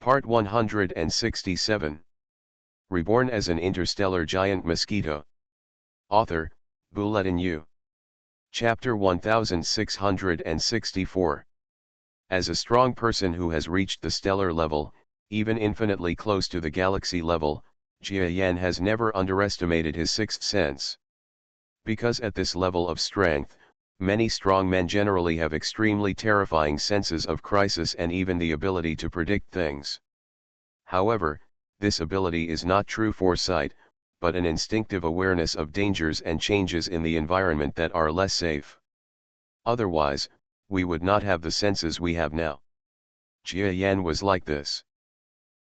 Part 167. Reborn as an interstellar giant mosquito. Author, Bulletin U. Chapter 1664. As a strong person who has reached the stellar level, even infinitely close to the galaxy level, Jia Yan has never underestimated his sixth sense. Because at this level of strength, many strong men generally have extremely terrifying senses of crisis and even the ability to predict things. However, this ability is not true foresight, but an instinctive awareness of dangers and changes in the environment that are less safe. Otherwise, we would not have the senses we have now. Jia Yan was like this.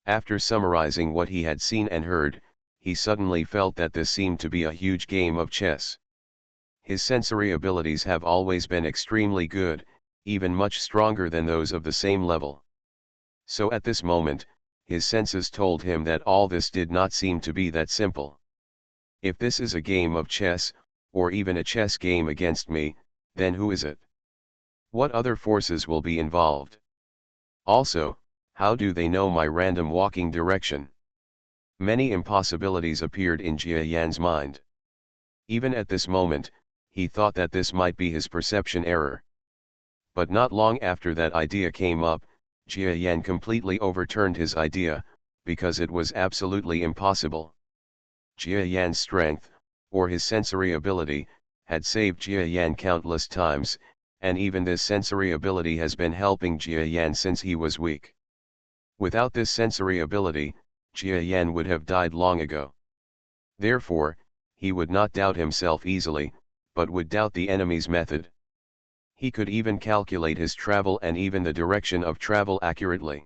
After summarizing what he had seen and heard, he suddenly felt that this seemed to be a huge game of chess. His sensory abilities have always been extremely good, even much stronger than those of the same level. So at this moment, his senses told him that all this did not seem to be that simple. If this is a game of chess, or even a chess game against me, then who is it? What other forces will be involved? Also, how do they know my random walking direction? Many impossibilities appeared in Jia Yan's mind. Even at this moment, he thought that this might be his perception error. But not long after that idea came up, Jia Yan completely overturned his idea, because it was absolutely impossible. Jia Yan's strength, or his sensory ability, had saved Jia Yan countless times, and even this sensory ability has been helping Jia Yan since he was weak. Without this sensory ability, Jia Yan would have died long ago. Therefore, he would not doubt himself easily, but would doubt the enemy's method. He could even calculate his travel and even the direction of travel accurately.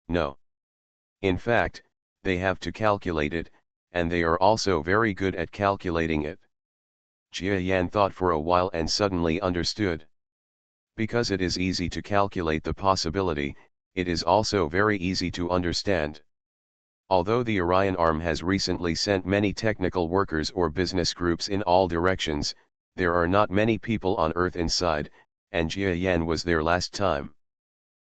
No. In fact, they have to calculate it, and they are also very good at calculating it. Jia Yan thought for a while and suddenly understood. Because it is easy to calculate the possibility, it is also very easy to understand. Although the Orion arm has recently sent many technical workers or business groups in all directions, there are not many people on Earth inside, and Jia Yan was there last time.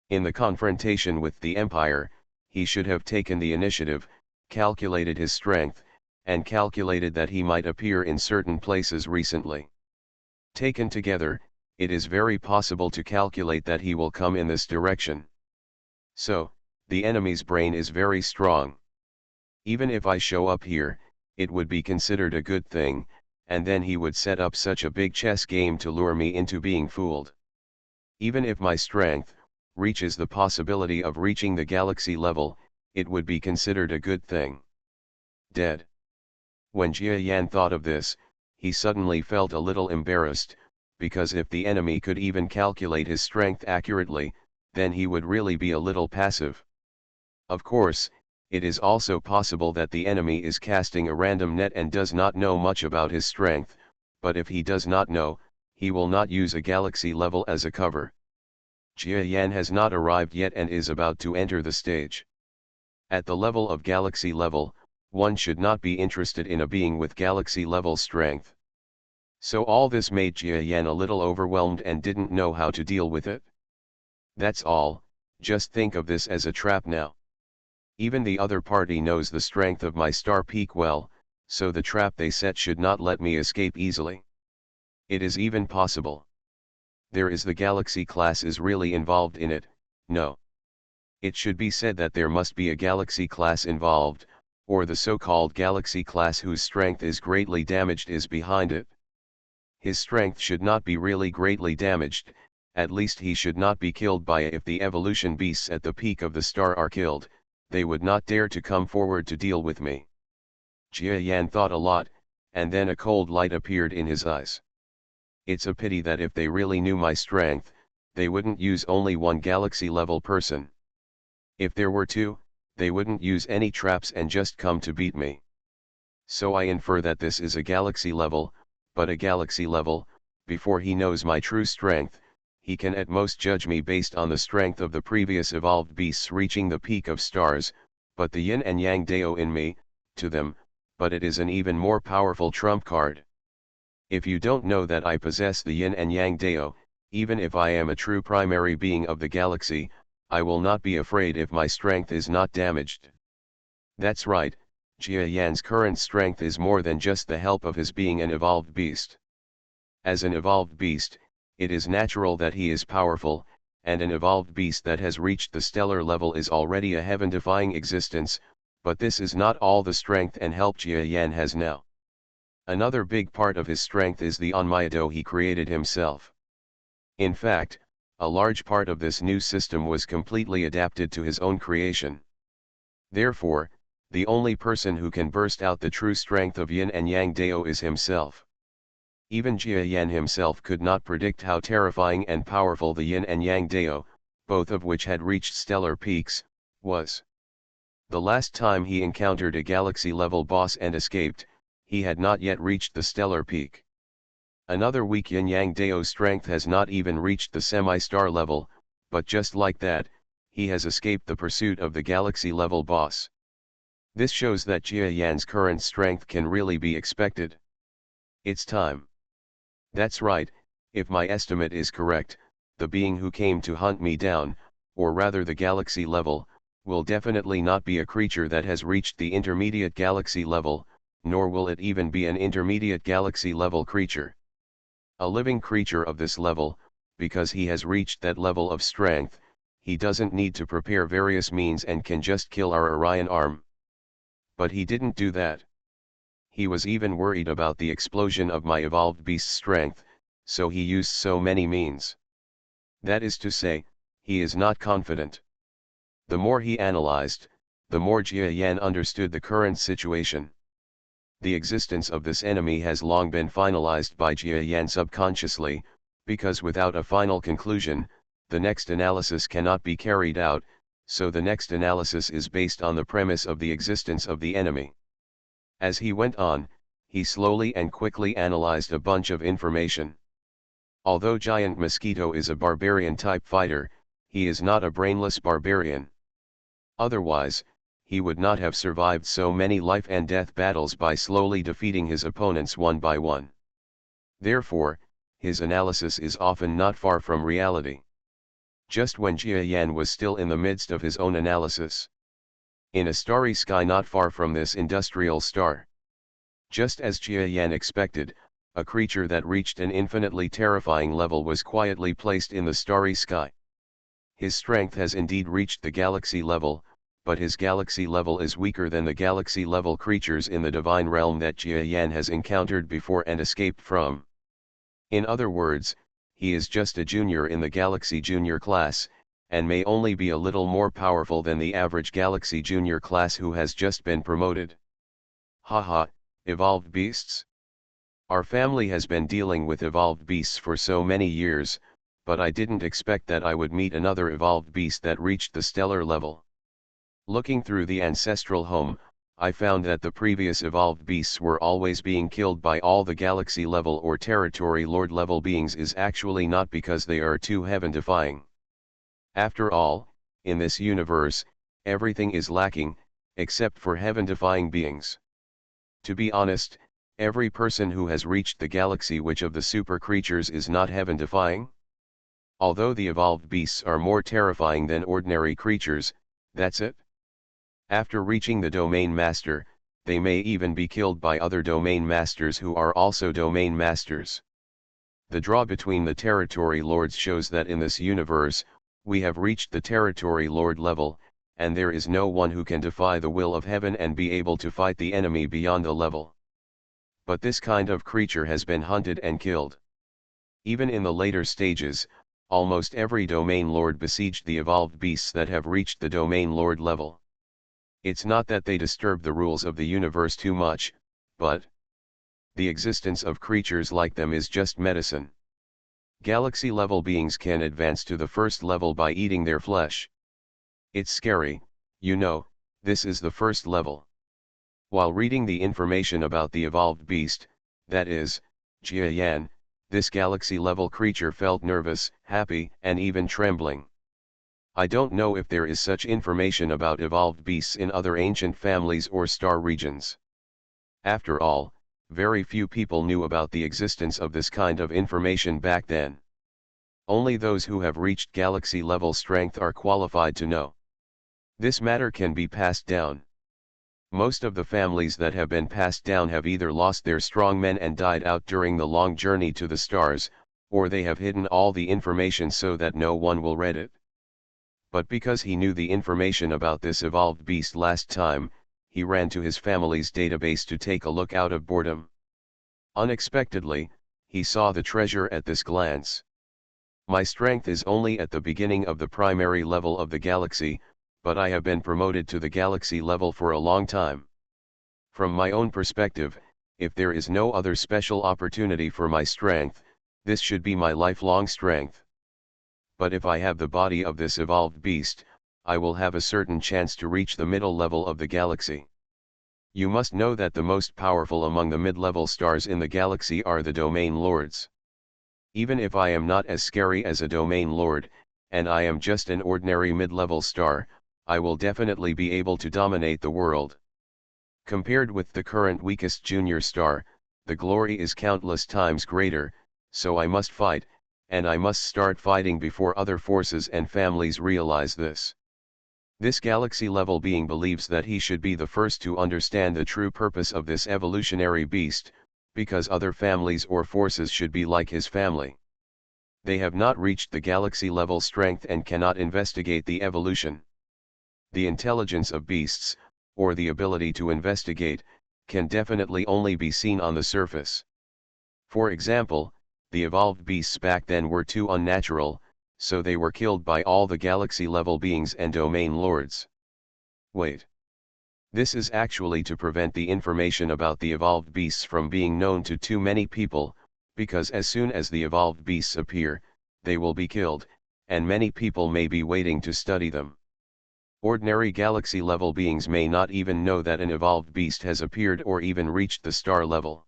In the confrontation with the Empire, he should have taken the initiative, calculated his strength, and calculated that he might appear in certain places recently. Taken together, it is very possible to calculate that he will come in this direction. So, the enemy's brain is very strong. Even if I show up here, it would be considered a good thing, and then he would set up such a big chess game to lure me into being fooled. Even if my strength reaches the possibility of reaching the galaxy level, it would be considered a good thing. Dead. When Jia Yan thought of this, he suddenly felt a little embarrassed, because if the enemy could even calculate his strength accurately, then he would really be a little passive. Of course, it is also possible that the enemy is casting a random net and does not know much about his strength, but if he does not know, he will not use a galaxy level as a cover. Jia Yan has not arrived yet and is about to enter the stage. At the level of galaxy level, one should not be interested in a being with galaxy level strength. So all this made Jia Yan a little overwhelmed and didn't know how to deal with it. That's all, just think of this as a trap now. Even the other party knows the strength of my star peak well, so the trap they set should not let me escape easily. It is even possible. There is the galaxy class is really involved in it, no. It should be said that there must be a galaxy class involved, or the so-called galaxy class whose strength is greatly damaged is behind it. His strength should not be really greatly damaged, at least he should not be killed by it. If the evolution beasts at the peak of the star are killed, they would not dare to come forward to deal with me. Jia Yan thought a lot, and then a cold light appeared in his eyes. It's a pity that if they really knew my strength, they wouldn't use only one galaxy level person. If there were two, they wouldn't use any traps and just come to beat me. So I infer that this is a galaxy level, but a galaxy level, before he knows my true strength, he can at most judge me based on the strength of the previous evolved beasts reaching the peak of stars, but the yin and yang dao in me, to them, but it is an even more powerful trump card. If you don't know that I possess the yin and yang dao, even if I am a true primary being of the galaxy, I will not be afraid if my strength is not damaged. That's right, Jia Yan's current strength is more than just the help of his being an evolved beast. As an evolved beast, it is natural that he is powerful, and an evolved beast that has reached the stellar level is already a heaven-defying existence, but this is not all the strength and help Jia Yan has now. Another big part of his strength is the Onmyeto he created himself. In fact, a large part of this new system was completely adapted to his own creation. Therefore, the only person who can burst out the true strength of Yin and Yang Dao is himself. Even Jia Yan himself could not predict how terrifying and powerful the Yin and Yang Dao, both of which had reached stellar peaks, was. The last time he encountered a galaxy-level boss and escaped, he had not yet reached the stellar peak. Another weak Yin Yang Dao strength has not even reached the semi-star level, but just like that, he has escaped the pursuit of the galaxy-level boss. This shows that Jia Yan's current strength can really be expected. It's time. That's right, if my estimate is correct, the being who came to hunt me down, or rather the galaxy level, will definitely not be a creature that has reached the intermediate galaxy level, nor will it even be an intermediate galaxy level creature. A living creature of this level, because he has reached that level of strength, he doesn't need to prepare various means and can just kill our Orion arm. But he didn't do that. He was even worried about the explosion of my evolved beast's strength, so he used so many means. That is to say, he is not confident. The more he analyzed, the more Jia Yan understood the current situation. The existence of this enemy has long been finalized by Jia Yan subconsciously, because without a final conclusion, the next analysis cannot be carried out, so the next analysis is based on the premise of the existence of the enemy. As he went on, he slowly and quickly analyzed a bunch of information. Although Giant Mosquito is a barbarian-type fighter, he is not a brainless barbarian. Otherwise, he would not have survived so many life-and-death battles by slowly defeating his opponents one by one. Therefore, his analysis is often not far from reality. Just when Jia Yan was still in the midst of his own analysis, in a starry sky not far from this industrial star, just as Jia Yan expected, a creature that reached an infinitely terrifying level was quietly placed in the starry sky. His strength has indeed reached the galaxy level, but his galaxy level is weaker than the galaxy level creatures in the divine realm that Jia Yan has encountered before and escaped from. In other words, he is just a junior in the galaxy junior class, and may only be a little more powerful than the average galaxy junior class who has just been promoted. Haha, evolved beasts? Our family has been dealing with evolved beasts for so many years, but I didn't expect that I would meet another evolved beast that reached the stellar level. Looking through the ancestral home, I found that the previous evolved beasts were always being killed by all the galaxy level or territory lord level beings is actually not because they are too heaven-defying. After all, in this universe, everything is lacking, except for heaven-defying beings. To be honest, every person who has reached the galaxy which of the super creatures is not heaven-defying? Although the evolved beasts are more terrifying than ordinary creatures, that's it. After reaching the domain master, they may even be killed by other domain masters who are also domain masters. The draw between the territory lords shows that in this universe, we have reached the territory lord level, and there is no one who can defy the will of heaven and be able to fight the enemy beyond the level. But this kind of creature has been hunted and killed. Even in the later stages, almost every domain lord besieged the evolved beasts that have reached the domain lord level. It's not that they disturb the rules of the universe too much, but the existence of creatures like them is just medicine. Galaxy-level beings can advance to the first level by eating their flesh. It's scary, you know, this is the first level. While reading the information about the evolved beast, that is, Jia Yan, this galaxy-level creature felt nervous, happy, and even trembling. I don't know if there is such information about evolved beasts in other ancient families or star regions. After all, very few people knew about the existence of this kind of information back then. Only those who have reached galaxy-level strength are qualified to know. This matter can be passed down. Most of the families that have been passed down have either lost their strong men and died out during the long journey to the stars, or they have hidden all the information so that no one will read it. But because he knew the information about this evolved beast last time, he ran to his family's database to take a look out of boredom. Unexpectedly, he saw the treasure at this glance. My strength is only at the beginning of the primary level of the galaxy, but I have been promoted to the galaxy level for a long time. From my own perspective, if there is no other special opportunity for my strength, this should be my lifelong strength. But if I have the body of this evolved beast, I will have a certain chance to reach the middle level of the galaxy. You must know that the most powerful among the mid-level stars in the galaxy are the domain lords. Even if I am not as scary as a domain lord, and I am just an ordinary mid-level star, I will definitely be able to dominate the world. Compared with the current weakest junior star, the glory is countless times greater, so I must fight, and I must start fighting before other forces and families realize this. This galaxy-level being believes that he should be the first to understand the true purpose of this evolutionary beast, because other families or forces should be like his family. They have not reached the galaxy-level strength and cannot investigate the evolution. The intelligence of beasts, or the ability to investigate, can definitely only be seen on the surface. For example, the evolved beasts back then were too unnatural, so they were killed by all the galaxy-level beings and domain lords. Wait. This is actually to prevent the information about the evolved beasts from being known to too many people, because as soon as the evolved beasts appear, they will be killed, and many people may be waiting to study them. Ordinary galaxy-level beings may not even know that an evolved beast has appeared or even reached the star level.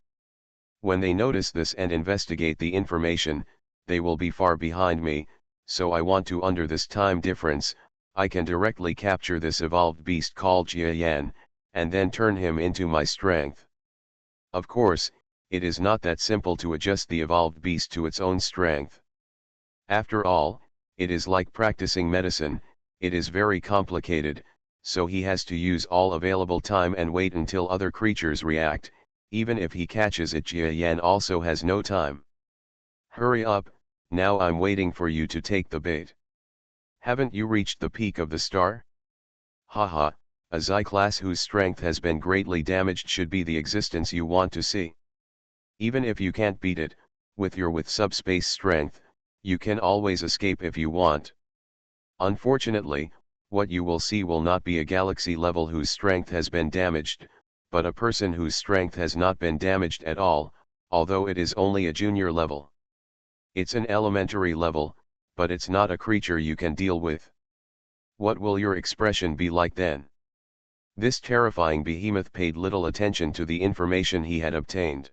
When they notice this and investigate the information, they will be far behind me, so I want to under this time difference, I can directly capture this evolved beast called Jiayan, and then turn him into my strength. Of course, it is not that simple to adjust the evolved beast to its own strength. After all, it is like practicing medicine, it is very complicated, so he has to use all available time and wait until other creatures react, even if he catches it. Jiayan also has no time. Hurry up, now I'm waiting for you to take the bait. Haven't you reached the peak of the star? Haha, a Xi-class whose strength has been greatly damaged should be the existence you want to see. Even if you can't beat it, with your subspace strength, you can always escape if you want. Unfortunately, what you will see will not be a galaxy level whose strength has been damaged, but a person whose strength has not been damaged at all, although it is only a junior level. It's an elementary level, but it's not a creature you can deal with. What will your expression be like then? This terrifying behemoth paid little attention to the information he had obtained.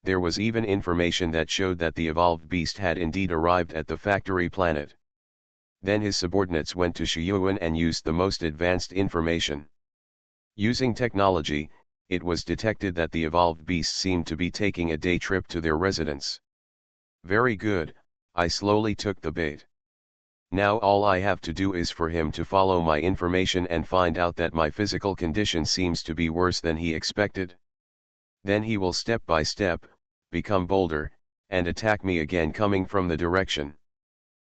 There was even information that showed that the evolved beast had indeed arrived at the factory planet. Then his subordinates went to Shiyuan and used the most advanced information. Using technology, it was detected that the evolved beast seemed to be taking a day trip to their residence. Very good, I slowly took the bait. Now all I have to do is for him to follow my information and find out that my physical condition seems to be worse than he expected. Then he will step by step, become bolder, and attack me again coming from the direction.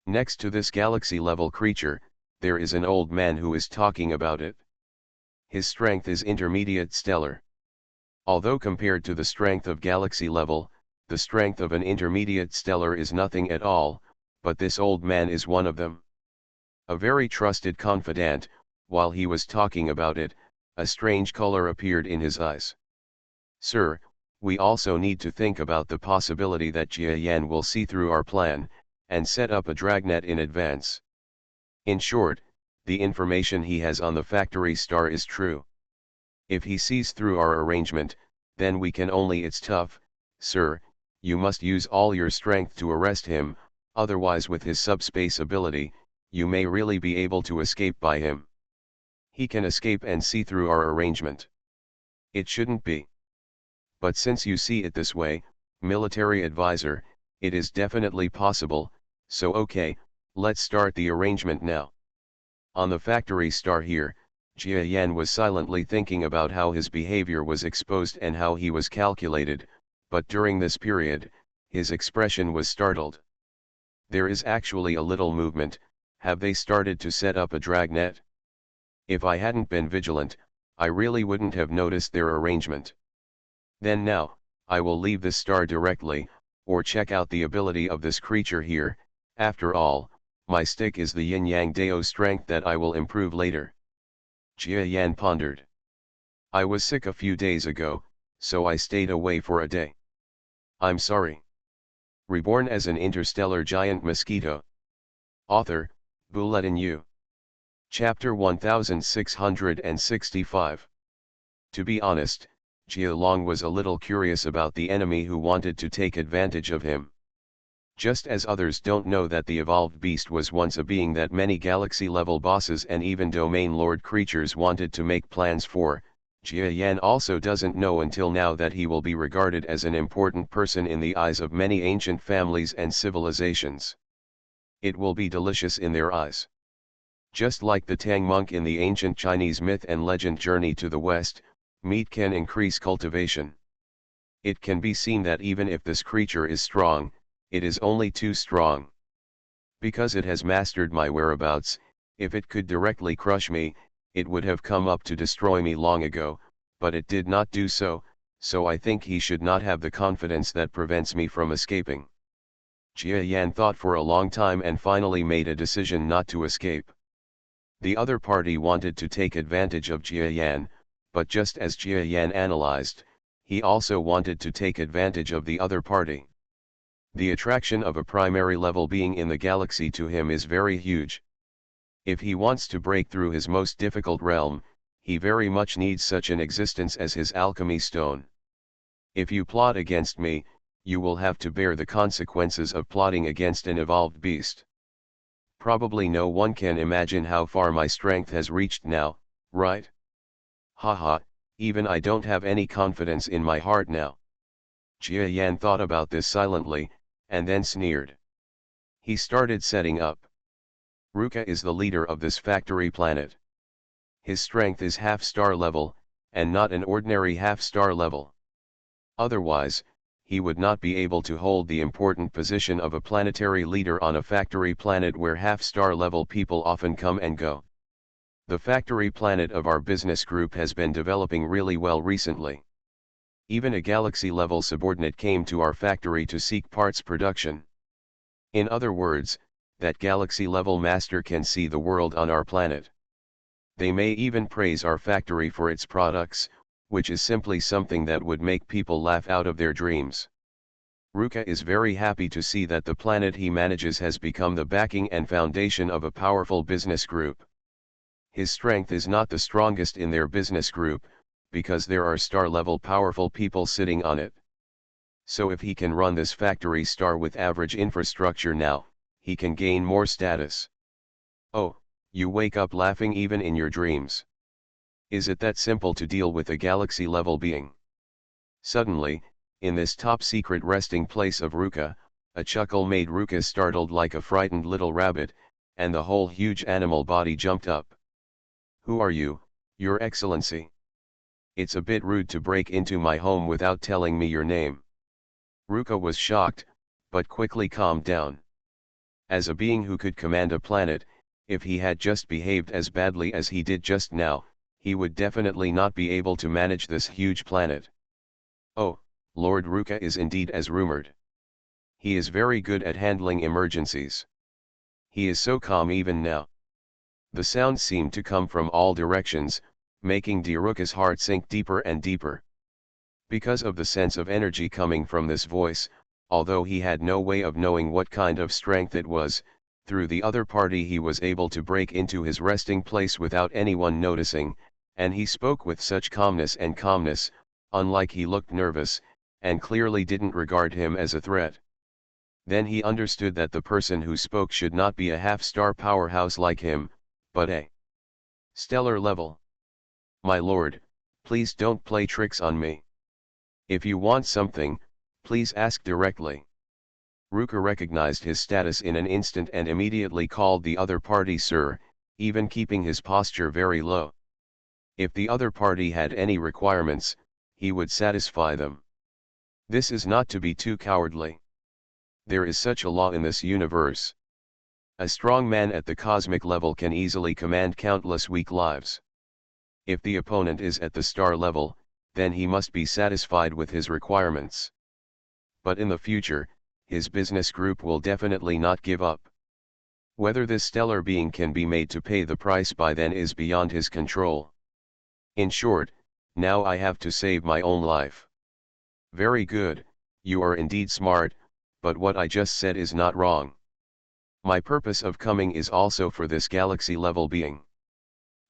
Next to this galaxy-level creature, there is an old man who is talking about it. His strength is intermediate stellar. Although compared to the strength of galaxy level, the strength of an intermediate stellar is nothing at all, but this old man is one of them. A very trusted confidant, while he was talking about it, a strange color appeared in his eyes. Sir, we also need to think about the possibility that Jiayan will see through our plan, and set up a dragnet in advance. In short, the information he has on the factory star is true. If he sees through our arrangement, then we can only. It's tough, sir, you must use all your strength to arrest him, otherwise with his subspace ability, you may really be able to escape by him. He can escape and see through our arrangement. It shouldn't be. But since you see it this way, military advisor, it is definitely possible, So okay, let's start the arrangement now. On the factory star here, Jia Yan was silently thinking about how his behavior was exposed and how he was calculated, but during this period, his expression was startled. There is actually a little movement. Have they started to set up a dragnet? If I hadn't been vigilant, I really wouldn't have noticed their arrangement. Then now, I will leave this star directly, or check out the ability of this creature here. After all, my stick is the yin-yang dao strength that I will improve later. Jia Yan pondered. I was sick a few days ago, so I stayed away for a day. I'm sorry. Reborn as an interstellar giant mosquito. Author, Bulletin U. Chapter 1665. To be honest, Jia Long was a little curious about the enemy who wanted to take advantage of him. Just as others don't know that the evolved beast was once a being that many galaxy-level bosses and even domain lord creatures wanted to make plans for, Jia Yan also doesn't know until now that he will be regarded as an important person in the eyes of many ancient families and civilizations. It will be delicious in their eyes. Just like the Tang monk in the ancient Chinese myth and legend Journey to the West, meat can increase cultivation. It can be seen that even if this creature is strong, it is only too strong. Because it has mastered my whereabouts, if it could directly crush me, it would have come up to destroy me long ago, but it did not do so, so I think he should not have the confidence that prevents me from escaping. Jia Yan thought for a long time and finally made a decision not to escape. The other party wanted to take advantage of Jia Yan, but just as Jia Yan analyzed, he also wanted to take advantage of the other party. The attraction of a primary level being in the galaxy to him is very huge. If he wants to break through his most difficult realm, he very much needs such an existence as his alchemy stone. If you plot against me, you will have to bear the consequences of plotting against an evolved beast. Probably no one can imagine how far my strength has reached now, right? Haha, even I don't have any confidence in my heart now. Jia Yan thought about this silently, and then sneered. He started setting up. Ruka is the leader of this factory planet. His strength is half-star level, and not an ordinary half-star level. Otherwise, he would not be able to hold the important position of a planetary leader on a factory planet where half-star level people often come and go. The factory planet of our business group has been developing really well recently. Even a galaxy-level subordinate came to our factory to seek parts production. In other words, that galaxy-level master can see the world on our planet. They may even praise our factory for its products, which is simply something that would make people laugh out of their dreams. Ruka is very happy to see that the planet he manages has become the backing and foundation of a powerful business group. His strength is not the strongest in their business group, because there are star-level powerful people sitting on it. So if he can run this factory star with average infrastructure now, he can gain more status. Oh, you wake up laughing even in your dreams. Is it that simple to deal with a galaxy-level being? Suddenly, in this top-secret resting place of Ruka, a chuckle made Ruka startled like a frightened little rabbit, and the whole huge animal body jumped up. Who are you, Your Excellency? It's a bit rude to break into my home without telling me your name. Ruka was shocked, but quickly calmed down. As a being who could command a planet, if he had just behaved as badly as he did just now, he would definitely not be able to manage this huge planet. Oh, Lord Ruka is indeed as rumored. He is very good at handling emergencies. He is so calm even now. The sound seemed to come from all directions, making Ruka's heart sink deeper and deeper. Because of the sense of energy coming from this voice, although he had no way of knowing what kind of strength it was, through the other party he was able to break into his resting place without anyone noticing, and he spoke with such calmness, unlike he looked nervous, and clearly didn't regard him as a threat. Then he understood that the person who spoke should not be a half-star powerhouse like him, but a stellar level. My lord, please don't play tricks on me. If you want something, please ask directly. Ruka recognized his status in an instant and immediately called the other party sir, even keeping his posture very low. If the other party had any requirements, he would satisfy them. This is not to be too cowardly. There is such a law in this universe. A strong man at the cosmic level can easily command countless weak lives. If the opponent is at the star level, then he must be satisfied with his requirements. But in the future, his business group will definitely not give up. Whether this stellar being can be made to pay the price by then is beyond his control. In short, now I have to save my own life. Very good, you are indeed smart, but what I just said is not wrong. My purpose of coming is also for this galaxy-level being.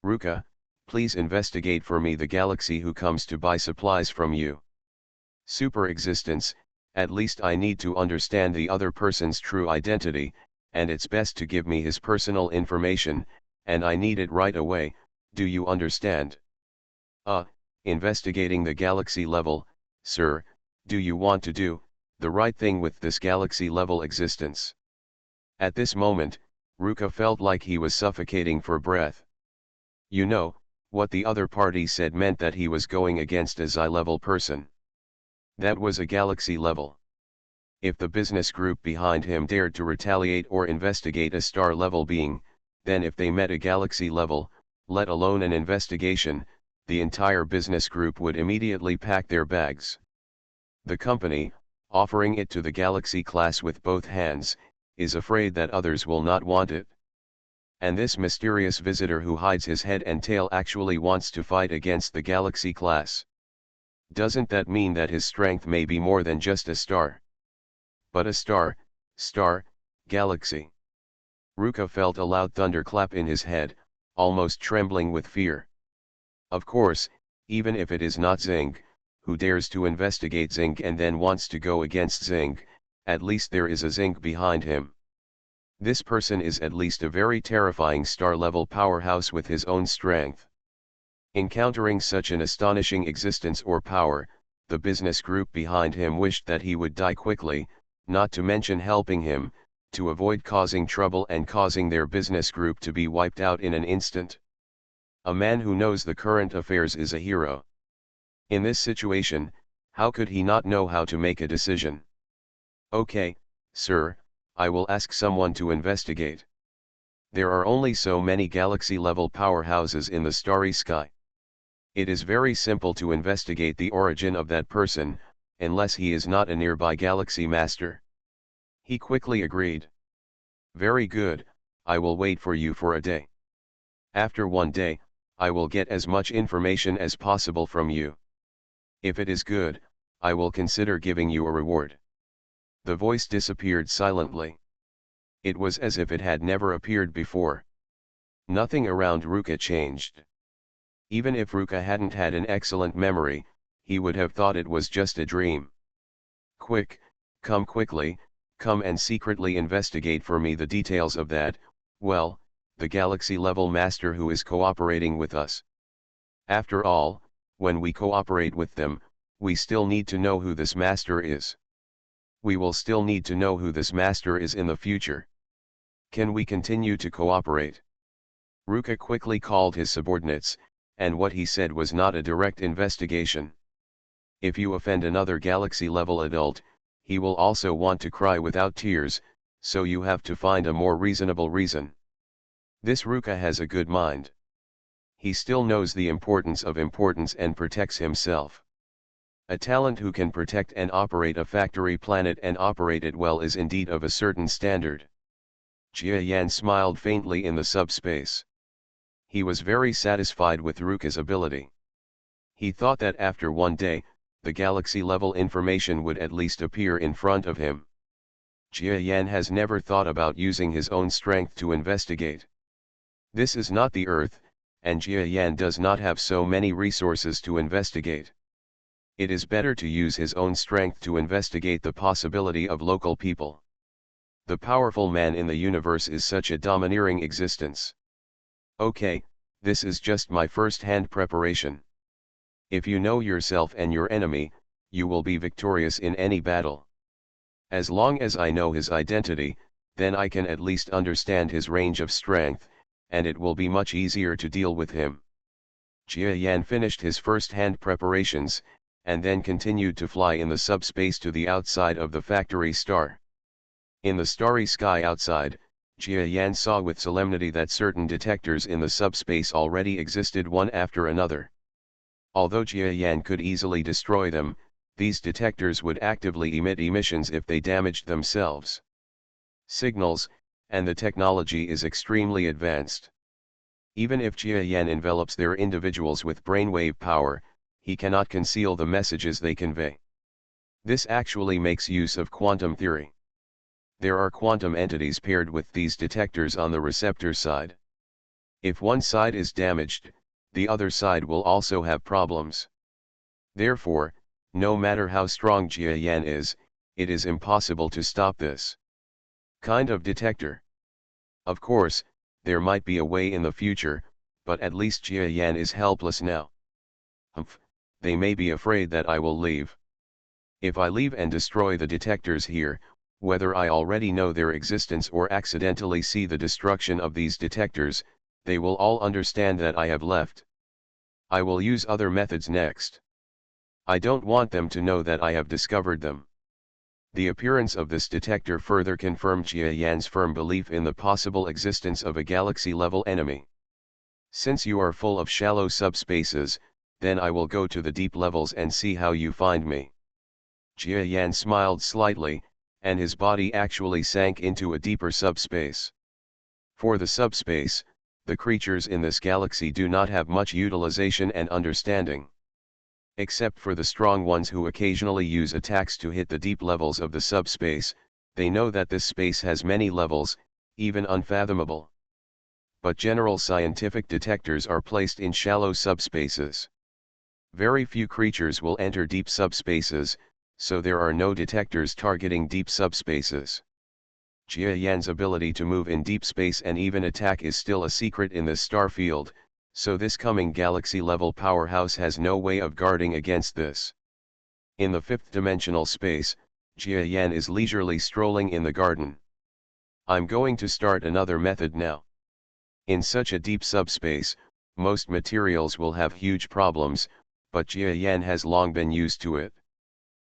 Ruka, please investigate for me the galaxy who comes to buy supplies from you. Super existence, at least I need to understand the other person's true identity, and it's best to give me his personal information, and I need it right away, do you understand? Investigating the galaxy level, sir, do you want to do the right thing with this galaxy level existence? At this moment, Ruka felt like he was suffocating for breath. You know, what the other party said meant that he was going against a Xi-level person. That was a galaxy level. If the business group behind him dared to retaliate or investigate a star-level being, then if they met a galaxy level, let alone an investigation, the entire business group would immediately pack their bags. The company, offering it to the galaxy class with both hands, is afraid that others will not want it. And this mysterious visitor who hides his head and tail actually wants to fight against the galaxy class. Doesn't that mean that his strength may be more than just a star? But a star, galaxy. Ruka felt a loud thunderclap in his head, almost trembling with fear. Of course, even if it is not Xing, who dares to investigate Xing and then wants to go against Xing, at least there is a Xing behind him. This person is at least a very terrifying star-level powerhouse with his own strength. Encountering such an astonishing existence or power, the business group behind him wished that he would die quickly, not to mention helping him, to avoid causing trouble and causing their business group to be wiped out in an instant. A man who knows the current affairs is a hero. In this situation, how could he not know how to make a decision? Okay, sir, I will ask someone to investigate. There are only so many galaxy-level powerhouses in the starry sky. It is very simple to investigate the origin of that person, unless he is not a nearby galaxy master. He quickly agreed. Very good, I will wait for you for a day. After one day, I will get as much information as possible from you. If it is good, I will consider giving you a reward. The voice disappeared silently. It was as if it had never appeared before. Nothing around Ruka changed. Even if Ruka hadn't had an excellent memory, he would have thought it was just a dream. Quick, come quickly, come and secretly investigate for me the details of that, well, the galaxy-level master who is cooperating with us. After all, when we cooperate with them, we still need to know who this master is. We will still need to know who this master is in the future. Can we continue to cooperate? Ruka quickly called his subordinates, and what he said was not a direct investigation. If you offend another galaxy-level adult, he will also want to cry without tears, so you have to find a more reasonable reason. This Ruka has a good mind. He still knows the importance of importance and protects himself. A talent who can protect and operate a factory planet and operate it well is indeed of a certain standard. Jia Yan smiled faintly in the subspace. He was very satisfied with Ruka's ability. He thought that after one day, the galaxy-level information would at least appear in front of him. Jia Yan has never thought about using his own strength to investigate. This is not the Earth, and Jia Yan does not have so many resources to investigate. It is better to use his own strength to investigate the possibility of local people. The powerful man in the universe is such a domineering existence. Okay, this is just my first-hand preparation. If you know yourself and your enemy, you will be victorious in any battle. As long as I know his identity, then I can at least understand his range of strength, and it will be much easier to deal with him. Jia Yan finished his first-hand preparations, and then continued to fly in the subspace to the outside of the factory star. In the starry sky outside, Jia Yan saw with solemnity that certain detectors in the subspace already existed one after another. Although Jia Yan could easily destroy them, these detectors would actively emit emissions if they damaged themselves. Signals, and the technology is extremely advanced. Even if Jia Yan envelops their individuals with brainwave power, he cannot conceal the messages they convey. This actually makes use of quantum theory. There are quantum entities paired with these detectors on the receptor side. If one side is damaged, the other side will also have problems. Therefore, no matter how strong Jia Yan is, it is impossible to stop this kind of detector. Of course, there might be a way in the future, but at least Jia Yan is helpless now. They may be afraid that I will leave. If I leave and destroy the detectors here, whether I already know their existence or accidentally see the destruction of these detectors, they will all understand that I have left. I will use other methods next. I don't want them to know that I have discovered them. The appearance of this detector further confirmed Jia Yan's firm belief in the possible existence of a galaxy-level enemy. Since you are full of shallow subspaces, then I will go to the deep levels and see how you find me. Jia Yan smiled slightly, and his body actually sank into a deeper subspace. For the subspace, the creatures in this galaxy do not have much utilization and understanding. Except for the strong ones who occasionally use attacks to hit the deep levels of the subspace, they know that this space has many levels, even unfathomable. But general scientific detectors are placed in shallow subspaces. Very few creatures will enter deep subspaces, so there are no detectors targeting deep subspaces. Jia Yan's ability to move in deep space and even attack is still a secret in this star field, so this coming galaxy-level powerhouse has no way of guarding against this. In the fifth-dimensional space, Jia Yan is leisurely strolling in the garden. I'm going to start another method now. In such a deep subspace, most materials will have huge problems, but Jia Yan has long been used to it.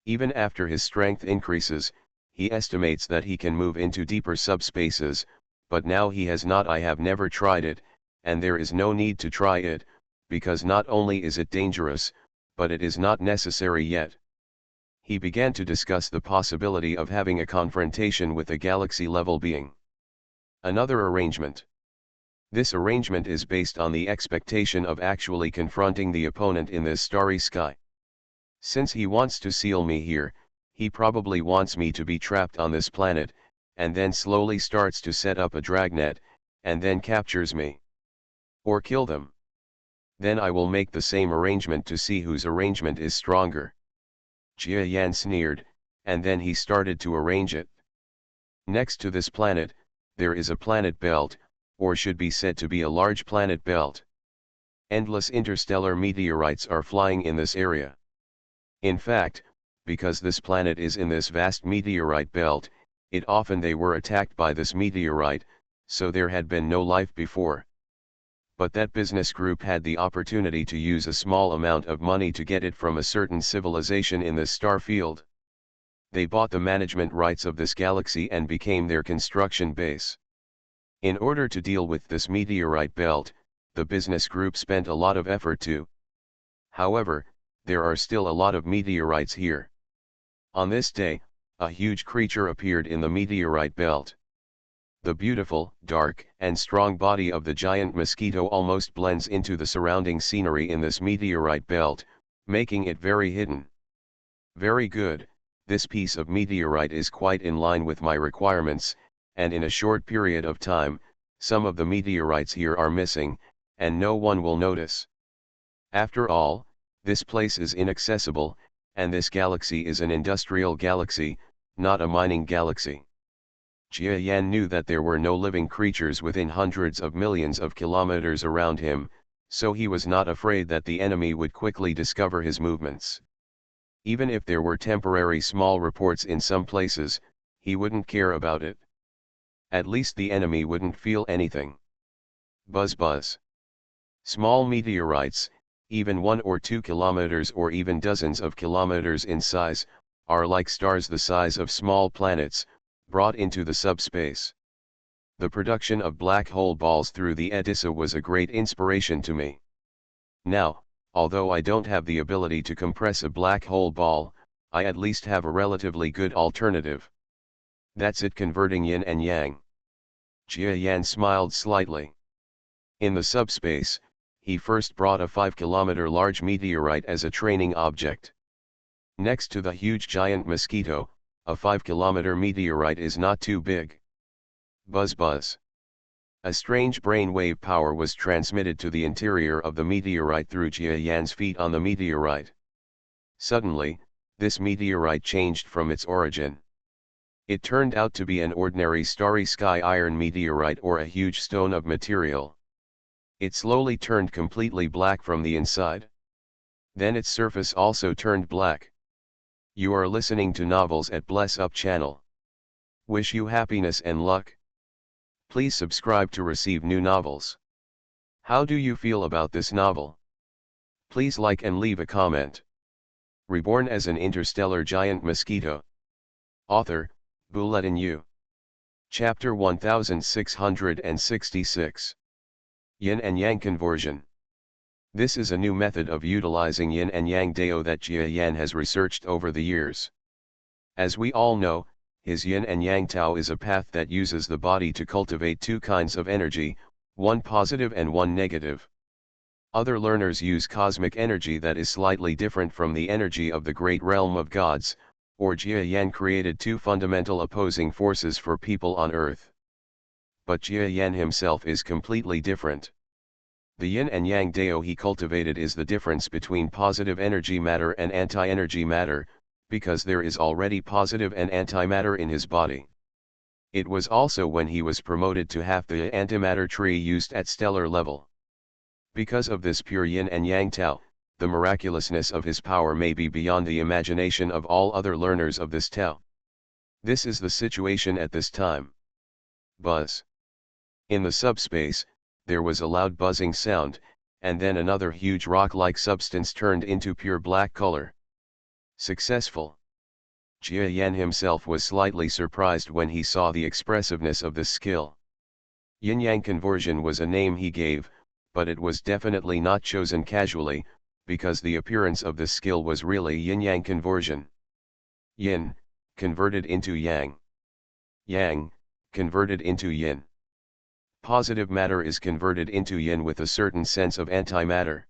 Even after his strength increases, he estimates that he can move into deeper subspaces, but now he has not. I have never tried it, and there is no need to try it, because not only is it dangerous, but it is not necessary yet. He began to discuss the possibility of having a confrontation with a galaxy-level being. Another arrangement. This arrangement is based on the expectation of actually confronting the opponent in this starry sky. Since he wants to seal me here, he probably wants me to be trapped on this planet, and then slowly starts to set up a dragnet, and then captures me. Or kill them. Then I will make the same arrangement to see whose arrangement is stronger. Jia Yan sneered, and then he started to arrange it. Next to this planet, there is a planet belt, or should be said to be a large planet belt. Endless interstellar meteorites are flying in this area. In fact, because this planet is in this vast meteorite belt, they were attacked by this meteorite, so there had been no life before. But that business group had the opportunity to use a small amount of money to get it from a certain civilization in this star field. They bought the management rights of this galaxy and became their construction base. In order to deal with this meteorite belt, the business group spent a lot of effort too. However, there are still a lot of meteorites here. On this day, a huge creature appeared in the meteorite belt. The beautiful, dark, and strong body of the giant mosquito almost blends into the surrounding scenery in this meteorite belt, making it very hidden. Very good, this piece of meteorite is quite in line with my requirements, and in a short period of time, some of the meteorites here are missing, and no one will notice. After all, this place is inaccessible, and this galaxy is an industrial galaxy, not a mining galaxy. Jia Yan knew that there were no living creatures within hundreds of millions of kilometers around him, so he was not afraid that the enemy would quickly discover his movements. Even if there were temporary small reports in some places, he wouldn't care about it. At least the enemy wouldn't feel anything. Buzz buzz. Small meteorites, even 1 or 2 kilometers or even dozens of kilometers in size, are like stars the size of small planets, brought into the subspace. The production of black hole balls through the EDISA was a great inspiration to me. Now, although I don't have the ability to compress a black hole ball, I at least have a relatively good alternative. That's it, converting yin and yang. Jia Yan smiled slightly. In the subspace, he first brought a 5-kilometer large meteorite as a training object. Next to the huge giant Mosquito, a 5-kilometer meteorite is not too big. Buzz buzz. A strange brainwave power was transmitted to the interior of the meteorite through Jia Yan's feet on the meteorite. Suddenly, this meteorite changed from its origin. It turned out to be an ordinary starry sky iron meteorite or a huge stone of material. It slowly turned completely black from the inside. Then its surface also turned black. You are listening to Novels at Bless Up channel. Wish you happiness and luck. Please subscribe to receive new novels. How do you feel about this novel? Please like and leave a comment. Reborn as an interstellar giant mosquito. Author, Bulletin U. Chapter 1666. Yin and Yang Conversion. This is a new method of utilizing yin and yang dao that Jia Yan has researched over the years. As we all know, his yin and yang tao is a path that uses the body to cultivate two kinds of energy, one positive and one negative. Other learners use cosmic energy that is slightly different from the energy of the great realm of gods, or Jia Yan created two fundamental opposing forces for people on earth. But Jia Yan himself is completely different. The yin and yang dao he cultivated is the difference between positive energy matter and anti-energy matter, because there is already positive and antimatter in his body. It was also when he was promoted to half the antimatter tree used at stellar level. Because of this pure yin and yang tao, the miraculousness of his power may be beyond the imagination of all other learners of this tao. This is the situation at this time. Buzz. In the subspace, there was a loud buzzing sound, and then another huge rock-like substance turned into pure black color. Successful. Jia Yan himself was slightly surprised when he saw the expressiveness of this skill. Yin-Yang conversion was a name he gave, but it was definitely not chosen casually, because the appearance of this skill was really yin-yang conversion. Yin, converted into yang. Yang, converted into yin. Positive matter is converted into yin with a certain sense of antimatter.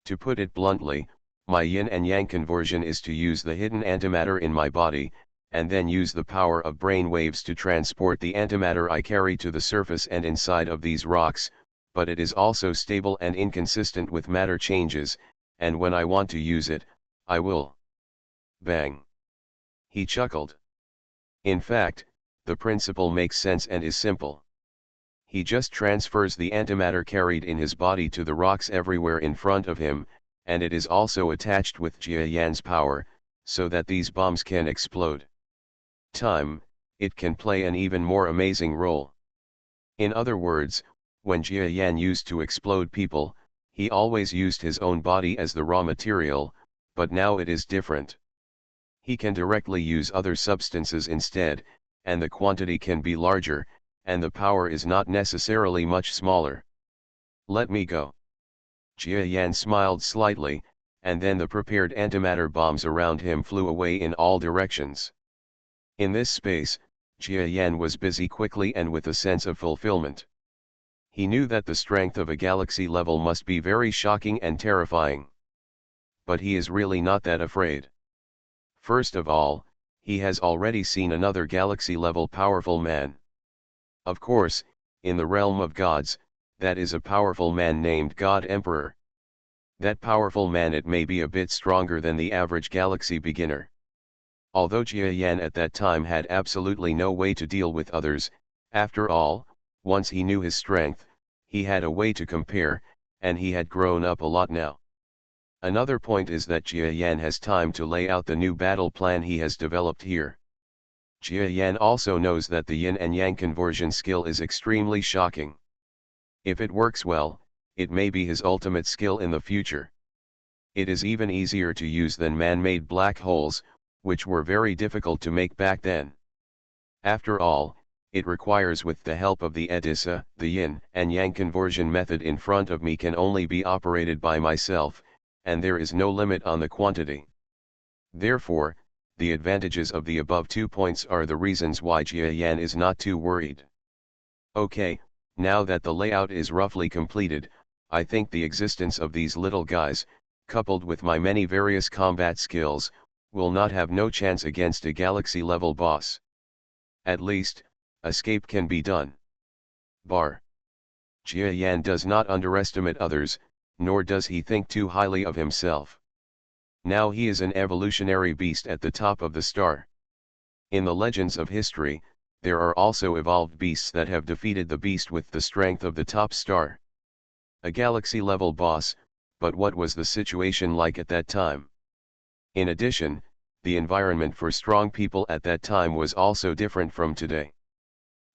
To put it bluntly, my yin and yang conversion is to use the hidden antimatter in my body, and then use the power of brain waves to transport the antimatter I carry to the surface and inside of these rocks, but it is also stable and inconsistent with matter changes, and when I want to use it, I will. Bang. He chuckled. In fact, the principle makes sense and is simple. He just transfers the antimatter carried in his body to the rocks everywhere in front of him, and it is also attached with Jia Yan's power, so that these bombs can explode. It can play an even more amazing role. In other words, when Jia Yan used to explode people, he always used his own body as the raw material, but now it is different. He can directly use other substances instead, and the quantity can be larger, and the power is not necessarily much smaller. Let me go. Jia Yan smiled slightly, and then the prepared antimatter bombs around him flew away in all directions. In this space, Jia Yan was busy quickly and with a sense of fulfillment. He knew that the strength of a galaxy level must be very shocking and terrifying. But he is really not that afraid. First of all, he has already seen another galaxy level powerful man. Of course, in the realm of gods, that is a powerful man named God Emperor. That powerful man, it may be a bit stronger than the average galaxy beginner. Although Jia Yan at that time had absolutely no way to deal with others, after all, once he knew his strength, he had a way to compare, and he had grown up a lot now. Another point is that Jia Yan has time to lay out the new battle plan he has developed here. Jia Yan also knows that the yin and yang conversion skill is extremely shocking. If it works well, it may be his ultimate skill in the future. It is even easier to use than man-made black holes, which were very difficult to make back then. After all, it requires with the help of the Edisa, the yin and yang conversion method in front of me can only be operated by myself, and there is no limit on the quantity. Therefore, the advantages of the above 2 points are the reasons why Jia Yan is not too worried. Okay, now that the layout is roughly completed, I think the existence of these little guys, coupled with my many various combat skills, will not have no chance against a galaxy-level boss. At least, escape can be done. Bar. Jia Yan does not underestimate others, nor does he think too highly of himself. Now he is an evolutionary beast at the top of the star. In the legends of history, there are also evolved beasts that have defeated the beast with the strength of the top star. A galaxy-level boss, but what was the situation like at that time? In addition, the environment for strong people at that time was also different from today.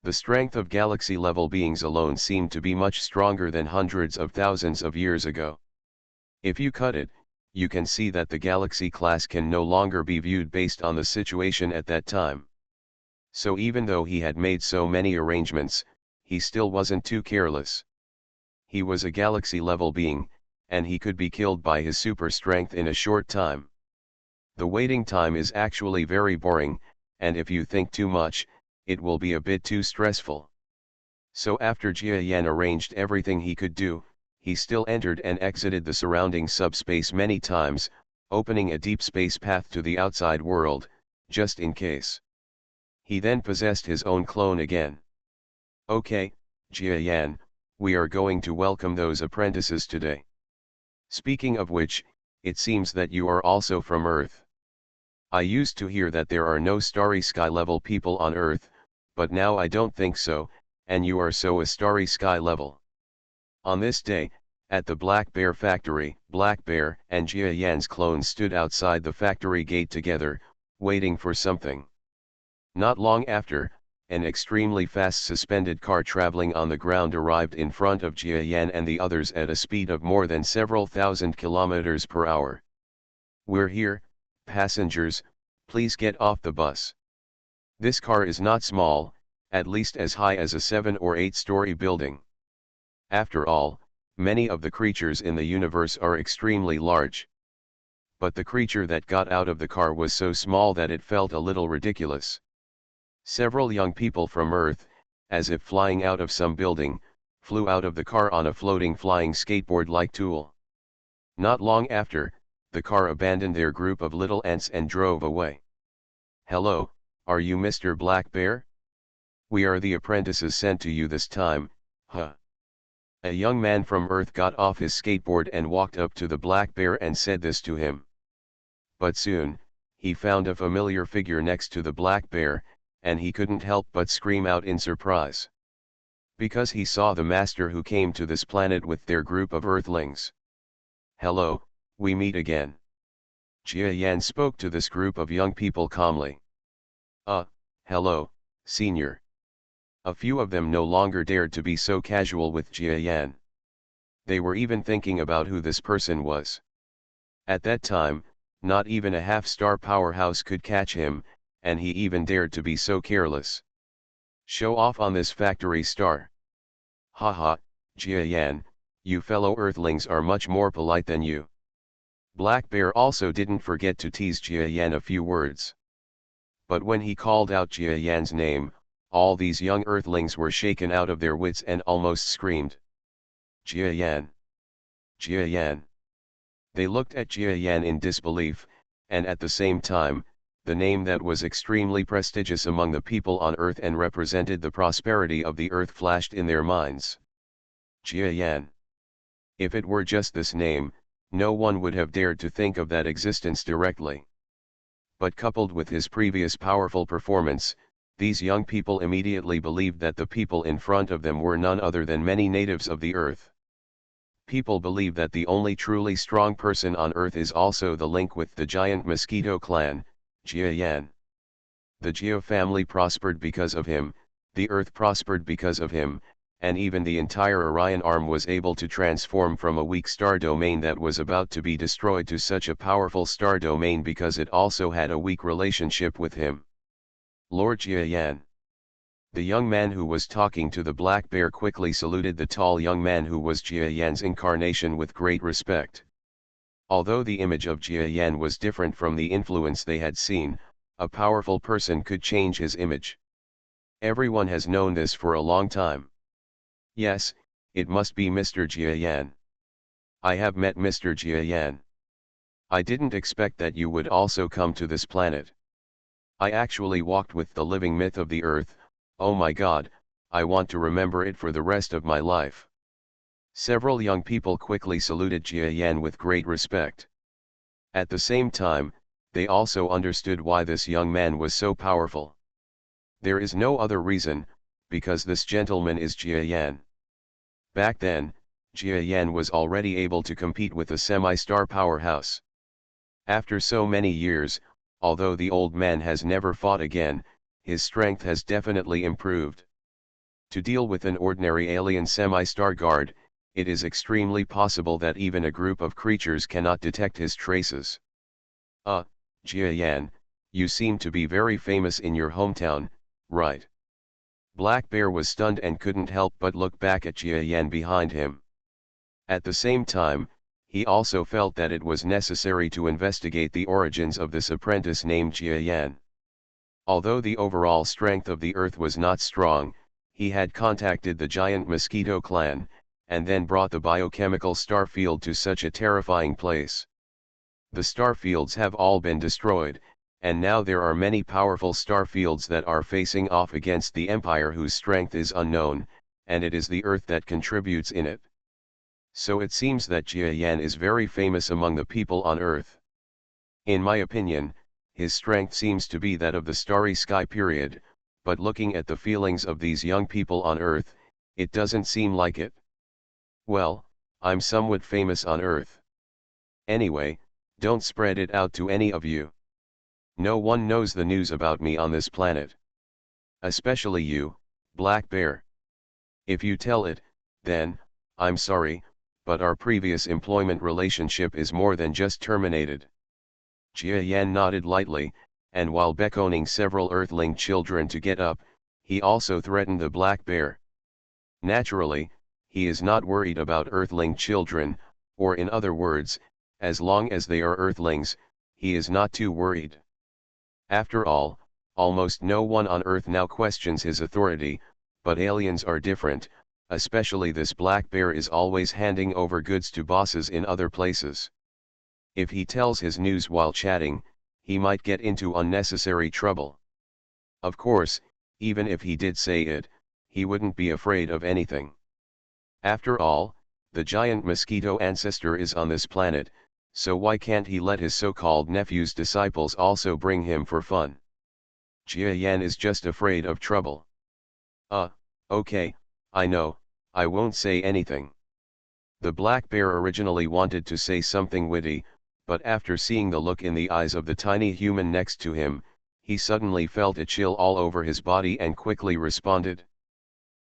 The strength of galaxy-level beings alone seemed to be much stronger than hundreds of thousands of years ago. If you cut it, you can see that the galaxy class can no longer be viewed based on the situation at that time. So even though he had made so many arrangements, he still wasn't too careless. He was a galaxy-level being, and he could be killed by his super strength in a short time. The waiting time is actually very boring, and if you think too much, it will be a bit too stressful. So after Jia Yan arranged everything he could do, he still entered and exited the surrounding subspace many times, opening a deep space path to the outside world, just in case. He then possessed his own clone again. Okay, Jia Yan, we are going to welcome those apprentices today. Speaking of which, it seems that you are also from Earth. I used to hear that there are no starry sky level people on Earth, but now I don't think so, and you are so a starry sky level. On this day, at the Black Bear factory, Black Bear and Jia Yan's clone stood outside the factory gate together, waiting for something. Not long after, an extremely fast suspended car traveling on the ground arrived in front of Jia Yan and the others at a speed of more than several thousand kilometers per hour. We're here, passengers, please get off the bus. This car is not small, at least as high as a 7 or 8-story building. After all, many of the creatures in the universe are extremely large. But the creature that got out of the car was so small that it felt a little ridiculous. Several young people from Earth, as if flying out of some building, flew out of the car on a floating flying skateboard-like tool. Not long after, the car abandoned their group of little ants and drove away. Hello, are you Mr. Black Bear? We are the apprentices sent to you this time, huh? A young man from Earth got off his skateboard and walked up to the Black Bear and said this to him. But soon, he found a familiar figure next to the Black Bear, and he couldn't help but scream out in surprise. Because he saw the master who came to this planet with their group of Earthlings. Hello, we meet again. Jia Yan spoke to this group of young people calmly. Hello, senior. A few of them no longer dared to be so casual with Jia Yan. They were even thinking about who this person was. At that time, not even a half-star powerhouse could catch him, and he even dared to be so careless. Show off on this factory star. Haha, Jia Yan, you fellow Earthlings are much more polite than you. Black Bear also didn't forget to tease Jia Yan a few words. But when he called out Jia Yan's name, all these young Earthlings were shaken out of their wits and almost screamed. Jia Yan! Jia Yan! They looked at Jia Yan in disbelief, and at the same time, the name that was extremely prestigious among the people on Earth and represented the prosperity of the Earth flashed in their minds. Jia Yan! If it were just this name, no one would have dared to think of that existence directly. But coupled with his previous powerful performance, these young people immediately believed that the people in front of them were none other than many natives of the Earth. People believe that the only truly strong person on Earth is also the link with the giant Mosquito clan, Jia. The Jia family prospered because of him, the Earth prospered because of him, and even the entire Orion arm was able to transform from a weak star domain that was about to be destroyed to such a powerful star domain because it also had a weak relationship with him. Lord Jia. The young man who was talking to the black bear quickly saluted the tall young man who was Jia Yan's incarnation with great respect. Although the image of Jia Yan was different from the influence they had seen, a powerful person could change his image. Everyone has known this for a long time. Yes, it must be Mr. Jia Yan. I have met Mr. Jia Yan. I didn't expect that you would also come to this planet. I actually walked with the living myth of the Earth. Oh my God, I want to remember it for the rest of my life. Several young people quickly saluted Jia Yan with great respect. At the same time, they also understood why this young man was so powerful. There is no other reason, because this gentleman is Jia Yan. Back then, Jia Yan was already able to compete with a semi-star powerhouse. After so many years, although the old man has never fought again, his strength has definitely improved. To deal with an ordinary alien semi-star guard, it is extremely possible that even a group of creatures cannot detect his traces. Jia Yan, you seem to be very famous in your hometown, right? Black Bear was stunned and couldn't help but look back at Jia Yan behind him. At the same time, he also felt that it was necessary to investigate the origins of this apprentice named Jia Yan. Although the overall strength of the Earth was not strong, he had contacted the giant Mosquito clan, and then brought the biochemical star field to such a terrifying place. The star fields have all been destroyed, and now there are many powerful star fields that are facing off against the Empire whose strength is unknown, and it is the Earth that contributes in it. So it seems that Jia Yan is very famous among the people on Earth. In my opinion, his strength seems to be that of the starry sky period, but looking at the feelings of these young people on Earth, it doesn't seem like it. Well, I'm somewhat famous on Earth. Anyway, don't spread it out to any of you. No one knows the news about me on this planet. Especially you, Black Bear. If you tell it, then, I'm sorry, but our previous employment relationship is more than just terminated. Jia Yan nodded lightly, and while beckoning several Earthling children to get up, he also threatened the Black Bear. Naturally, he is not worried about Earthling children, or in other words, as long as they are Earthlings, he is not too worried. After all, almost no one on Earth now questions his authority, but aliens are different, especially this Black Bear is always handing over goods to bosses in other places. If he tells his news while chatting, he might get into unnecessary trouble. Of course, even if he did say it, he wouldn't be afraid of anything. After all, the giant Mosquito ancestor is on this planet, so why can't he let his so-called nephew's disciples also bring him for fun? Jia Yan is just afraid of trouble. Okay, I know, I won't say anything. The Black Bear originally wanted to say something witty, but after seeing the look in the eyes of the tiny human next to him, he suddenly felt a chill all over his body and quickly responded.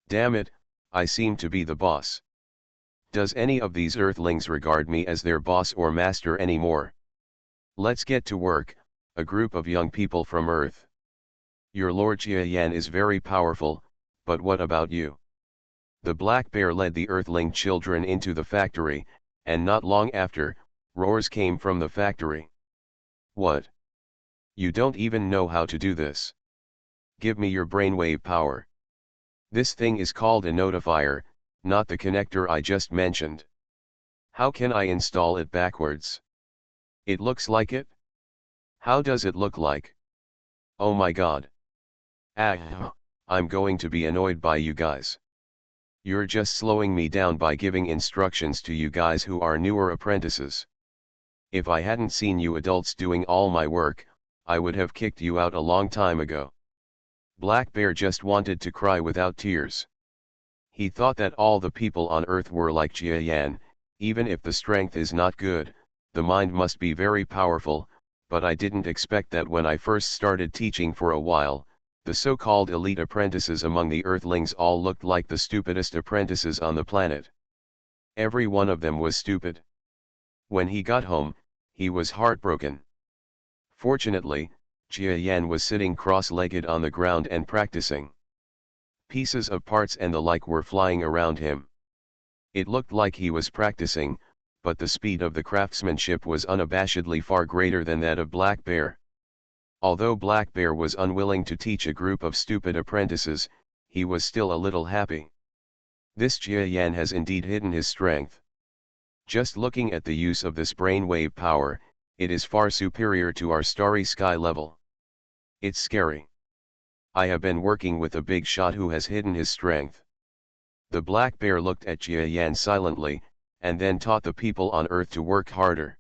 Damn it, I seem to be the boss. Does any of these Earthlings regard me as their boss or master anymore? Let's get to work, a group of young people from Earth. Your Lord Jia Yan is very powerful, but what about you? The Black Bear led the Earthling children into the factory, and not long after, roars came from the factory. What? You don't even know how to do this. Give me your brainwave power. This thing is called a notifier, not the connector I just mentioned. How can I install it backwards? It looks like it? How does it look like? Oh my God. I'm going to be annoyed by you guys. You're just slowing me down by giving instructions to you guys who are newer apprentices. If I hadn't seen you adults doing all my work, I would have kicked you out a long time ago. Black Bear just wanted to cry without tears. He thought that all the people on Earth were like Jia Yan, Even if the strength is not good, the mind must be very powerful, but I didn't expect that when I first started teaching for a while. The so-called elite apprentices among the Earthlings all looked like the stupidest apprentices on the planet. Every one of them was stupid. When he got home, he was heartbroken. Fortunately, Jia Yan was sitting cross-legged on the ground and practicing. Pieces of parts and the like were flying around him. It looked like he was practicing, but the speed of the craftsmanship was unabashedly far greater than that of Black Bear. Although Black Bear was unwilling to teach a group of stupid apprentices, he was still a little happy. This Jia Yan has indeed hidden his strength. Just looking at the use of this brainwave power, it is far superior to our starry sky level. It's scary. I have been working with a big shot who has hidden his strength. The Black Bear looked at Jia Yan silently, and then taught the people on Earth to work harder.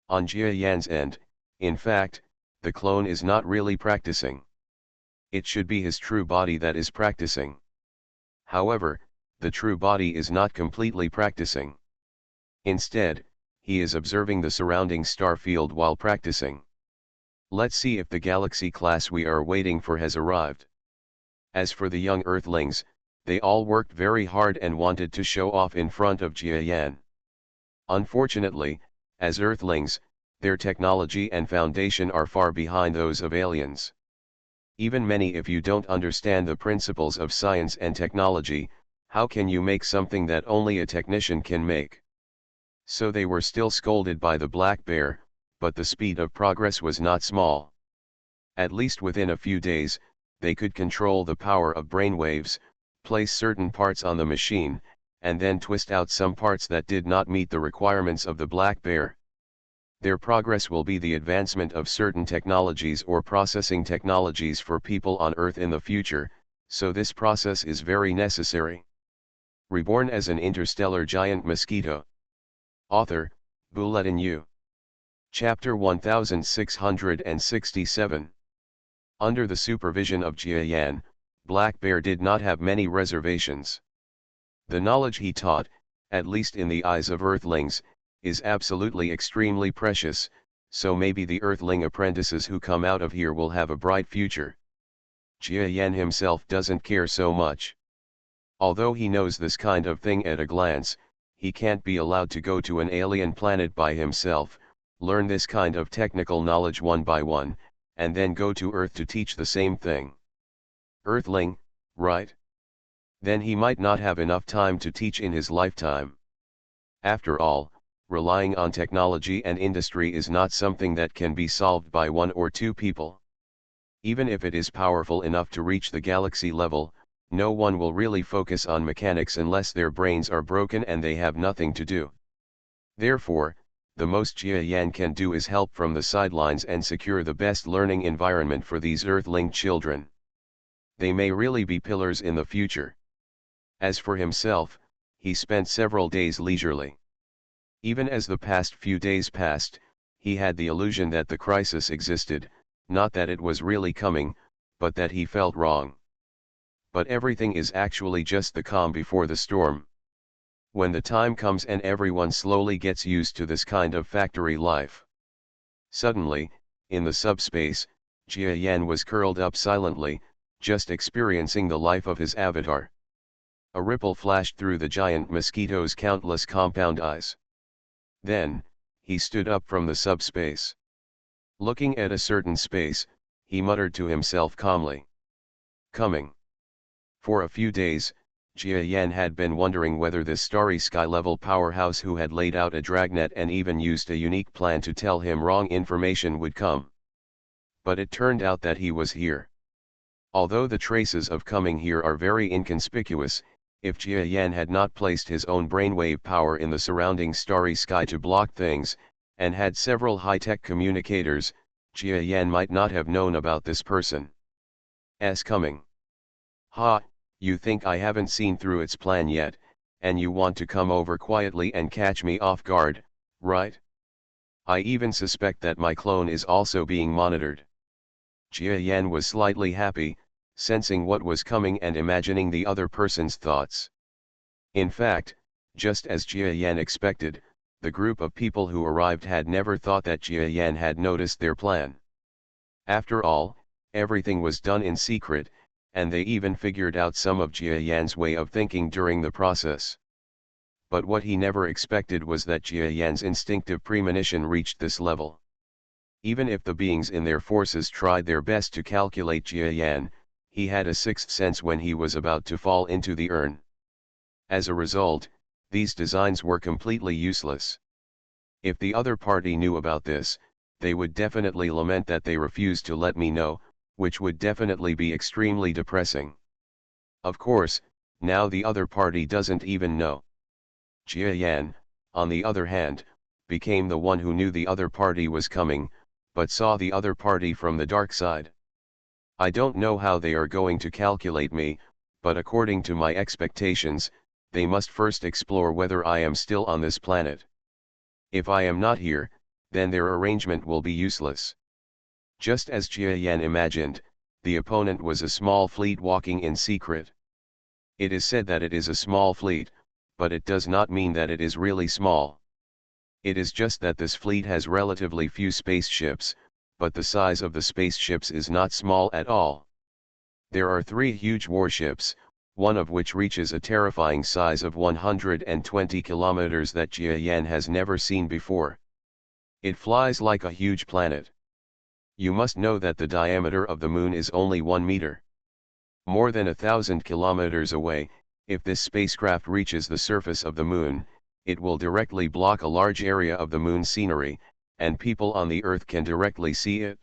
On Jia Yan's end, in fact, the clone is not really practicing. It should be his true body that is practicing. However, the true body is not completely practicing. Instead, he is observing the surrounding star field while practicing. Let's see if the galaxy class we are waiting for has arrived. As for the young Earthlings, they all worked very hard and wanted to show off in front of Jia Yan. Unfortunately, as Earthlings, their technology and foundation are far behind those of aliens. Even many, if you don't understand the principles of science and technology, how can you make something that only a technician can make? So they were still scolded by the Black Bear, but the speed of progress was not small. At least within a few days, they could control the power of brainwaves, place certain parts on the machine, and then twist out some parts that did not meet the requirements of the Black Bear. Their progress will be the advancement of certain technologies or processing technologies for people on Earth in the future, so this process is very necessary. Reborn as an interstellar giant mosquito. Author, Bulletin U. Chapter 1667. Under the supervision of Jia Yan, Black Bear did not have many reservations. The knowledge he taught, at least in the eyes of Earthlings, is absolutely extremely precious, so maybe the Earthling apprentices who come out of here will have a bright future. Jia Yan himself doesn't care so much. Although he knows this kind of thing at a glance, he can't be allowed to go to an alien planet by himself, learn this kind of technical knowledge one by one, and then go to Earth to teach the same thing. Earthling, right? Then he might not have enough time to teach in his lifetime. After all, relying on technology and industry is not something that can be solved by one or two people. Even if it is powerful enough to reach the galaxy level, no one will really focus on mechanics unless their brains are broken and they have nothing to do. Therefore, the most Jia Yan can do is help from the sidelines and secure the best learning environment for these Earthling children. They may really be pillars in the future. As for himself, he spent several days leisurely. Even as the past few days passed, he had the illusion that the crisis existed, not that it was really coming, but that he felt wrong. But everything is actually just the calm before the storm. When the time comes and everyone slowly gets used to this kind of factory life. Suddenly, in the subspace, Jia Yan was curled up silently, just experiencing the life of his avatar. A ripple flashed through the giant mosquito's countless compound eyes. Then, he stood up from the subspace. Looking at a certain space, he muttered to himself calmly. Coming. For a few days, Jia Yan had been wondering whether this starry sky-level powerhouse who had laid out a dragnet and even used a unique plan to tell him wrong information would come. But it turned out that he was here. Although the traces of coming here are very inconspicuous, if Jia Yan had not placed his own brainwave power in the surrounding starry sky to block things, and had several high-tech communicators, Jia Yan might not have known about this person's coming. Ha! You think I haven't seen through its plan yet, and you want to come over quietly and catch me off guard, right? I even suspect that my clone is also being monitored. Jia Yan was slightly happy, sensing what was coming and imagining the other person's thoughts. In fact, Just as Jia Yan expected, the group of people who arrived had never thought that Jia Yan had noticed their plan. After all, everything was done in secret, and they even figured out some of Jia Yan's way of thinking during the process. But what he never expected was that Jia Yan's instinctive premonition reached this level. Even if the beings in their forces tried their best to calculate Jia Yan, he had a sixth sense when he was about to fall into the urn. As a result, these designs were completely useless. If the other party knew about this, they would definitely lament that they refused to let me know, which would definitely be extremely depressing. Of course, now the other party doesn't even know. Jia Yan, on the other hand, became the one who knew the other party was coming, but saw the other party from the dark side. I don't know how they are going to calculate me, but according to my expectations, they must first explore whether I am still on this planet. If I am not here, then their arrangement will be useless. Just as Jia Yan imagined, the opponent was a small fleet walking in secret. It is said that it is a small fleet, but it does not mean that it is really small. It is just that this fleet has relatively few spaceships, but the size of the spaceships is not small at all. There are 3 huge warships, one of which reaches a terrifying size of 120 kilometers that Jia Yan has never seen before. It flies like a huge planet. You must know that the diameter of the moon is only 1 meter. More than 1,000 kilometers away, if this spacecraft reaches the surface of the moon, it will directly block a large area of the moon's scenery, and people on the Earth can directly see it.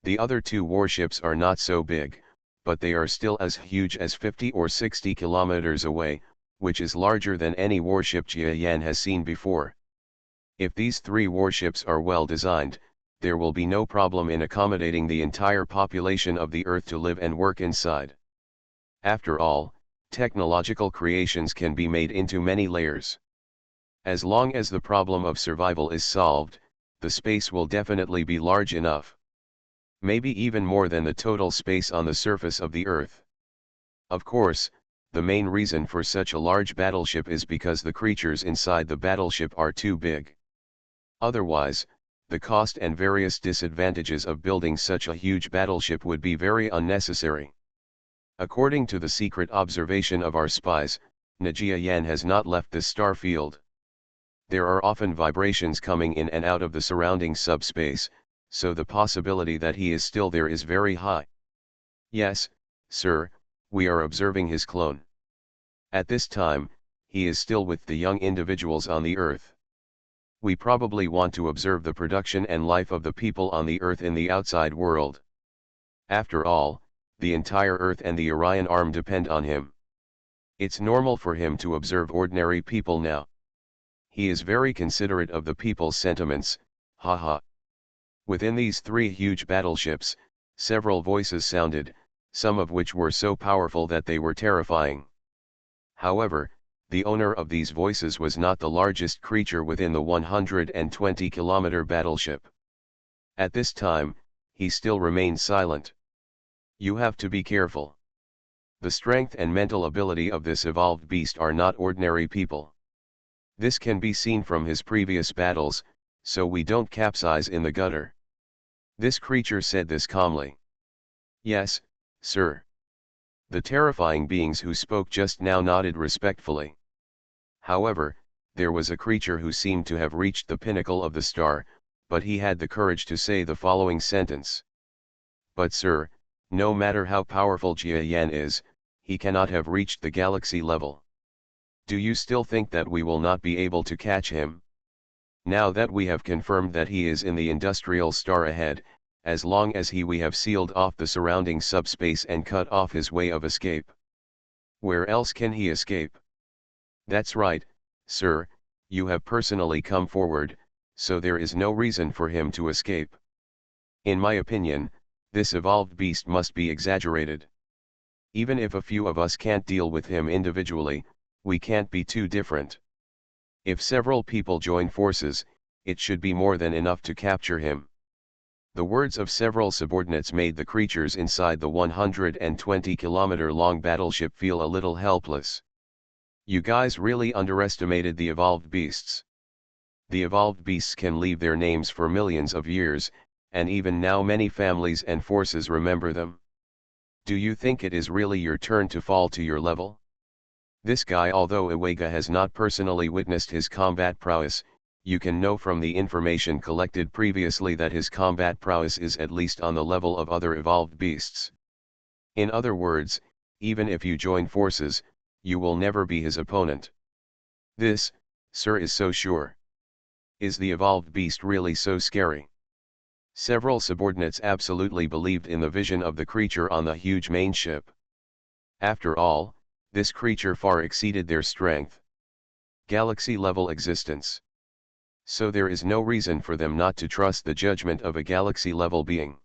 The other 2 warships are not so big, but they are still as huge as 50 or 60 kilometers away, which is larger than any warship Jia Yan has seen before. If these 3 warships are well designed, there will be no problem in accommodating the entire population of the Earth to live and work inside. After all, technological creations can be made into many layers. As long as the problem of survival is solved, the space will definitely be large enough. Maybe even more than the total space on the surface of the Earth. Of course, the main reason for such a large battleship is because the creatures inside the battleship are too big. Otherwise, the cost and various disadvantages of building such a huge battleship would be very unnecessary. According to the secret observation of our spies, Jia Yan has not left this star field. There are often vibrations coming in and out of the surrounding subspace, so the possibility that he is still there is very high. Yes, sir, we are observing his clone. At this time, he is still with the young individuals on the Earth. We probably want to observe the production and life of the people on the Earth in the outside world. After all, the entire Earth and the Orion arm depend on him. It's normal for him to observe ordinary people now. He is very considerate of the people's sentiments, haha. Within these 3 huge battleships, several voices sounded, some of which were so powerful that they were terrifying. However, the owner of these voices was not the largest creature within the 120-kilometer battleship. At this time, he still remained silent. You have to be careful. The strength and mental ability of this evolved beast are not ordinary people. This can be seen from his previous battles, so we don't capsize in the gutter. This creature said this calmly. Yes, sir. The terrifying beings who spoke just now nodded respectfully. However, there was a creature who seemed to have reached the pinnacle of the star, but he had the courage to say the following sentence. But sir, no matter how powerful Jia Yan is, he cannot have reached the galaxy level. Do you still think that we will not be able to catch him? Now that we have confirmed that he is in the industrial star ahead, as long as we have sealed off the surrounding subspace and cut off his way of escape. Where else can he escape? That's right, sir, you have personally come forward, so there is no reason for him to escape. In my opinion, this evolved beast must be exaggerated. Even if a few of us can't deal with him individually, we can't be too different. If several people join forces, it should be more than enough to capture him. The words of several subordinates made the creatures inside the 120-kilometer long battleship feel a little helpless. You guys really underestimated the evolved beasts. The evolved beasts can leave their names for millions of years, and even now many families and forces remember them. Do you think it is really your turn to fall to your level? This guy, although Iwega has not personally witnessed his combat prowess, you can know from the information collected previously that his combat prowess is at least on the level of other evolved beasts. In other words, even if you join forces, you will never be his opponent. This, sir, is so sure. Is the evolved beast really so scary? Several subordinates absolutely believed in the vision of the creature on the huge main ship. After all, this creature far exceeded their strength. Galaxy-level existence. So there is no reason for them not to trust the judgment of a galaxy-level being.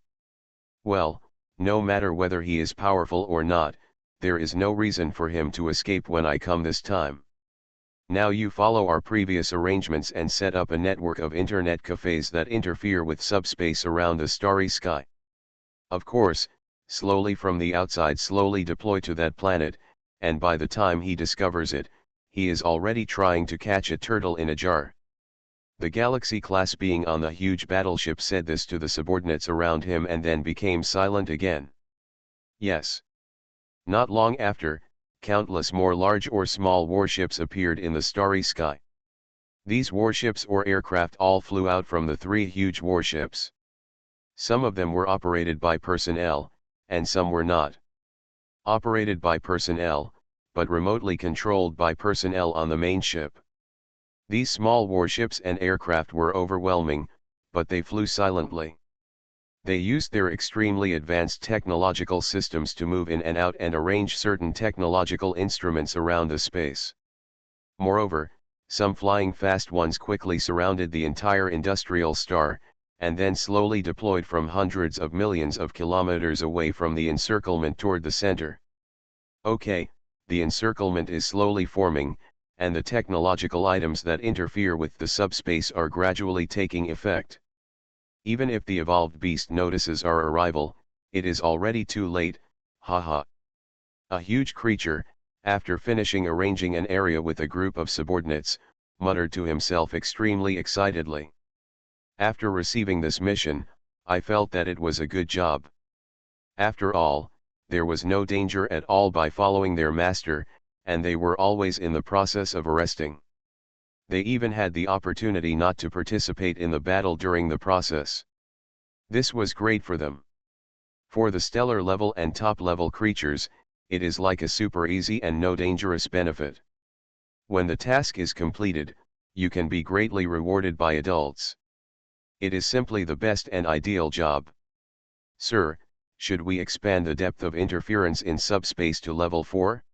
Well, no matter whether he is powerful or not, there is no reason for him to escape when I come this time. Now you follow our previous arrangements and set up a network of internet cafes that interfere with subspace around the starry sky. Of course, slowly from the outside slowly deploy to that planet, and by the time he discovers it, he is already trying to catch a turtle in a jar. The Galaxy-class being on the huge battleship said this to the subordinates around him and then became silent again. Yes. Not long after, countless more large or small warships appeared in the starry sky. These warships or aircraft all flew out from the three huge warships. Some of them were operated by personnel, and some were not. Operated by personnel, but remotely controlled by personnel on the main ship. These small warships and aircraft were overwhelming, but they flew silently. They used their extremely advanced technological systems to move in and out and arrange certain technological instruments around the space. Moreover, some flying fast ones quickly surrounded the entire industrial star, and then slowly deployed from hundreds of millions of kilometers away from the encirclement toward the center. Okay, the encirclement is slowly forming, and the technological items that interfere with the subspace are gradually taking effect. Even if the evolved beast notices our arrival, it is already too late, haha. A huge creature, after finishing arranging an area with a group of subordinates, muttered to himself extremely excitedly. After receiving this mission, I felt that it was a good job. After all, there was no danger at all by following their master, and they were always in the process of arresting. They even had the opportunity not to participate in the battle during the process. This was great for them. For the stellar level and top level creatures, it is like a super easy and no dangerous benefit. When the task is completed, you can be greatly rewarded by adults. It is simply the best and ideal job. Sir, should we expand the depth of interference in subspace to level 4?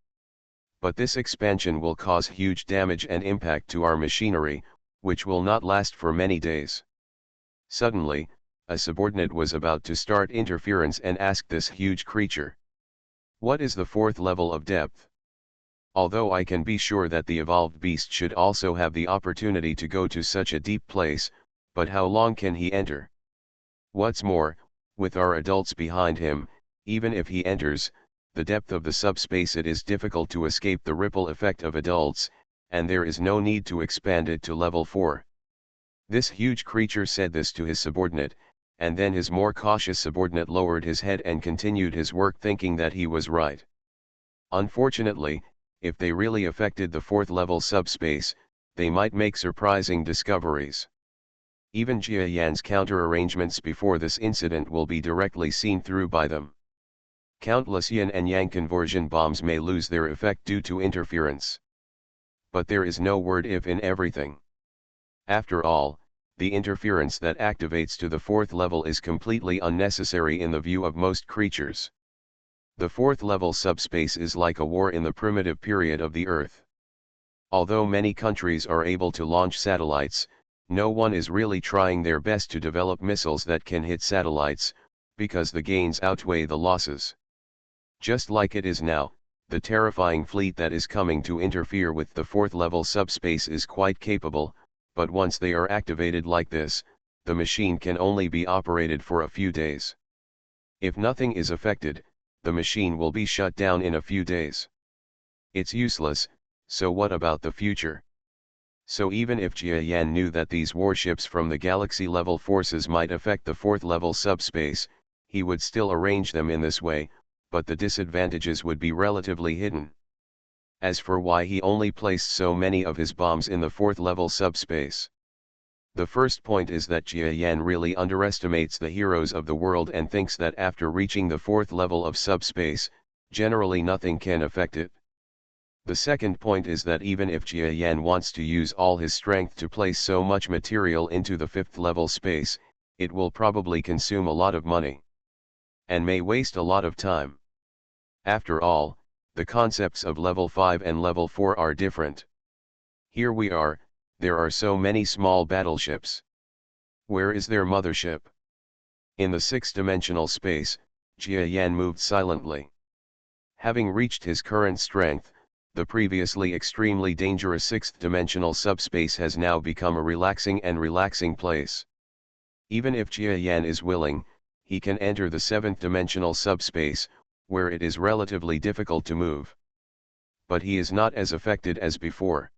But this expansion will cause huge damage and impact to our machinery, which will not last for many days. Suddenly, a subordinate was about to start interference and asked this huge creature, "What is the fourth level of depth?" Although I can be sure that the evolved beast should also have the opportunity to go to such a deep place, but how long can he enter? What's more, with our adults behind him, even if he enters the depth of the subspace, it is difficult to escape the ripple effect of adults, and there is no need to expand it to level 4. This huge creature said this to his subordinate, and then his more cautious subordinate lowered his head and continued his work thinking that he was right. Unfortunately, if they really affected the 4th level subspace, they might make surprising discoveries. Even Jia Yan's counter-arrangements before this incident will be directly seen through by them. Countless yin and yang conversion bombs may lose their effect due to interference. But there is no word if in everything. After all, the interference that activates to the 4th level is completely unnecessary in the view of most creatures. The 4th level subspace is like a war in the primitive period of the Earth. Although many countries are able to launch satellites, no one is really trying their best to develop missiles that can hit satellites, because the gains outweigh the losses. Just like it is now, the terrifying fleet that is coming to interfere with the 4th level subspace is quite capable, but once they are activated like this, the machine can only be operated for a few days. If nothing is affected, the machine will be shut down in a few days. It's useless, So what about the future? So even if Jia Yan knew that these warships from the galaxy-level forces might affect the fourth-level subspace, he would still arrange them in this way, but the disadvantages would be relatively hidden. As for why he only placed so many of his bombs in the fourth-level subspace. The first point is that Jia Yan really underestimates the heroes of the world and thinks that after reaching the fourth level of subspace, generally nothing can affect it. The second point is that even if Jia Yan wants to use all his strength to place so much material into the fifth level space, it will probably consume a lot of money. And may waste a lot of time. After all, the concepts of level 5 and level 4 are different. Here we are, there are so many small battleships. Where is their mothership? In the six-dimensional space, Jia Yan moved silently. Having reached his current strength, the previously extremely dangerous sixth-dimensional subspace has now become a relaxing place. Even if Jia Yan is willing, he can enter the seventh-dimensional subspace, where it is relatively difficult to move. But he is not as affected as before.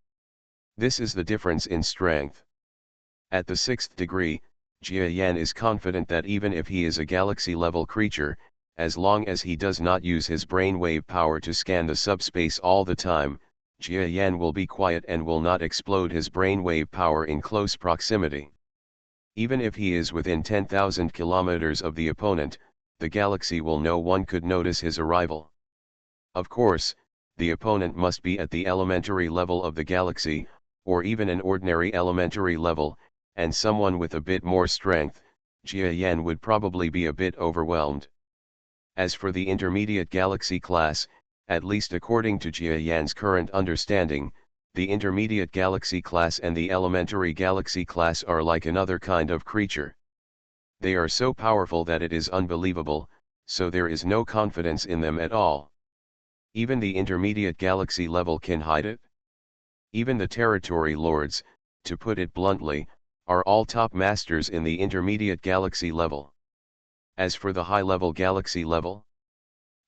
This is the difference in strength. At the sixth degree, Jia Yan is confident that even if he is a galaxy-level creature, as long as he does not use his brainwave power to scan the subspace all the time, Jia Yan will be quiet and will not explode his brainwave power in close proximity. Even if he is within 10,000 kilometers of the opponent, the galaxy will know one could notice his arrival. Of course, the opponent must be at the elementary level of the galaxy, or even an ordinary elementary level, and someone with a bit more strength, Jia Yan would probably be a bit overwhelmed. As for the intermediate galaxy class, at least according to Jia Yan's current understanding, the intermediate galaxy class and the elementary galaxy class are like another kind of creature. They are so powerful that it is unbelievable, so there is no confidence in them at all. Even the intermediate galaxy level can hide it. Even the territory lords, to put it bluntly, are all top masters in the intermediate galaxy level. As for the high-level galaxy level,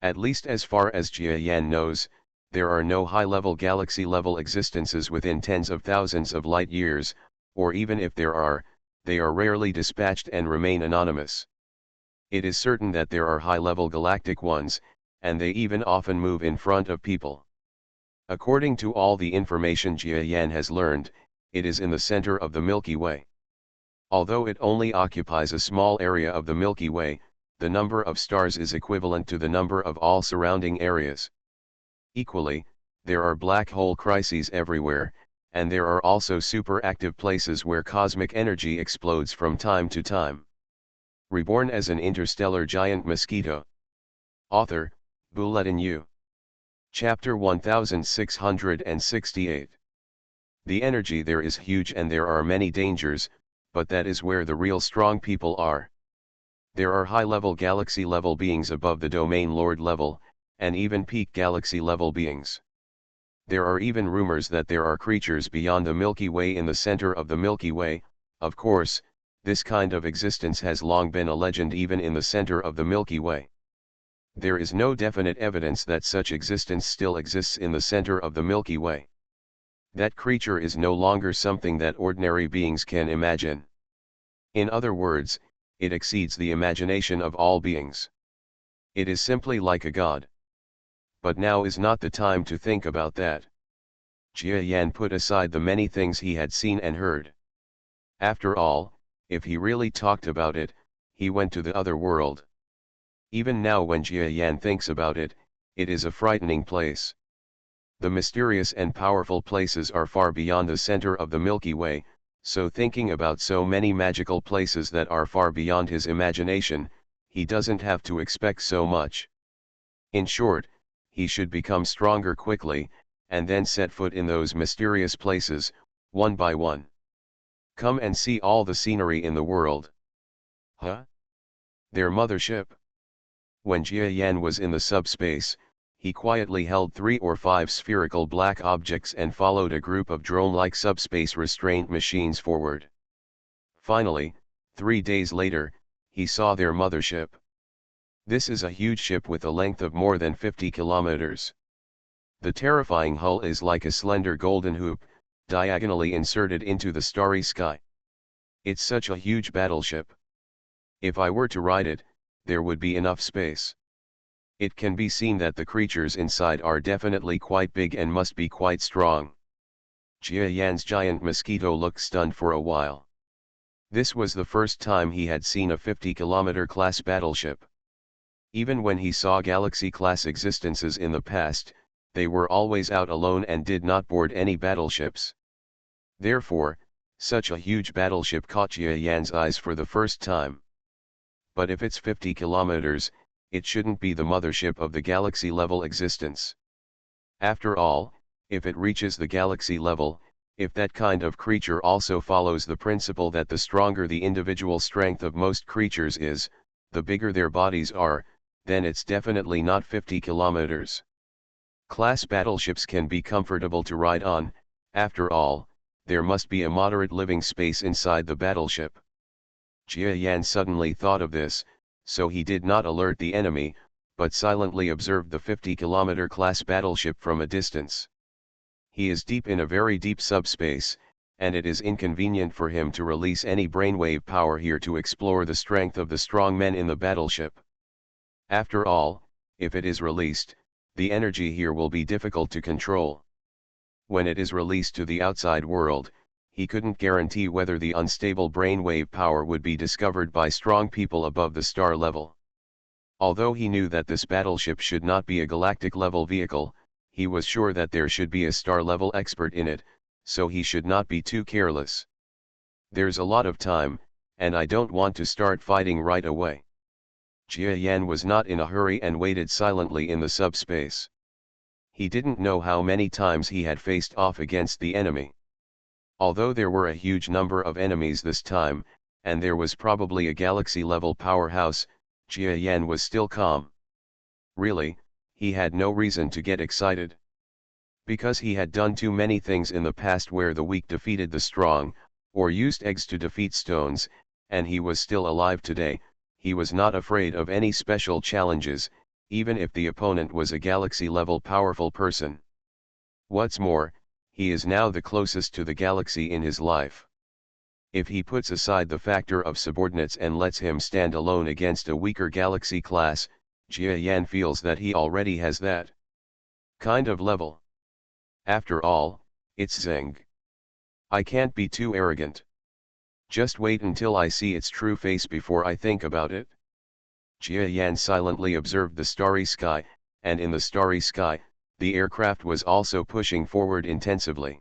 at least as far as Jia Yan knows, there are no high-level galaxy-level existences within tens of thousands of light-years, or even if there are, they are rarely dispatched and remain anonymous. It is certain that there are high-level galactic ones, and they even often move in front of people. According to all the information Jia Yan has learned, it is in the center of the Milky Way. Although it only occupies a small area of the Milky Way, the number of stars is equivalent to the number of all surrounding areas. Equally, there are black hole crises everywhere, and there are also superactive places where cosmic energy explodes from time to time. Reborn as an interstellar giant mosquito. Author, Bulletin U. Chapter 1668. The energy there is huge and there are many dangers, but that is where the real strong people are. There are high-level galaxy-level beings above the domain lord level, and even peak galaxy-level beings. There are even rumors that there are creatures beyond the Milky Way in the center of the Milky Way. Of course, this kind of existence has long been a legend even in the center of the Milky Way. There is no definite evidence that such existence still exists in the center of the Milky Way. That creature is no longer something that ordinary beings can imagine. In other words, it exceeds the imagination of all beings. It is simply like a god. But now is not the time to think about that. Jia Yan put aside the many things he had seen and heard. After all, if he really talked about it, he went to the other world. Even now when Jia Yan thinks about it, it is a frightening place. The mysterious and powerful places are far beyond the center of the Milky Way, so thinking about so many magical places that are far beyond his imagination, he doesn't have to expect so much. In short, he should become stronger quickly, and then set foot in those mysterious places, one by one. Come and see all the scenery in the world. Huh? Their mothership? When Jia Yan was in the subspace, he quietly held 3 or 5 spherical black objects and followed a group of drone-like subspace restraint machines forward. Finally, 3 days later, he saw their mothership. This is a huge ship with a length of more than 50 kilometers. The terrifying hull is like a slender golden hoop, diagonally inserted into the starry sky. It's such a huge battleship. If I were to ride it, there would be enough space. It can be seen that the creatures inside are definitely quite big and must be quite strong. Jia Yan's giant mosquito looked stunned for a while. This was the first time he had seen a 50-kilometer class battleship. Even when he saw Galaxy-class existences in the past, they were always out alone and did not board any battleships. Therefore, such a huge battleship caught Jia Yan's eyes for the first time. But if it's 50 kilometers, it shouldn't be the mothership of the Galaxy-level existence. After all, if it reaches the Galaxy level, if that kind of creature also follows the principle that the stronger the individual strength of most creatures is, the bigger their bodies are, then it's definitely not 50 kilometers. Class battleships can be comfortable to ride on. After all, there must be a moderate living space inside the battleship. Jia Yan suddenly thought of this, so he did not alert the enemy, but silently observed the 50-kilometer class battleship from a distance. He is deep in a very deep subspace, and it is inconvenient for him to release any brainwave power here to explore the strength of the strong men in the battleship. After all, if it is released, the energy here will be difficult to control. When it is released to the outside world, he couldn't guarantee whether the unstable brainwave power would be discovered by strong people above the star level. Although he knew that this battleship should not be a galactic-level vehicle, he was sure that there should be a star-level expert in it, so he should not be too careless. There's a lot of time, and I don't want to start fighting right away. Jia Yan was not in a hurry and waited silently in the subspace. He didn't know how many times he had faced off against the enemy. Although there were a huge number of enemies this time, and there was probably a galaxy-level powerhouse, Jia Yan was still calm. Really, he had no reason to get excited. Because he had done too many things in the past where the weak defeated the strong, or used eggs to defeat stones, and he was still alive today, he was not afraid of any special challenges, even if the opponent was a galaxy-level powerful person. What's more, he is now the closest to the galaxy in his life. If he puts aside the factor of subordinates and lets him stand alone against a weaker galaxy class, Jia Yan feels that he already has that kind of level. After all, it's Zeng. I can't be too arrogant. Just wait until I see its true face before I think about it. Jia Yan silently observed the starry sky, and in the starry sky, the aircraft was also pushing forward intensively.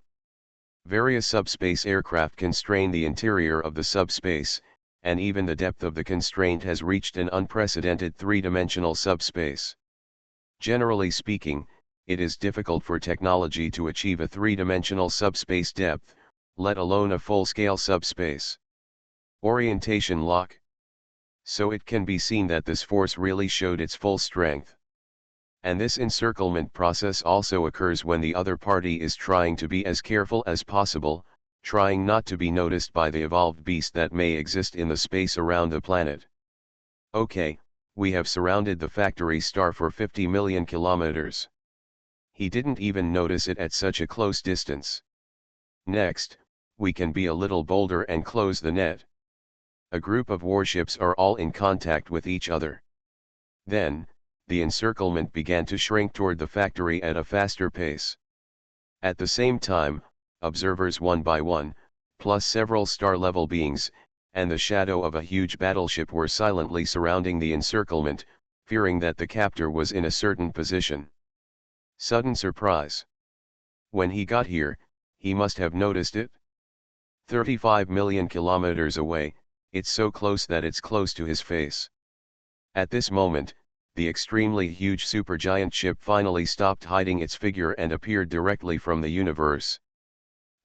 Various subspace aircraft constrain the interior of the subspace, and even the depth of the constraint has reached an unprecedented three-dimensional subspace. Generally speaking, it is difficult for technology to achieve a three-dimensional subspace depth, let alone a full-scale subspace. Orientation lock. So it can be seen that this force really showed its full strength. And this encirclement process also occurs when the other party is trying to be as careful as possible, trying not to be noticed by the evolved beast that may exist in the space around the planet. Okay, we have surrounded the factory star for 50 million kilometers. He didn't even notice it at such a close distance. Next, we can be a little bolder and close the net. A group of warships are all in contact with each other. Then, the encirclement began to shrink toward the factory at a faster pace. At the same time, observers one by one, plus several star-level beings, and the shadow of a huge battleship were silently surrounding the encirclement, fearing that the captor was in a certain position. Sudden surprise. When he got here, he must have noticed it. 35 million kilometers away, it's so close that it's close to his face. At this moment, the extremely huge supergiant ship finally stopped hiding its figure and appeared directly from the universe.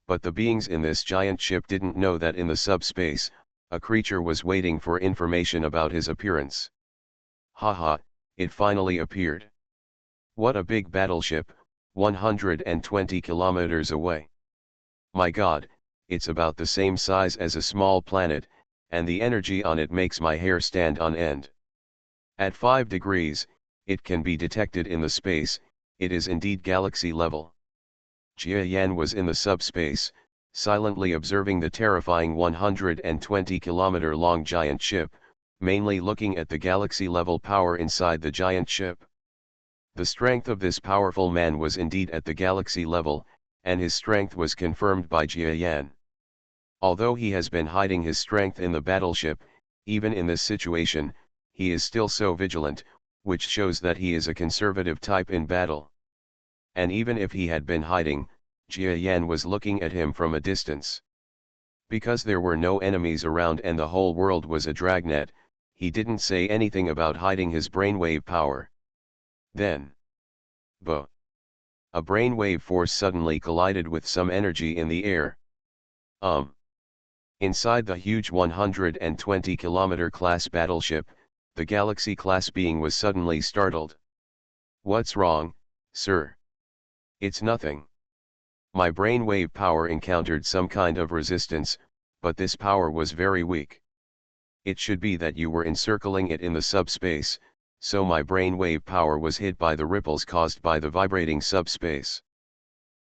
But the beings in this giant ship didn't know that in the subspace, a creature was waiting for information about his appearance. Haha, it finally appeared. What a big battleship, 120 kilometers away. My God, it's about the same size as a small planet, and the energy on it makes my hair stand on end. At 5 degrees, it can be detected in the space, it is indeed galaxy level. Jia Yan was in the subspace, silently observing the terrifying 120-kilometer-long giant ship, mainly looking at the galaxy-level power inside the giant ship. The strength of this powerful man was indeed at the galaxy level, and his strength was confirmed by Jia Yan. Although he has been hiding his strength in the battleship, even in this situation, he is still so vigilant, which shows that he is a conservative type in battle. And even if he had been hiding, Jia Yan was looking at him from a distance. Because there were no enemies around and the whole world was a dragnet, he didn't say anything about hiding his brainwave power. Then, bo! A brainwave force suddenly collided with some energy in the air. Inside the huge 120-kilometer class battleship, the Galaxy class being was suddenly startled. "What's wrong, sir?" "It's nothing. My brainwave power encountered some kind of resistance, but this power was very weak. It should be that you were encircling it in the subspace, so my brainwave power was hit by the ripples caused by the vibrating subspace."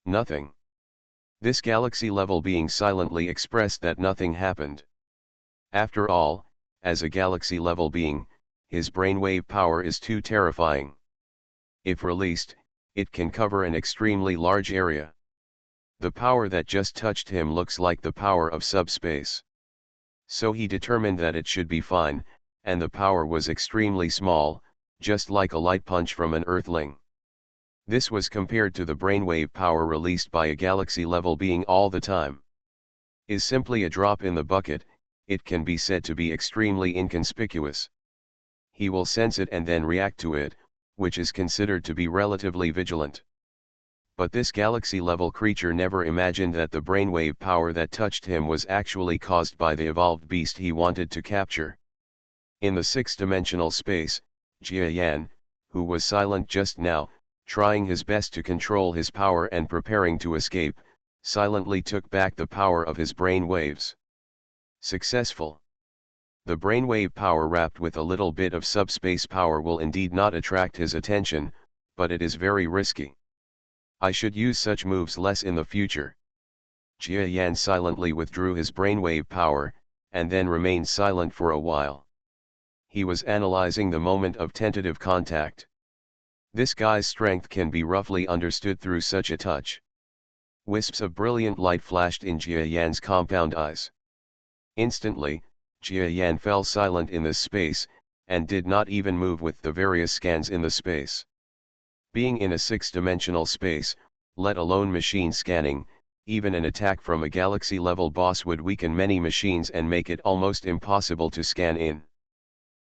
"Nothing." This galaxy-level being silently expressed that nothing happened. After all, as a galaxy-level being, his brainwave power is too terrifying. If released, it can cover an extremely large area. The power that just touched him looks like the power of subspace. So he determined that it should be fine, and the power was extremely small, just like a light punch from an earthling. This was compared to the brainwave power released by a galaxy-level being all the time. Is simply a drop in the bucket, it can be said to be extremely inconspicuous. He will sense it and then react to it, which is considered to be relatively vigilant. But this galaxy-level creature never imagined that the brainwave power that touched him was actually caused by the evolved beast he wanted to capture. In the six-dimensional space, Jia Yan, who was silent just now, trying his best to control his power and preparing to escape, silently took back the power of his brain waves. Successful. The brainwave power wrapped with a little bit of subspace power will indeed not attract his attention, but it is very risky. I should use such moves less in the future. Jia Yan silently withdrew his brainwave power, and then remained silent for a while. He was analyzing the moment of tentative contact. This guy's strength can be roughly understood through such a touch. Wisps of brilliant light flashed in Jia Yan's compound eyes. Instantly, Jia Yan fell silent in this space, and did not even move with the various scans in the space. Being in a six-dimensional space, let alone machine scanning, even an attack from a galaxy-level boss would weaken many machines and make it almost impossible to scan in.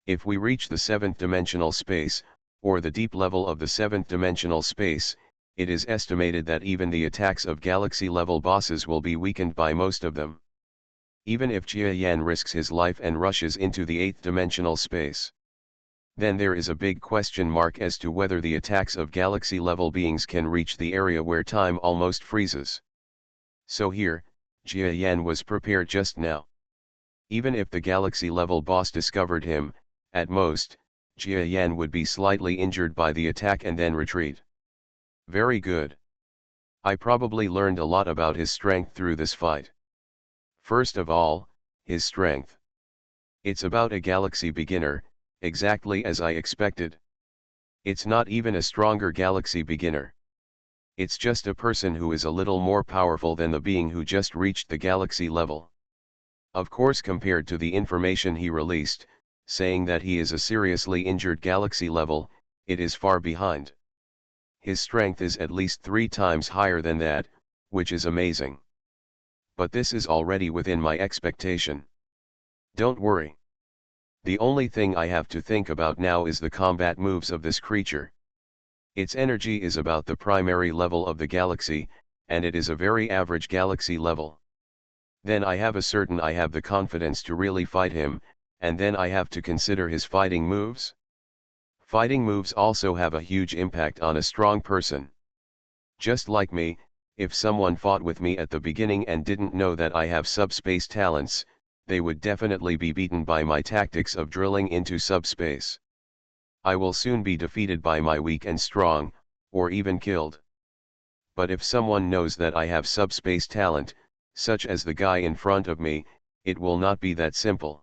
If we reach the seventh-dimensional space, or the deep level of the seventh-dimensional space, it is estimated that even the attacks of galaxy-level bosses will be weakened by most of them. Even if Jia Yan risks his life and rushes into the eighth-dimensional space, then there is a big question mark as to whether the attacks of galaxy-level beings can reach the area where time almost freezes. So here, Jia Yan was prepared just now. Even if the galaxy-level boss discovered him, at most, Jia Yan would be slightly injured by the attack and then retreat. Very good. I probably learned a lot about his strength through this fight. First of all, his strength. It's about a galaxy beginner, exactly as I expected. It's not even a stronger galaxy beginner. It's just a person who is a little more powerful than the being who just reached the galaxy level. Of course, compared to the information he released, saying that he is a seriously injured galaxy level, it is far behind. His strength is at least 3 times higher than that, which is amazing. But this is already within my expectation. Don't worry. The only thing I have to think about now is the combat moves of this creature. Its energy is about the primary level of the galaxy, and it is a very average galaxy level. Then I have the confidence to really fight him, and then I have to consider his fighting moves. Fighting moves also have a huge impact on a strong person. Just like me, if someone fought with me at the beginning and didn't know that I have subspace talents, they would definitely be beaten by my tactics of drilling into subspace. I will soon be defeated by my weak and strong, or even killed. But if someone knows that I have subspace talent, such as the guy in front of me, it will not be that simple.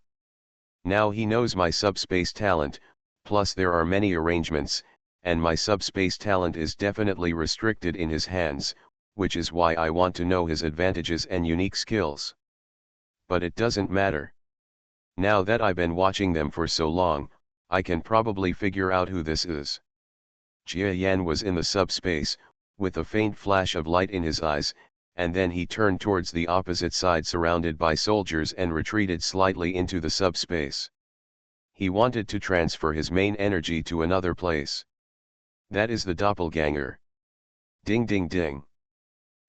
Now he knows my subspace talent, plus there are many arrangements, and my subspace talent is definitely restricted in his hands, which is why I want to know his advantages and unique skills. But it doesn't matter. Now that I've been watching them for so long, I can probably figure out who this is. Jia Yan was in the subspace, with a faint flash of light in his eyes, and then he turned towards the opposite side surrounded by soldiers and retreated slightly into the subspace. He wanted to transfer his main energy to another place. That is the doppelganger. Ding ding ding.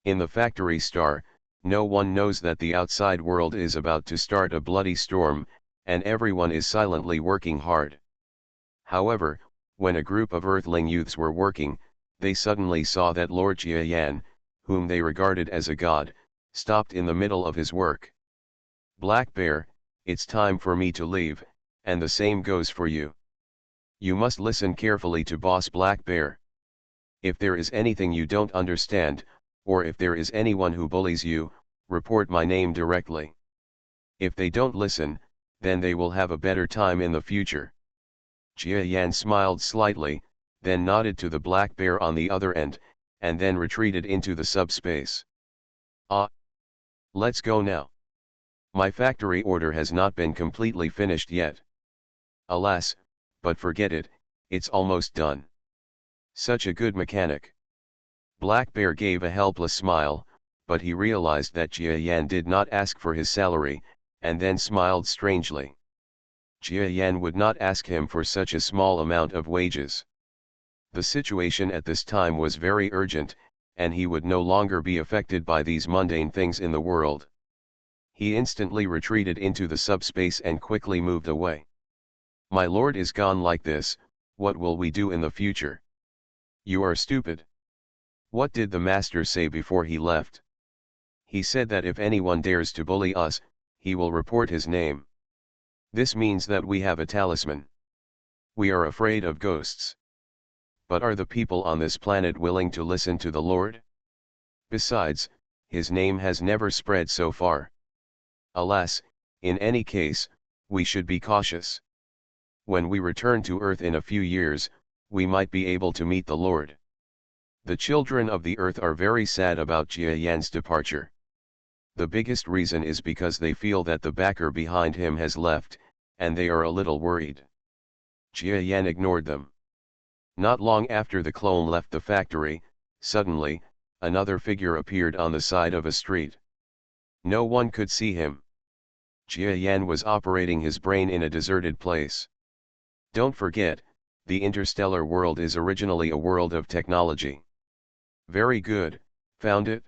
In the factory star, no one knows that the outside world is about to start a bloody storm, and everyone is silently working hard. However, when a group of Earthling youths were working, they suddenly saw that Lord Jia Yan, whom they regarded as a god, stopped in the middle of his work. Black Bear, it's time for me to leave, and the same goes for you. You must listen carefully to Boss Black Bear. If there is anything you don't understand, or if there is anyone who bullies you, report my name directly. If they don't listen, then they will have a better time in the future. Jia Yan smiled slightly, then nodded to the black bear on the other end, and then retreated into the subspace. Ah! Let's go now. My factory order has not been completely finished yet. Alas, but forget it, it's almost done. Such a good mechanic. Black Bear gave a helpless smile, but he realized that Jia Yan did not ask for his salary, and then smiled strangely. Jia Yan would not ask him for such a small amount of wages. The situation at this time was very urgent, and he would no longer be affected by these mundane things in the world. He instantly retreated into the subspace and quickly moved away. My lord is gone like this, what will we do in the future? You are stupid. What did the master say before he left? He said that if anyone dares to bully us, he will report his name. This means that we have a talisman. We are afraid of ghosts. But are the people on this planet willing to listen to the Lord? Besides, his name has never spread so far. Alas, in any case, we should be cautious. When we return to Earth in a few years, we might be able to meet the Lord. The children of the Earth are very sad about Jia Yan's departure. The biggest reason is because they feel that the backer behind him has left, and they are a little worried. Jia Yan ignored them. Not long after the clone left the factory, suddenly, another figure appeared on the side of a street. No one could see him. Jia Yan was operating his brain in a deserted place. Don't forget, the interstellar world is originally a world of technology. Very good, found it?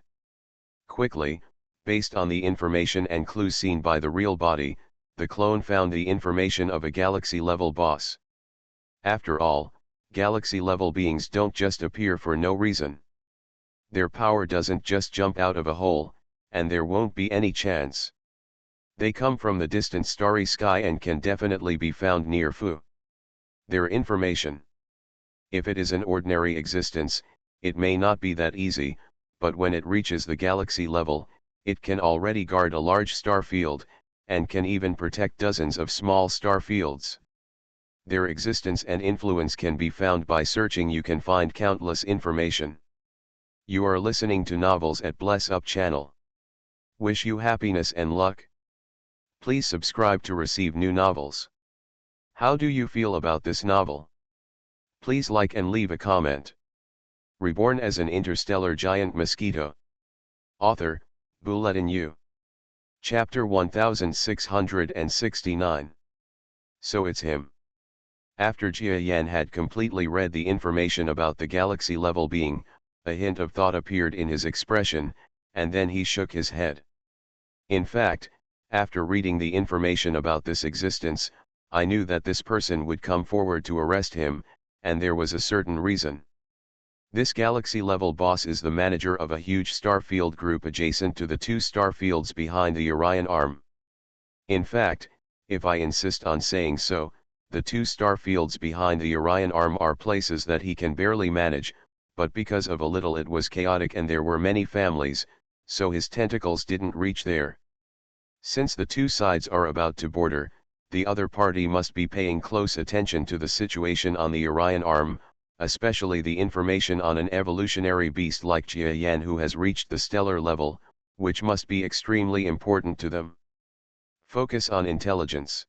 Quickly, based on the information and clues seen by the real body, the clone found the information of a galaxy-level boss. After all, galaxy-level beings don't just appear for no reason. Their power doesn't just jump out of a hole, and there won't be any chance. They come from the distant starry sky and can definitely be found near Fu. Their information. If it is an ordinary existence, it may not be that easy, but when it reaches the galaxy level, it can already guard a large star field, and can even protect dozens of small star fields. Their existence and influence can be found by searching. You can find countless information. You are listening to Novels at Bless Up channel. Wish you happiness and luck. Please subscribe to receive new novels. How do you feel about this novel? Please like and leave a comment. Reborn as an interstellar giant mosquito. Author, Bulletin U. Chapter 1669. So it's him. After Jia Yan had completely read the information about the galaxy-level being, a hint of thought appeared in his expression, and then he shook his head. In fact, after reading the information about this existence, I knew that this person would come forward to arrest him, and there was a certain reason. This galaxy-level boss is the manager of a huge starfield group adjacent to the two starfields behind the Orion Arm. In fact, if I insist on saying so, the two starfields behind the Orion Arm are places that he can barely manage, but because of a little it was chaotic and there were many families, so his tentacles didn't reach there. Since the two sides are about to border, the other party must be paying close attention to the situation on the Orion arm, especially the information on an evolutionary beast like Jiayan who has reached the stellar level, which must be extremely important to them. Focus on intelligence.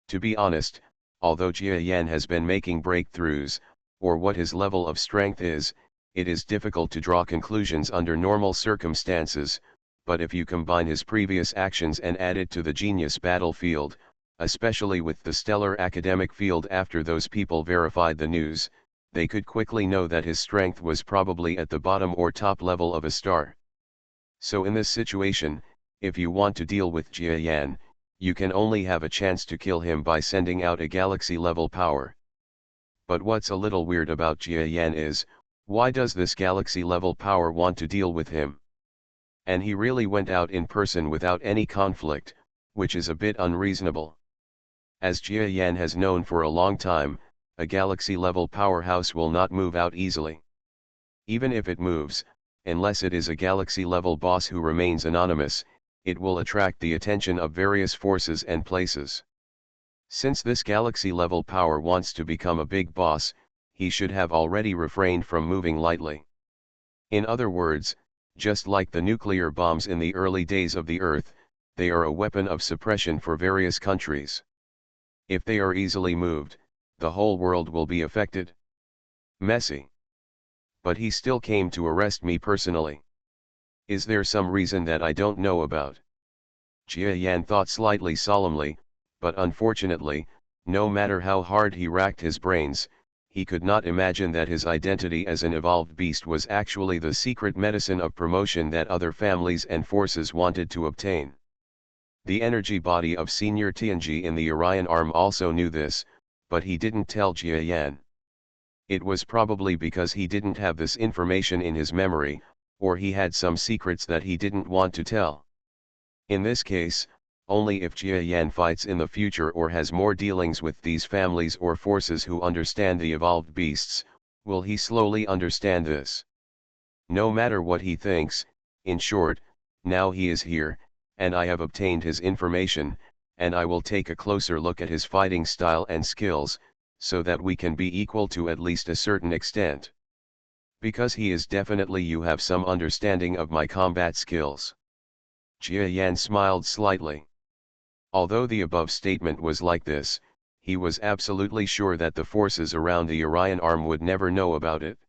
To be honest, although Jiayan has been making breakthroughs, or what his level of strength is, it is difficult to draw conclusions under normal circumstances, but if you combine his previous actions and add it to the genius battlefield, especially with the stellar academic field after those people verified the news, they could quickly know that his strength was probably at the bottom or top level of a star. So in this situation, if you want to deal with Jiayan, you can only have a chance to kill him by sending out a galaxy-level power. But what's a little weird about Jiayan is, why does this galaxy-level power want to deal with him? And he really went out in person without any conflict, which is a bit unreasonable. As Jiayan has known for a long time, a galaxy-level powerhouse will not move out easily. Even if it moves, unless it is a galaxy-level boss who remains anonymous, it will attract the attention of various forces and places. Since this galaxy-level power wants to become a big boss, he should have already refrained from moving lightly. In other words, just like the nuclear bombs in the early days of the Earth, they are a weapon of suppression for various countries. If they are easily moved, the whole world will be affected. Messy. But he still came to arrest me personally. Is there some reason that I don't know about? Jiayan thought slightly solemnly, but unfortunately, no matter how hard he racked his brains, he could not imagine that his identity as an evolved beast was actually the secret medicine of promotion that other families and forces wanted to obtain. The energy body of Senior Tianji in the Orion arm also knew this, but he didn't tell Jiayan. It was probably because he didn't have this information in his memory, or he had some secrets that he didn't want to tell. In this case, only if Jiayan fights in the future or has more dealings with these families or forces who understand the evolved beasts, will he slowly understand this. No matter what he thinks, in short, now he is here, and I have obtained his information, and I will take a closer look at his fighting style and skills, so that we can be equal to at least a certain extent. Because he is definitely you have some understanding of my combat skills. Jiayan smiled slightly. Although the above statement was like this, he was absolutely sure that the forces around the Orion arm would never know about it.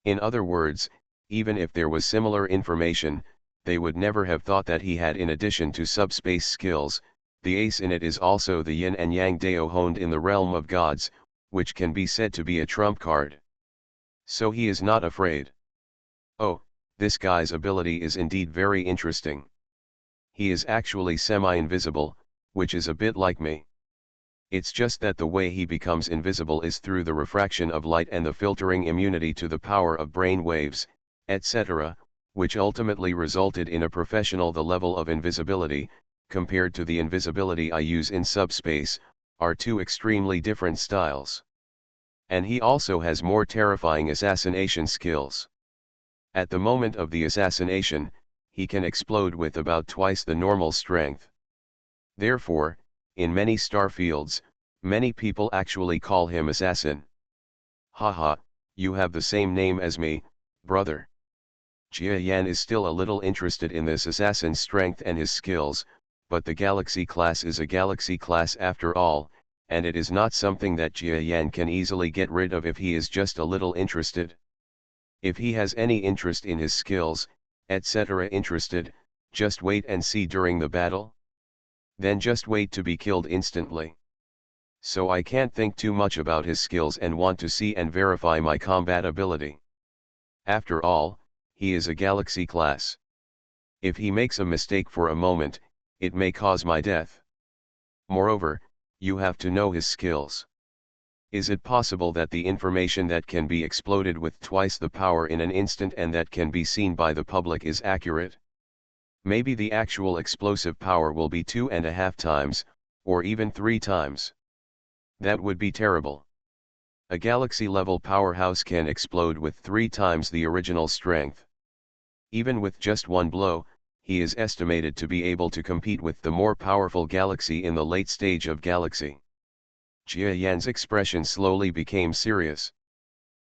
In other words, even if there was similar information, they would never have thought that he had, in addition to subspace skills, the ace in it is also the yin and yang dao honed in the realm of gods, which can be said to be a trump card. So he is not afraid. Oh, this guy's ability is indeed very interesting. He is actually semi-invisible, which is a bit like me. It's just that the way he becomes invisible is through the refraction of light and the filtering immunity to the power of brain waves, etc., which ultimately resulted in a professional. The level of invisibility, compared to the invisibility I use in subspace, are two extremely different styles. And he also has more terrifying assassination skills. At the moment of the assassination, he can explode with about twice the normal strength. Therefore, in many star fields, many people actually call him Assassin. Haha, you have the same name as me, brother. Jiayan is still a little interested in this assassin's strength and his skills, but the galaxy class is a galaxy class after all, and it is not something that Jiayan can easily get rid of if he is just a little interested. If he has any interest in his skills, etc. interested, just wait and see during the battle. Then just wait to be killed instantly. So I can't think too much about his skills and want to see and verify my combat ability. After all, he is a galaxy class. If he makes a mistake for a moment, it may cause my death. Moreover, you have to know his skills. Is it possible that the information that can be exploded with twice the power in an instant and that can be seen by the public is accurate? Maybe the actual explosive power will be 2.5 times, or even 3 times. That would be terrible. A galaxy-level powerhouse can explode with 3 times the original strength. Even with just one blow, he is estimated to be able to compete with the more powerful galaxy in the late stage of galaxy. Jia Yan's expression slowly became serious.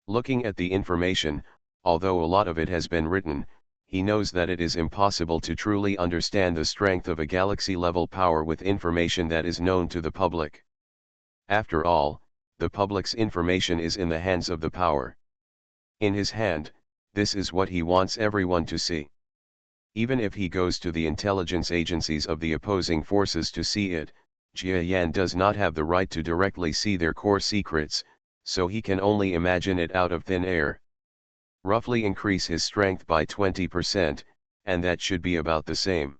Looking at the information, although a lot of it has been written, he knows that it is impossible to truly understand the strength of a galaxy-level power with information that is known to the public. After all, the public's information is in the hands of the power. In his hand, this is what he wants everyone to see. Even if he goes to the intelligence agencies of the opposing forces to see it, Jia Yan does not have the right to directly see their core secrets, so he can only imagine it out of thin air. Roughly increase his strength by 20%, and that should be about the same.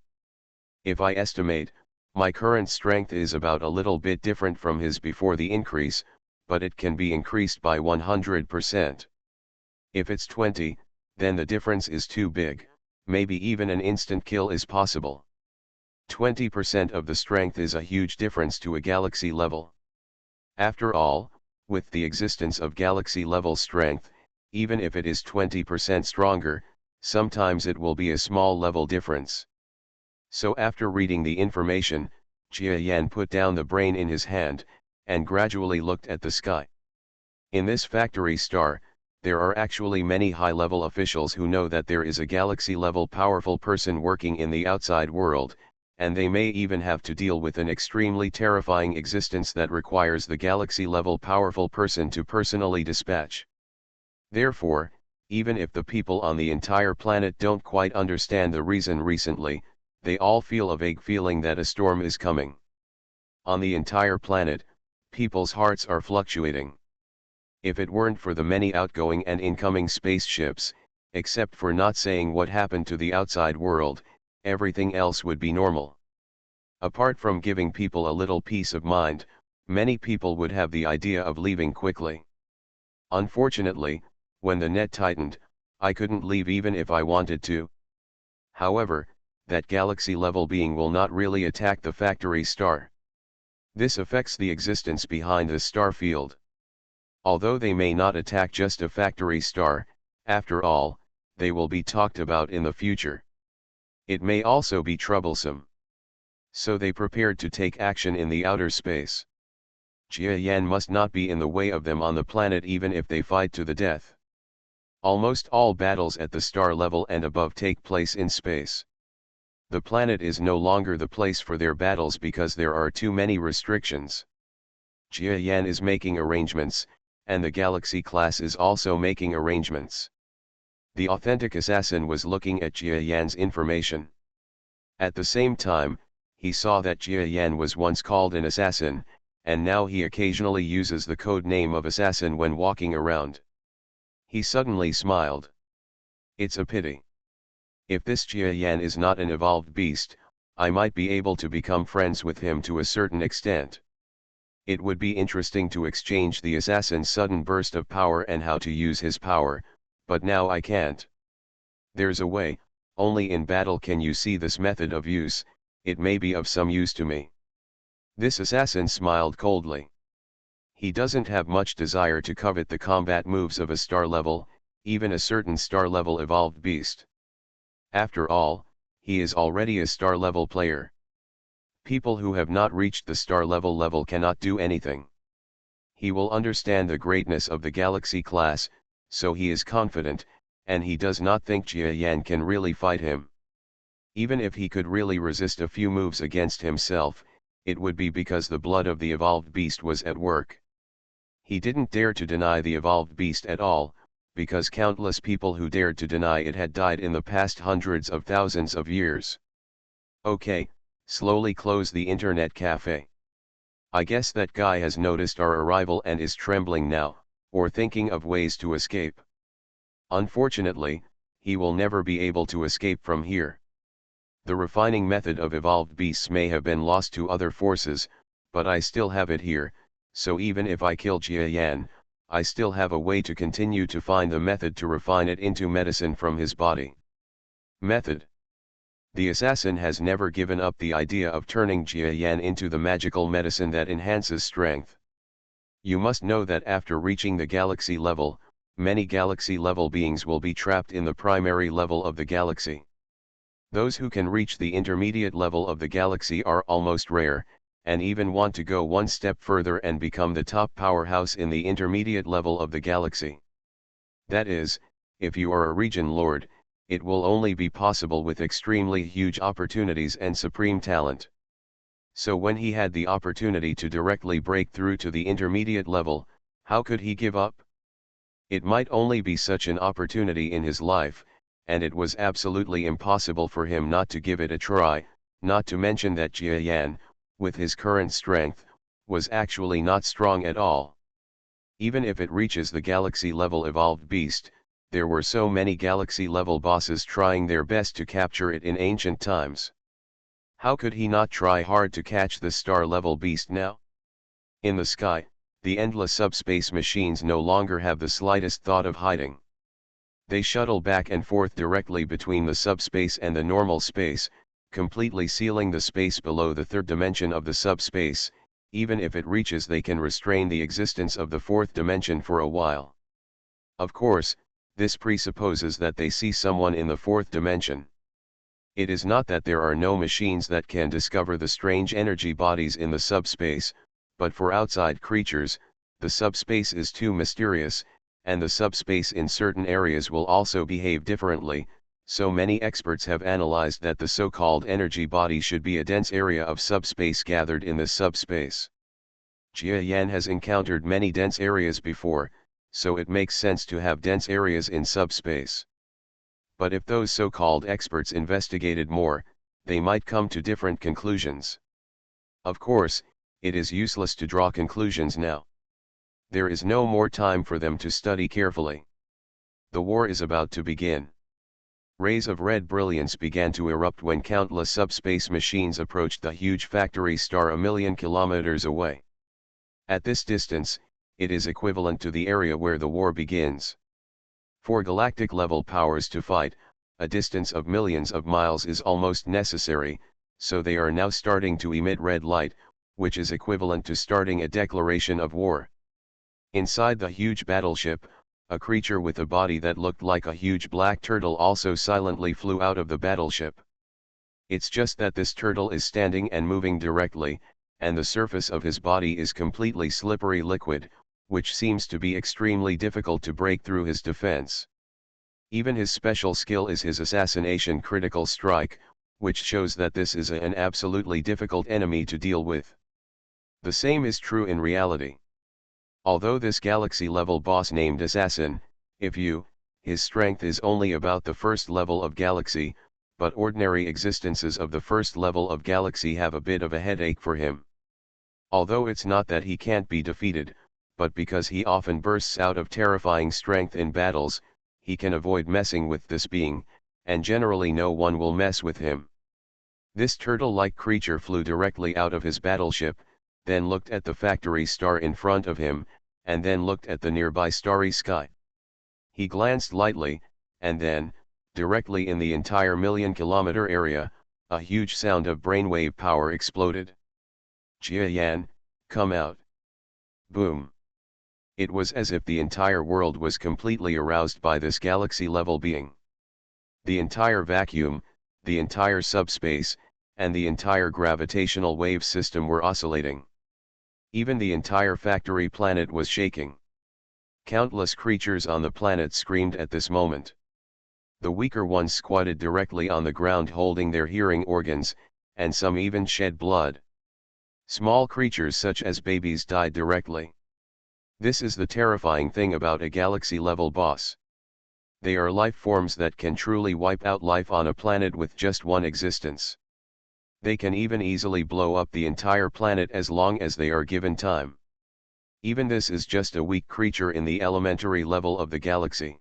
If I estimate, my current strength is about a little bit different from his before the increase, but it can be increased by 100%. If it's 20, then the difference is too big, maybe even an instant kill is possible. 20% of the strength is a huge difference to a galaxy level. After all, with the existence of galaxy level strength, even if it is 20% stronger, sometimes it will be a small level difference. So after reading the information, Jia Yan put down the brain in his hand, and gradually looked at the sky. In this factory star, there are actually many high-level officials who know that there is a galaxy-level powerful person working in the outside world, and they may even have to deal with an extremely terrifying existence that requires the galaxy-level powerful person to personally dispatch. Therefore, even if the people on the entire planet don't quite understand the reason recently, they all feel a vague feeling that a storm is coming. On the entire planet, people's hearts are fluctuating. If it weren't for the many outgoing and incoming spaceships, except for not saying what happened to the outside world, everything else would be normal. Apart from giving people a little peace of mind, many people would have the idea of leaving quickly. Unfortunately, when the net tightened, I couldn't leave even if I wanted to. However, that galaxy-level being will not really attack the factory star. This affects the existence behind the star field. Although they may not attack just a factory star, after all, they will be talked about in the future. It may also be troublesome. So they prepared to take action in the outer space. Jia Yan must not be in the way of them on the planet even if they fight to the death. Almost all battles at the star level and above take place in space. The planet is no longer the place for their battles because there are too many restrictions. Jia Yan is making arrangements, and the Galaxy class is also making arrangements. The authentic assassin was looking at Jia Yan's information. At the same time, he saw that Jia Yan was once called an assassin, and now he occasionally uses the code name of assassin when walking around. He suddenly smiled. It's a pity. If this Jia Yan is not an evolved beast, I might be able to become friends with him to a certain extent. It would be interesting to exchange the assassin's sudden burst of power and how to use his power, but now I can't. There's a way, only in battle can you see this method of use, it may be of some use to me. This assassin smiled coldly. He doesn't have much desire to covet the combat moves of a star level, even a certain star level evolved beast. After all, he is already a star level player. People who have not reached the star level cannot do anything. He will understand the greatness of the Galaxy class, so he is confident, and he does not think Jia Yan can really fight him. Even if he could really resist a few moves against himself, it would be because the blood of the evolved beast was at work. He didn't dare to deny the evolved beast at all, because countless people who dared to deny it had died in the past hundreds of thousands of years. Okay, slowly close the internet cafe. I guess that guy has noticed our arrival and is trembling now, or thinking of ways to escape. Unfortunately, he will never be able to escape from here. The refining method of evolved beasts may have been lost to other forces, but I still have it here, so even if I kill Jia Yan, I still have a way to continue to find the method to refine it into medicine from his body. Method. The assassin has never given up the idea of turning Jia Yan into the magical medicine that enhances strength. You must know that after reaching the galaxy level, many galaxy-level beings will be trapped in the primary level of the galaxy. Those who can reach the intermediate level of the galaxy are almost rare, and even want to go one step further and become the top powerhouse in the intermediate level of the galaxy. That is, if you are a region lord, it will only be possible with extremely huge opportunities and supreme talent. So when he had the opportunity to directly break through to the intermediate level, how could he give up? It might only be such an opportunity in his life, and it was absolutely impossible for him not to give it a try, not to mention that Jia Yan, with his current strength, was actually not strong at all. Even if it reaches the galaxy-level evolved beast, there were so many galaxy-level bosses trying their best to capture it in ancient times. How could he not try hard to catch the star-level beast now? In the sky, the endless subspace machines no longer have the slightest thought of hiding. They shuttle back and forth directly between the subspace and the normal space, completely sealing the space below the third dimension of the subspace. Even if it reaches, they can restrain the existence of the fourth dimension for a while. Of course, this presupposes that they see someone in the fourth dimension. It is not that there are no machines that can discover the strange energy bodies in the subspace, but for outside creatures, the subspace is too mysterious, and the subspace in certain areas will also behave differently, so many experts have analyzed that the so-called energy body should be a dense area of subspace gathered in this subspace. Jia Yan has encountered many dense areas before, so it makes sense to have dense areas in subspace. But if those so-called experts investigated more, they might come to different conclusions. Of course, it is useless to draw conclusions now. There is no more time for them to study carefully. The war is about to begin. Rays of red brilliance began to erupt when countless subspace machines approached the huge factory star 1,000,000 kilometers away. At this distance, it is equivalent to the area where the war begins. For galactic-level powers to fight, a distance of millions of miles is almost necessary, so they are now starting to emit red light, which is equivalent to starting a declaration of war. Inside the huge battleship, a creature with a body that looked like a huge black turtle also silently flew out of the battleship. It's just that this turtle is standing and moving directly, and the surface of his body is completely slippery liquid, which seems to be extremely difficult to break through his defense. Even his special skill is his assassination critical strike, which shows that this is an absolutely difficult enemy to deal with. The same is true in reality. Although this galaxy-level boss named Assassin, his strength is only about the first level of galaxy, but ordinary existences of the first level of galaxy have a bit of a headache for him. Although it's not that he can't be defeated, but because he often bursts out of terrifying strength in battles, he can avoid messing with this being, and generally no one will mess with him. This turtle-like creature flew directly out of his battleship, then looked at the factory star in front of him, and then looked at the nearby starry sky. He glanced lightly, and then, directly in the entire 1,000,000-kilometer area, a huge sound of brainwave power exploded. Jia Yan, come out. Boom. It was as if the entire world was completely aroused by this galaxy-level being. The entire vacuum, the entire subspace, and the entire gravitational wave system were oscillating. Even the entire factory planet was shaking. Countless creatures on the planet screamed at this moment. The weaker ones squatted directly on the ground holding their hearing organs, and some even shed blood. Small creatures such as babies died directly. This is the terrifying thing about a galaxy-level boss. They are life forms that can truly wipe out life on a planet with just one existence. They can even easily blow up the entire planet as long as they are given time. Even this is just a weak creature in the elementary level of the galaxy.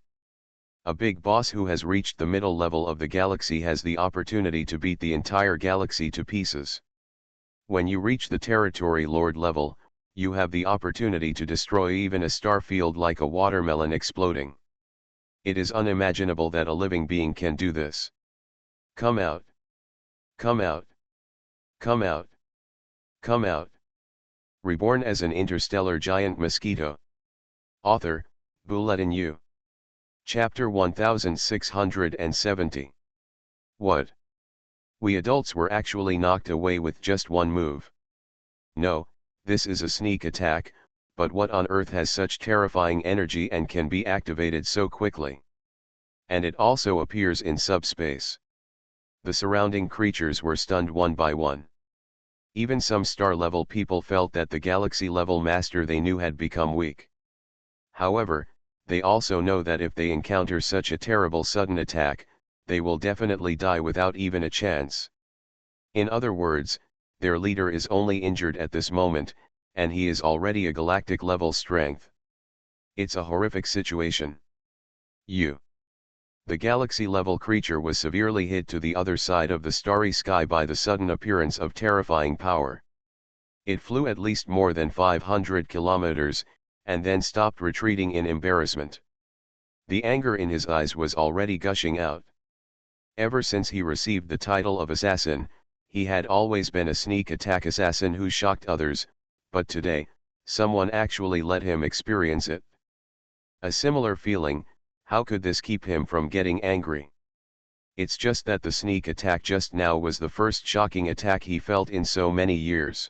A big boss who has reached the middle level of the galaxy has the opportunity to beat the entire galaxy to pieces. When you reach the territory lord level, you have the opportunity to destroy even a star field like a watermelon exploding. It is unimaginable that a living being can do this. Come out. Come out. Come out. Come out. Reborn as an interstellar giant mosquito. Author, Bulletin U. Chapter 1670. What? We adults were actually knocked away with just one move. No, this is a sneak attack, but what on earth has such terrifying energy and can be activated so quickly? And it also appears in subspace. The surrounding creatures were stunned one by one. Even some star-level people felt that the galaxy-level master they knew had become weak. However, they also know that if they encounter such a terrible sudden attack, they will definitely die without even a chance. In other words, their leader is only injured at this moment, and he is already a galactic-level strength. It's a horrific situation. The galaxy-level creature was severely hit to the other side of the starry sky by the sudden appearance of terrifying power. It flew at least more than 500 kilometers, and then stopped retreating in embarrassment. The anger in his eyes was already gushing out. Ever since he received the title of assassin, he had always been a sneak attack assassin who shocked others, but today, someone actually let him experience it. A similar feeling. How could this keep him from getting angry? It's just that the sneak attack just now was the first shocking attack he felt in so many years.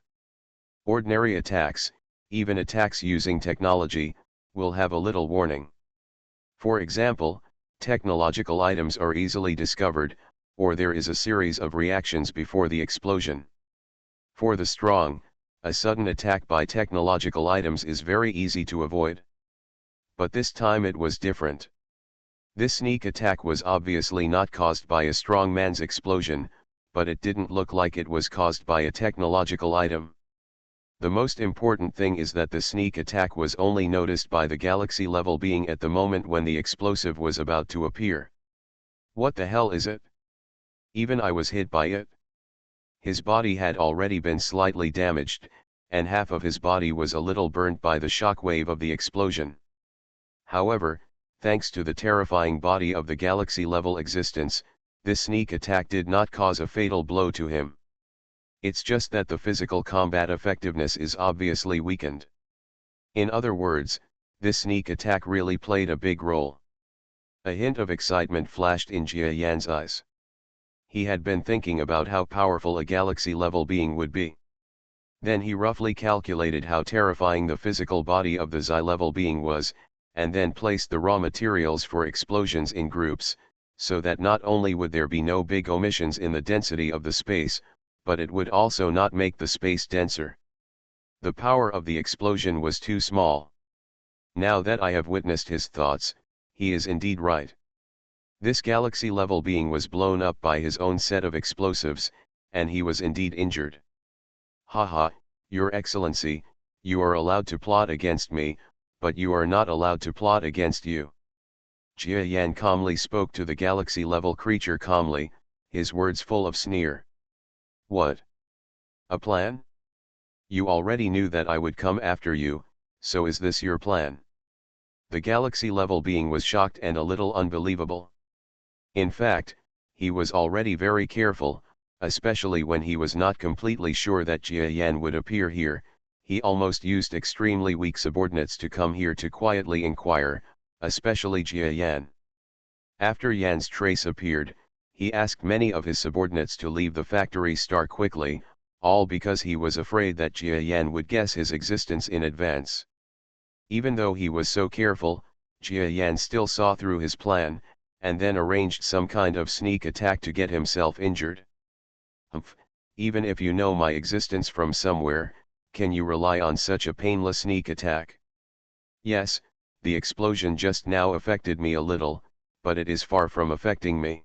Ordinary attacks, even attacks using technology, will have a little warning. For example, technological items are easily discovered, or there is a series of reactions before the explosion. For the strong, a sudden attack by technological items is very easy to avoid. But this time it was different. This sneak attack was obviously not caused by a strong man's explosion, but it didn't look like it was caused by a technological item. The most important thing is that the sneak attack was only noticed by the galaxy-level being at the moment when the explosive was about to appear. What the hell is it? Even I was hit by it. His body had already been slightly damaged, and half of his body was a little burnt by the shockwave of the explosion. However, thanks to the terrifying body of the galaxy-level existence, this sneak attack did not cause a fatal blow to him. It's just that the physical combat effectiveness is obviously weakened. In other words, this sneak attack really played a big role. A hint of excitement flashed in Jia Yan's eyes. He had been thinking about how powerful a galaxy-level being would be. Then he roughly calculated how terrifying the physical body of the Xi-level being was, and then placed the raw materials for explosions in groups, so that not only would there be no big omissions in the density of the space, but it would also not make the space denser. The power of the explosion was too small. Now that I have witnessed his thoughts, he is indeed right. This galaxy-level being was blown up by his own set of explosives, and he was indeed injured. Haha, Your Excellency, you are allowed to plot against me, but you are not allowed to plot against you. Jia Yan calmly spoke to the galaxy-level creature calmly, his words full of sneer. What? A plan? You already knew that I would come after you, so is this your plan? The galaxy-level being was shocked and a little unbelievable. In fact, he was already very careful, especially when he was not completely sure that Jia Yan would appear here. He almost used extremely weak subordinates to come here to quietly inquire, especially Jia Yan. After Yan's trace appeared, he asked many of his subordinates to leave the factory star quickly, all because he was afraid that Jia Yan would guess his existence in advance. Even though he was so careful, Jia Yan still saw through his plan, and then arranged some kind of sneak attack to get himself injured. Even if you know my existence from somewhere, can you rely on such a painless sneak attack? Yes, the explosion just now affected me a little, but it is far from affecting me.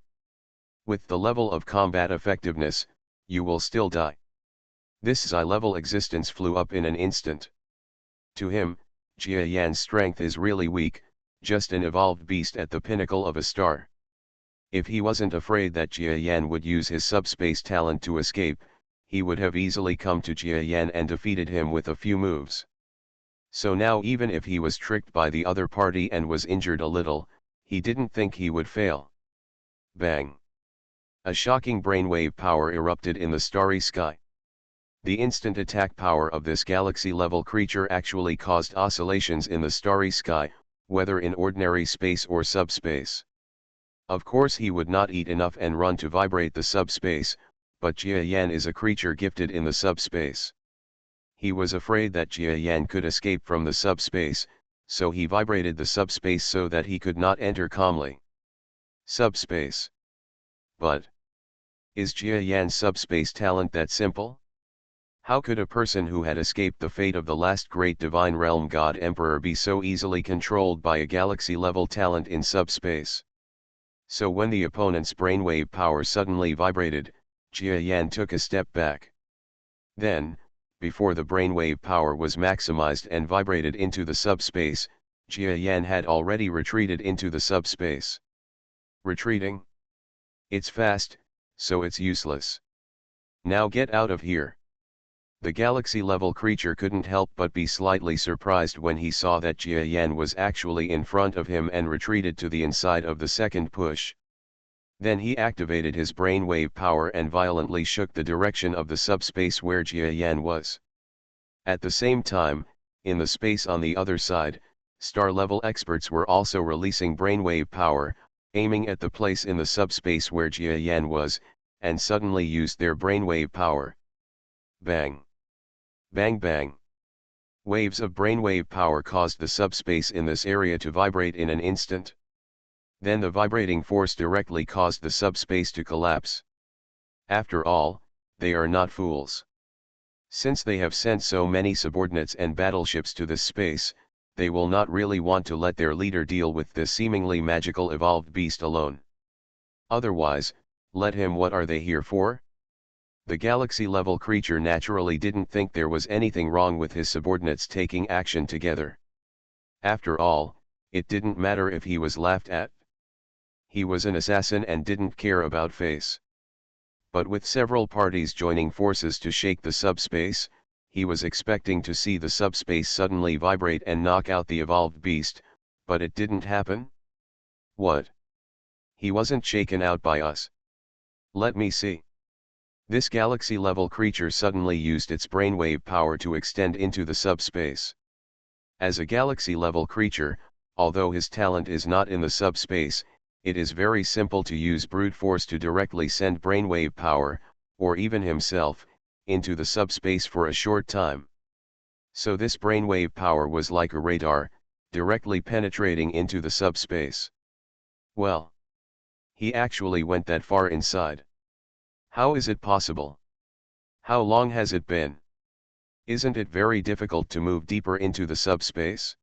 With the level of combat effectiveness, you will still die. This Xi-level existence flew up in an instant. To him, Jia Yan's strength is really weak, just an evolved beast at the pinnacle of a star. If he wasn't afraid that Jia Yan would use his subspace talent to escape, he would have easily come to Jia Yan and defeated him with a few moves. So now even if he was tricked by the other party and was injured a little, he didn't think he would fail. Bang! A shocking brainwave power erupted in the starry sky. The instant attack power of this galaxy-level creature actually caused oscillations in the starry sky, whether in ordinary space or subspace. Of course he would not eat enough and run to vibrate the subspace, but Jia Yan is a creature gifted in the subspace. He was afraid that Jia Yan could escape from the subspace, so he vibrated the subspace so that he could not enter calmly. Subspace. But is Jia Yan's subspace talent that simple? How could a person who had escaped the fate of the last great divine realm god emperor be so easily controlled by a galaxy-level talent in subspace? So when the opponent's brainwave power suddenly vibrated, Jia Yan took a step back. Then, before the brainwave power was maximized and vibrated into the subspace, Jia Yan had already retreated into the subspace. Retreating? It's fast, so it's useless. Now get out of here. The galaxy-level creature couldn't help but be slightly surprised when he saw that Jia Yan was actually in front of him and retreated to the inside of the second push. Then he activated his brainwave power and violently shook the direction of the subspace where Jia Yan was. At the same time, in the space on the other side, star-level experts were also releasing brainwave power, aiming at the place in the subspace where Jia Yan was, and suddenly used their brainwave power. Bang! Bang bang! Waves of brainwave power caused the subspace in this area to vibrate in an instant. Then the vibrating force directly caused the subspace to collapse. After all, they are not fools. Since they have sent so many subordinates and battleships to this space, they will not really want to let their leader deal with this seemingly magical evolved beast alone. Otherwise, let him. What are they here for? The galaxy-level creature naturally didn't think there was anything wrong with his subordinates taking action together. After all, it didn't matter if he was laughed at. He was an assassin and didn't care about face. But with several parties joining forces to shake the subspace, he was expecting to see the subspace suddenly vibrate and knock out the evolved beast, but it didn't happen. What? He wasn't shaken out by us. Let me see. This galaxy-level creature suddenly used its brainwave power to extend into the subspace. As a galaxy-level creature, although his talent is not in the subspace, it is very simple to use brute force to directly send brainwave power, or even himself, into the subspace for a short time. So this brainwave power was like a radar, directly penetrating into the subspace. Well, he actually went that far inside. How is it possible? How long has it been? Isn't it very difficult to move deeper into the subspace?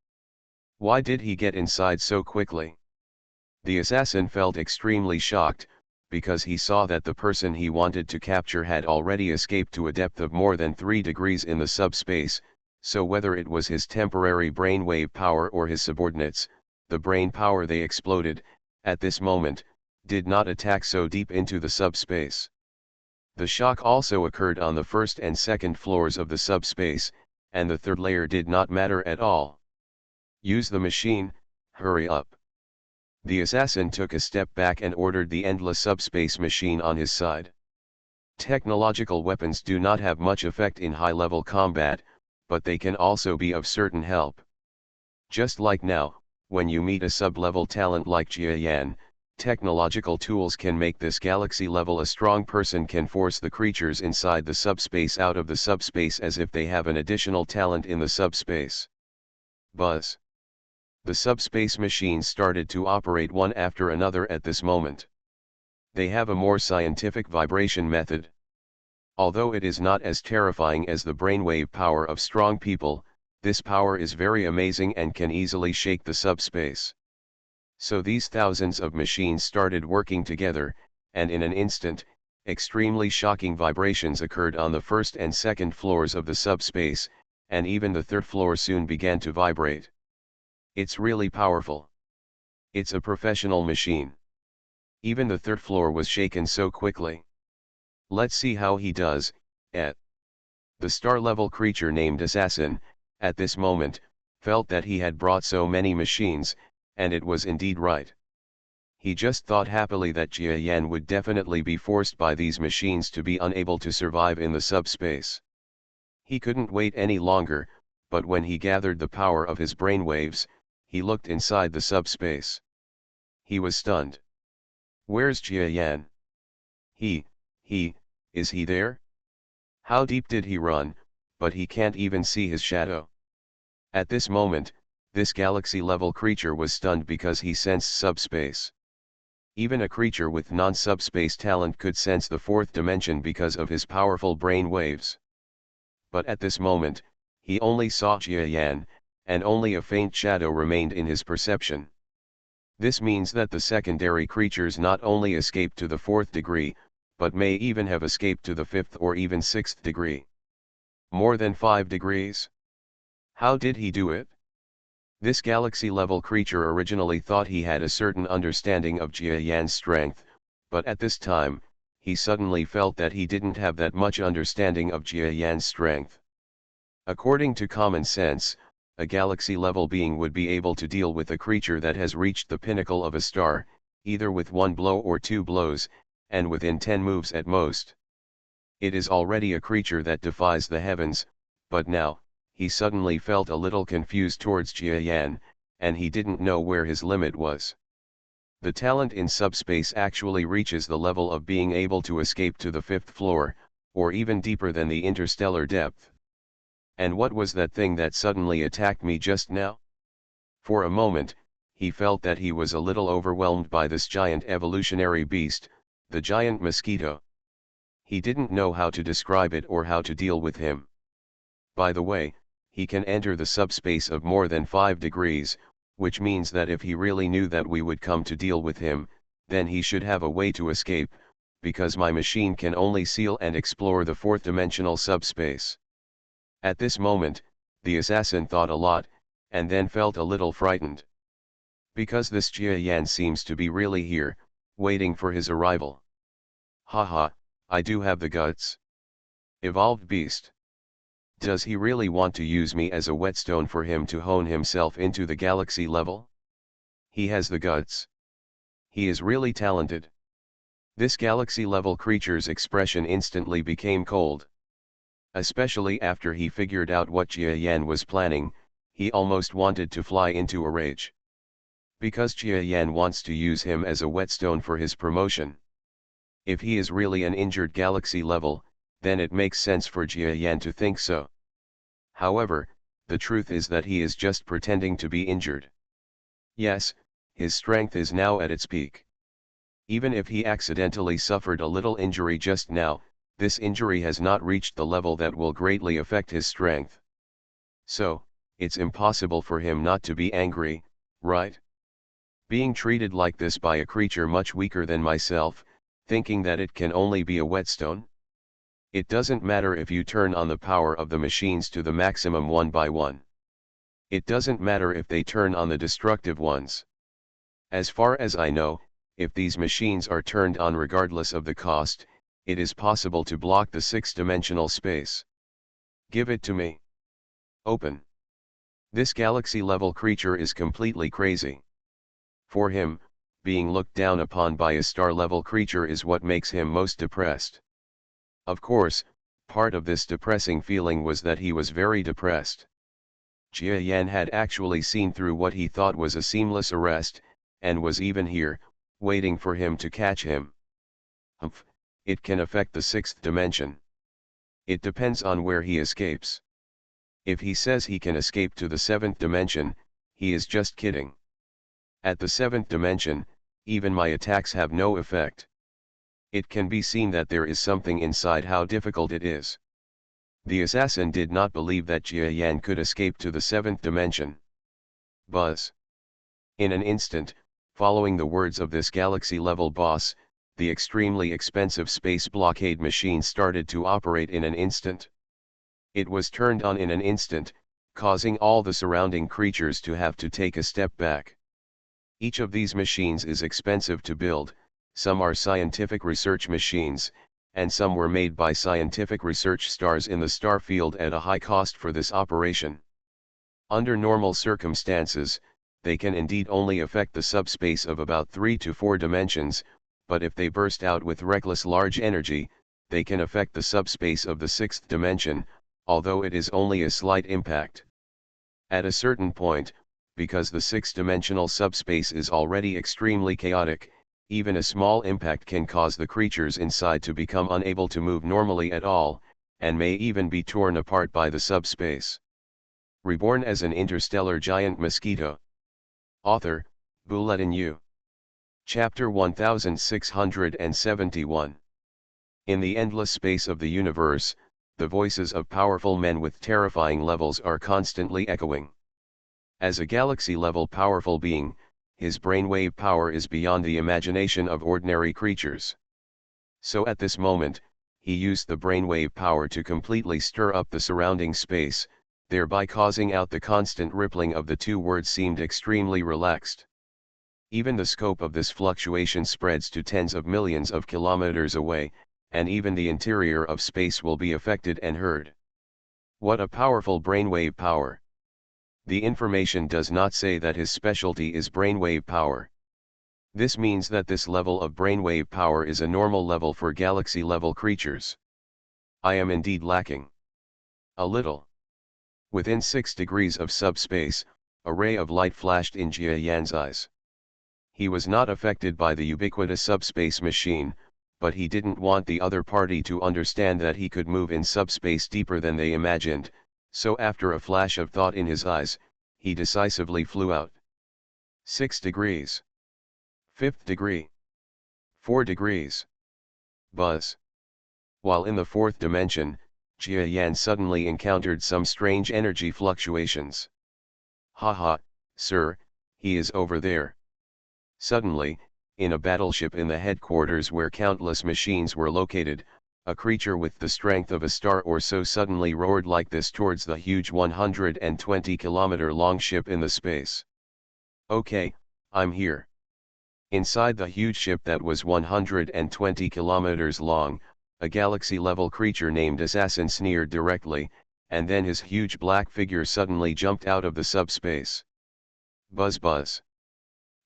Why did he get inside so quickly? The assassin felt extremely shocked, because he saw that the person he wanted to capture had already escaped to a depth of more than 3 degrees in the subspace, so whether it was his temporary brainwave power or his subordinates, the brain power they exploded, at this moment, did not attack so deep into the subspace. The shock also occurred on the first and second floors of the subspace, and the third layer did not matter at all. Use the machine, hurry up. The assassin took a step back and ordered the endless subspace machine on his side. Technological weapons do not have much effect in high-level combat, but they can also be of certain help. Just like now, when you meet a sub-level talent like Jia Yan, technological tools can make this galaxy level. A strong person can force the creatures inside the subspace out of the subspace as if they have an additional talent in the subspace. Buzz. The subspace machines started to operate one after another at this moment. They have a more scientific vibration method. Although it is not as terrifying as the brainwave power of strong people, this power is very amazing and can easily shake the subspace. So these thousands of machines started working together, and in an instant, extremely shocking vibrations occurred on the first and second floors of the subspace, and even the third floor soon began to vibrate. It's really powerful. It's a professional machine. Even the third floor was shaken so quickly. Let's see how he does, The star-level creature named Assassin, at this moment, felt that he had brought so many machines, and it was indeed right. He just thought happily that Jia Yan would definitely be forced by these machines to be unable to survive in the subspace. He couldn't wait any longer, but when he gathered the power of his brainwaves, he looked inside the subspace. He was stunned. Where's Jia Yan? He, is he there? How deep did he run, but he can't even see his shadow. At this moment, this galaxy-level creature was stunned because he sensed subspace. Even a creature with non-subspace talent could sense the fourth dimension because of his powerful brain waves. But at this moment, he only saw Jia Yan, and only a faint shadow remained in his perception. This means that the secondary creatures not only escaped to the fourth degree, but may even have escaped to the fifth or even sixth degree. More than 5 degrees? How did he do it? This galaxy-level creature originally thought he had a certain understanding of Jia Yan's strength, but at this time, he suddenly felt that he didn't have that much understanding of Jia Yan's strength. According to common sense, a galaxy-level being would be able to deal with a creature that has reached the pinnacle of a star, either with 1 blow or 2 blows, and within 10 moves at most. It is already a creature that defies the heavens, but now, he suddenly felt a little confused towards Jia Yan, and he didn't know where his limit was. The talent in subspace actually reaches the level of being able to escape to the 5th floor, or even deeper than the interstellar depth. And what was that thing that suddenly attacked me just now? For a moment, he felt that he was a little overwhelmed by this giant evolutionary beast, the giant mosquito. He didn't know how to describe it or how to deal with him. By the way, he can enter the subspace of more than 5 degrees, which means that if he really knew that we would come to deal with him, then he should have a way to escape, because my machine can only seal and explore the 4th-dimensional subspace. At this moment, the assassin thought a lot, and then felt a little frightened. Because this Jia Yan seems to be really here, waiting for his arrival. Haha, I do have the guts. Evolved beast. Does he really want to use me as a whetstone for him to hone himself into the galaxy level? He has the guts. He is really talented. This galaxy-level creature's expression instantly became cold. Especially after he figured out what Jia Yan was planning, he almost wanted to fly into a rage. Because Jia Yan wants to use him as a whetstone for his promotion. If he is really an injured galaxy level, then it makes sense for Jia Yan to think so. However, the truth is that he is just pretending to be injured. Yes, his strength is now at its peak. Even if he accidentally suffered a little injury just now, this injury has not reached the level that will greatly affect his strength. So, it's impossible for him not to be angry, right? Being treated like this by a creature much weaker than myself, thinking that it can only be a whetstone? It doesn't matter if you turn on the power of the machines to the maximum one by one. It doesn't matter if they turn on the destructive ones. As far as I know, if these machines are turned on regardless of the cost, it is possible to block the 6th-dimensional space. Give it to me. Open. This galaxy-level creature is completely crazy. For him, being looked down upon by a star-level creature is what makes him most depressed. Of course, part of this depressing feeling was that he was very depressed. Jia Yan had actually seen through what he thought was a seamless arrest, and was even here, waiting for him to catch him. Humph, it can affect the 6th dimension. It depends on where he escapes. If he says he can escape to the 7th dimension, he is just kidding. At the 7th dimension, even my attacks have no effect. It can be seen that there is something inside how difficult it is. The assassin did not believe that Jia Yan could escape to the 7th dimension. Buzz. In an instant, following the words of this galaxy-level boss, the extremely expensive space blockade machine started to operate in an instant. It was turned on in an instant, causing all the surrounding creatures to have to take a step back. Each of these machines is expensive to build. Some are scientific research machines, and some were made by scientific research stars in the star field at a high cost for this operation. Under normal circumstances, they can indeed only affect the subspace of about 3 to 4 dimensions, but if they burst out with reckless large energy, they can affect the subspace of the 6th dimension, although it is only a slight impact. At a certain point, because the six-dimensional subspace is already extremely chaotic, even a small impact can cause the creatures inside to become unable to move normally at all, and may even be torn apart by the subspace. Reborn as an interstellar giant mosquito. Author, Bulletin U. Chapter 1671. In the endless space of the universe, the voices of powerful men with terrifying levels are constantly echoing. As a galaxy-level powerful being, his brainwave power is beyond the imagination of ordinary creatures. So at this moment, he used the brainwave power to completely stir up the surrounding space, thereby causing out the constant rippling of the two words seemed extremely relaxed. Even the scope of this fluctuation spreads to tens of millions of kilometers away, and even the interior of space will be affected and heard. What a powerful brainwave power! The information does not say that his specialty is brainwave power. This means that this level of brainwave power is a normal level for galaxy-level creatures. I am indeed lacking a little. Within 6 degrees of subspace, a ray of light flashed in Jia Yan's eyes. He was not affected by the ubiquitous subspace machine, but he didn't want the other party to understand that he could move in subspace deeper than they imagined, so after a flash of thought in his eyes, he decisively flew out. 6 degrees. 5th degree. 4 degrees. Buzz. While in the 4th dimension, Jia Yan suddenly encountered some strange energy fluctuations. Haha, sir, he is over there. Suddenly, in a battleship in the headquarters where countless machines were located, a creature with the strength of a star or so suddenly roared like this towards the huge 120-kilometer-long ship in the space. Okay, I'm here. Inside the huge ship that was 120 kilometers long, a galaxy-level creature named Assassin sneered directly, and then his huge black figure suddenly jumped out of the subspace. Buzz buzz.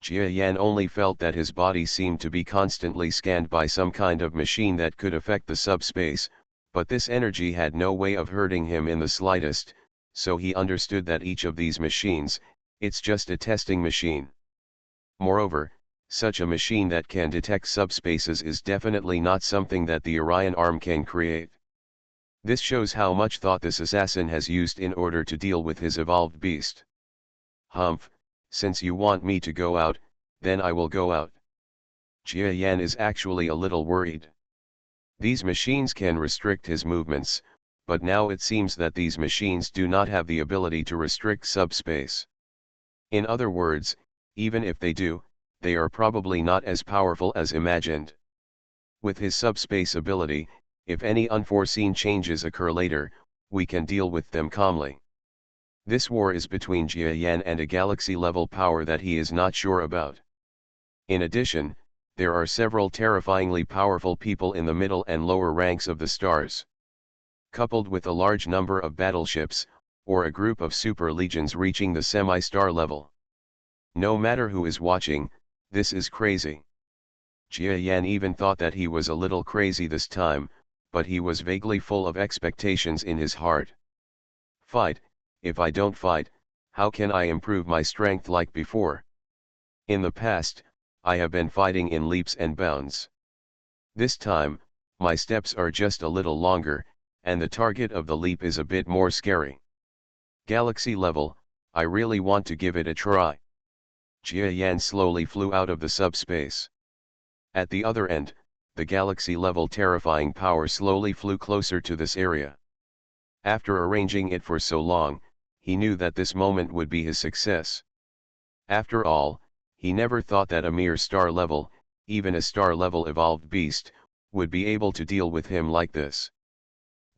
Jia Yan only felt that his body seemed to be constantly scanned by some kind of machine that could affect the subspace, but this energy had no way of hurting him in the slightest, so he understood that each of these machines, it's just a testing machine. Moreover, such a machine that can detect subspaces is definitely not something that the Orion arm can create. This shows how much thought this assassin has used in order to deal with his evolved beast. Humph, since you want me to go out, then I will go out. Jia Yan is actually a little worried. These machines can restrict his movements, but now it seems that these machines do not have the ability to restrict subspace. In other words, even if they do, they are probably not as powerful as imagined. With his subspace ability, if any unforeseen changes occur later, we can deal with them calmly. This war is between Jia Yan and a galaxy-level power that he is not sure about. In addition, there are several terrifyingly powerful people in the middle and lower ranks of the stars. Coupled with a large number of battleships, or a group of super legions reaching the semi-star level. No matter who is watching, this is crazy. Jia Yan even thought that he was a little crazy this time, but he was vaguely full of expectations in his heart. Fight, if I don't fight, how can I improve my strength like before? In the past, I have been fighting in leaps and bounds. This time, my steps are just a little longer, and the target of the leap is a bit more scary. Galaxy level, I really want to give it a try. Jia Yan slowly flew out of the subspace. At the other end, the galaxy-level terrifying power slowly flew closer to this area. After arranging it for so long, he knew that this moment would be his success. After all, he never thought that a mere star-level, even a star-level evolved beast, would be able to deal with him like this.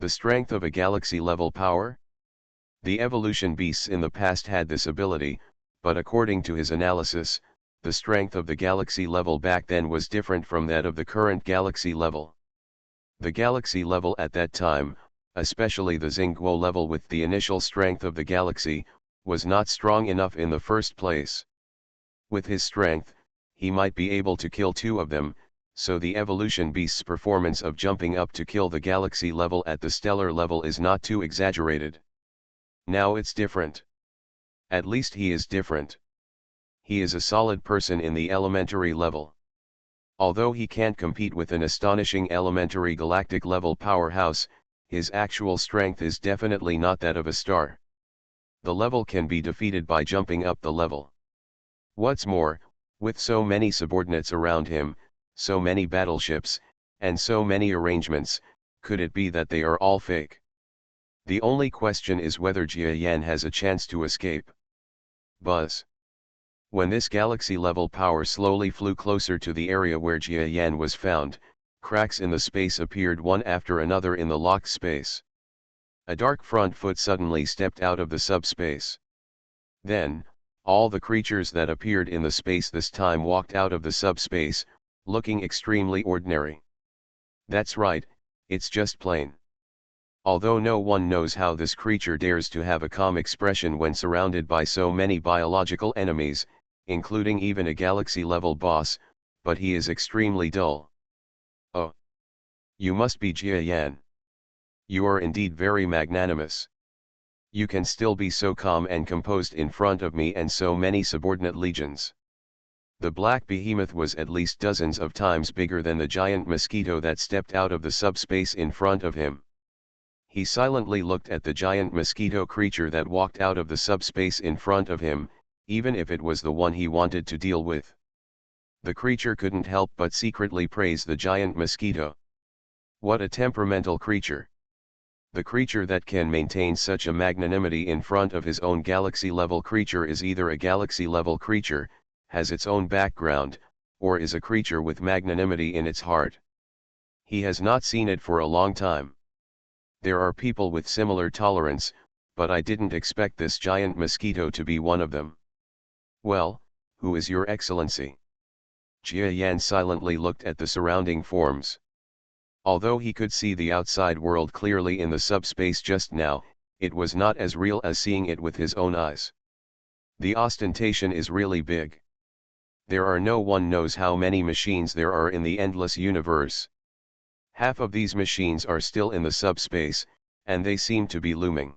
The strength of a galaxy-level power? The evolution beasts in the past had this ability, but according to his analysis, the strength of the galaxy level back then was different from that of the current galaxy level. The galaxy level at that time, especially the Xingguo level with the initial strength of the galaxy, was not strong enough in the first place. With his strength, he might be able to kill two of them, so the evolution beast's performance of jumping up to kill the galaxy level at the stellar level is not too exaggerated. Now it's different. At least he is different. He is a solid person in the elementary level. Although he can't compete with an astonishing elementary galactic level powerhouse, his actual strength is definitely not that of a star. The level can be defeated by jumping up the level. What's more, with so many subordinates around him, so many battleships, and so many arrangements, could it be that they are all fake? The only question is whether Jia Yan has a chance to escape. Buzz. When this galaxy-level power slowly flew closer to the area where Jia Yan was found, cracks in the space appeared one after another in the locked space. A dark front foot suddenly stepped out of the subspace. Then, all the creatures that appeared in the space this time walked out of the subspace, looking extremely ordinary. That's right, it's just plain. Although no one knows how this creature dares to have a calm expression when surrounded by so many biological enemies, including even a galaxy-level boss, but he is extremely dull. Oh! You must be Jia Yan. You are indeed very magnanimous. You can still be so calm and composed in front of me and so many subordinate legions. The black behemoth was at least dozens of times bigger than the giant mosquito that stepped out of the subspace in front of him. He silently looked at the giant mosquito creature that walked out of the subspace in front of him, even if it was the one he wanted to deal with. The creature couldn't help but secretly praise the giant mosquito. What a temperamental creature! The creature that can maintain such a magnanimity in front of his own galaxy-level creature is either a galaxy-level creature, has its own background, or is a creature with magnanimity in its heart. He has not seen it for a long time. There are people with similar tolerance, but I didn't expect this giant mosquito to be one of them. Well, who is your excellency? Jia Yan silently looked at the surrounding forms. Although he could see the outside world clearly in the subspace just now, it was not as real as seeing it with his own eyes. The ostentation is really big. There are no one knows how many machines there are in the endless universe. Half of these machines are still in the subspace, and they seem to be looming.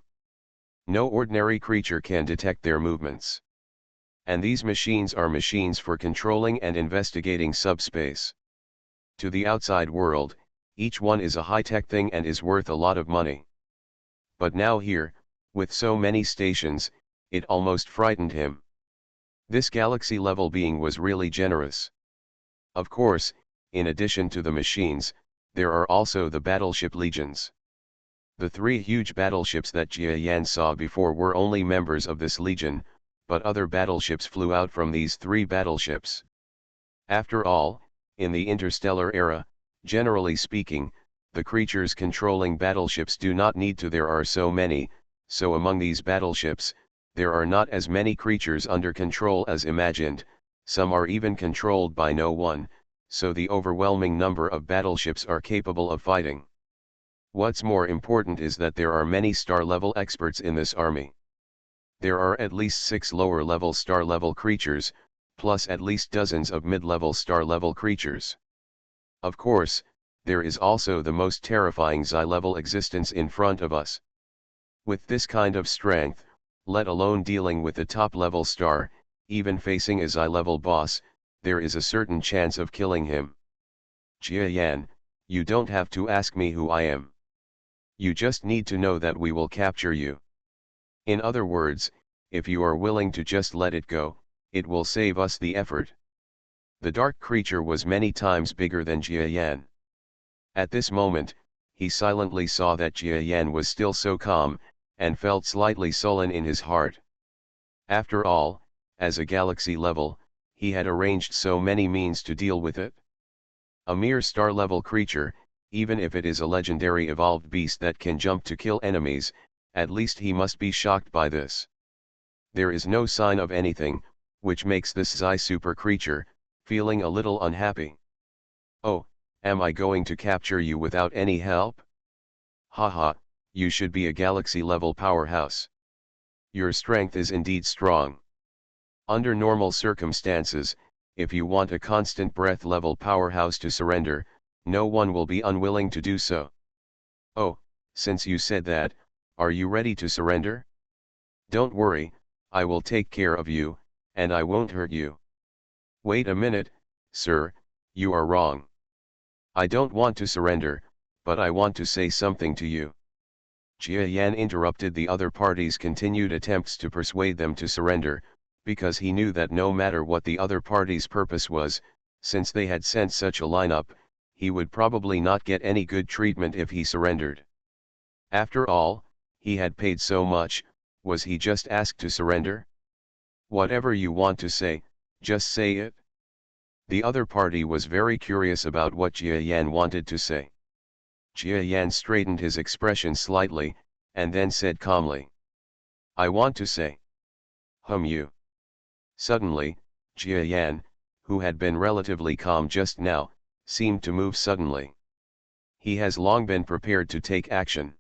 No ordinary creature can detect their movements. And these machines are machines for controlling and investigating subspace. To the outside world, each one is a high-tech thing and is worth a lot of money. But now here, with so many stations, it almost frightened him. This galaxy-level being was really generous. Of course, in addition to the machines, there are also the battleship legions. The 3 huge battleships that Jia Yan saw before were only members of this legion, but other battleships flew out from these 3 battleships. After all, in the interstellar era, generally speaking, the creatures controlling battleships do not need to. There are so many, so among these battleships, there are not as many creatures under control as imagined, some are even controlled by no one, so the overwhelming number of battleships are capable of fighting. What's more important is that there are many star-level experts in this army. There are at least 6 lower-level star-level creatures, plus at least dozens of mid-level star-level creatures. Of course, there is also the most terrifying Xi-level existence in front of us. With this kind of strength, let alone dealing with a top-level star, even facing a Xi-level boss, there is a certain chance of killing him. Jia Yan, you don't have to ask me who I am. You just need to know that we will capture you. In other words, if you are willing to just let it go, it will save us the effort. The dark creature was many times bigger than Jia Yan. At this moment, he silently saw that Jia Yan was still so calm, and felt slightly sullen in his heart. After all, as a galaxy level, he had arranged so many means to deal with it. A mere star-level creature, even if it is a legendary evolved beast that can jump to kill enemies, at least he must be shocked by this. There is no sign of anything, which makes this Xi super creature, feeling a little unhappy. Oh, am I going to capture you without any help? Haha, you should be a galaxy-level powerhouse. Your strength is indeed strong. Under normal circumstances, if you want a constant breath level powerhouse to surrender, no one will be unwilling to do so. Oh, since you said that, are you ready to surrender? Don't worry, I will take care of you, and I won't hurt you. Wait a minute, sir, you are wrong. I don't want to surrender, but I want to say something to you. Jia Yan interrupted the other party's continued attempts to persuade them to surrender, because he knew that no matter what the other party's purpose was, since they had sent such a lineup, he would probably not get any good treatment if he surrendered. After all, he had paid so much, was he just asked to surrender? Whatever you want to say, just say it. The other party was very curious about what Jia Yan wanted to say. Jia Yan straightened his expression slightly, and then said calmly, I want to say. You. Suddenly, Jia Yan, who had been relatively calm just now, seemed to move suddenly. He has long been prepared to take action.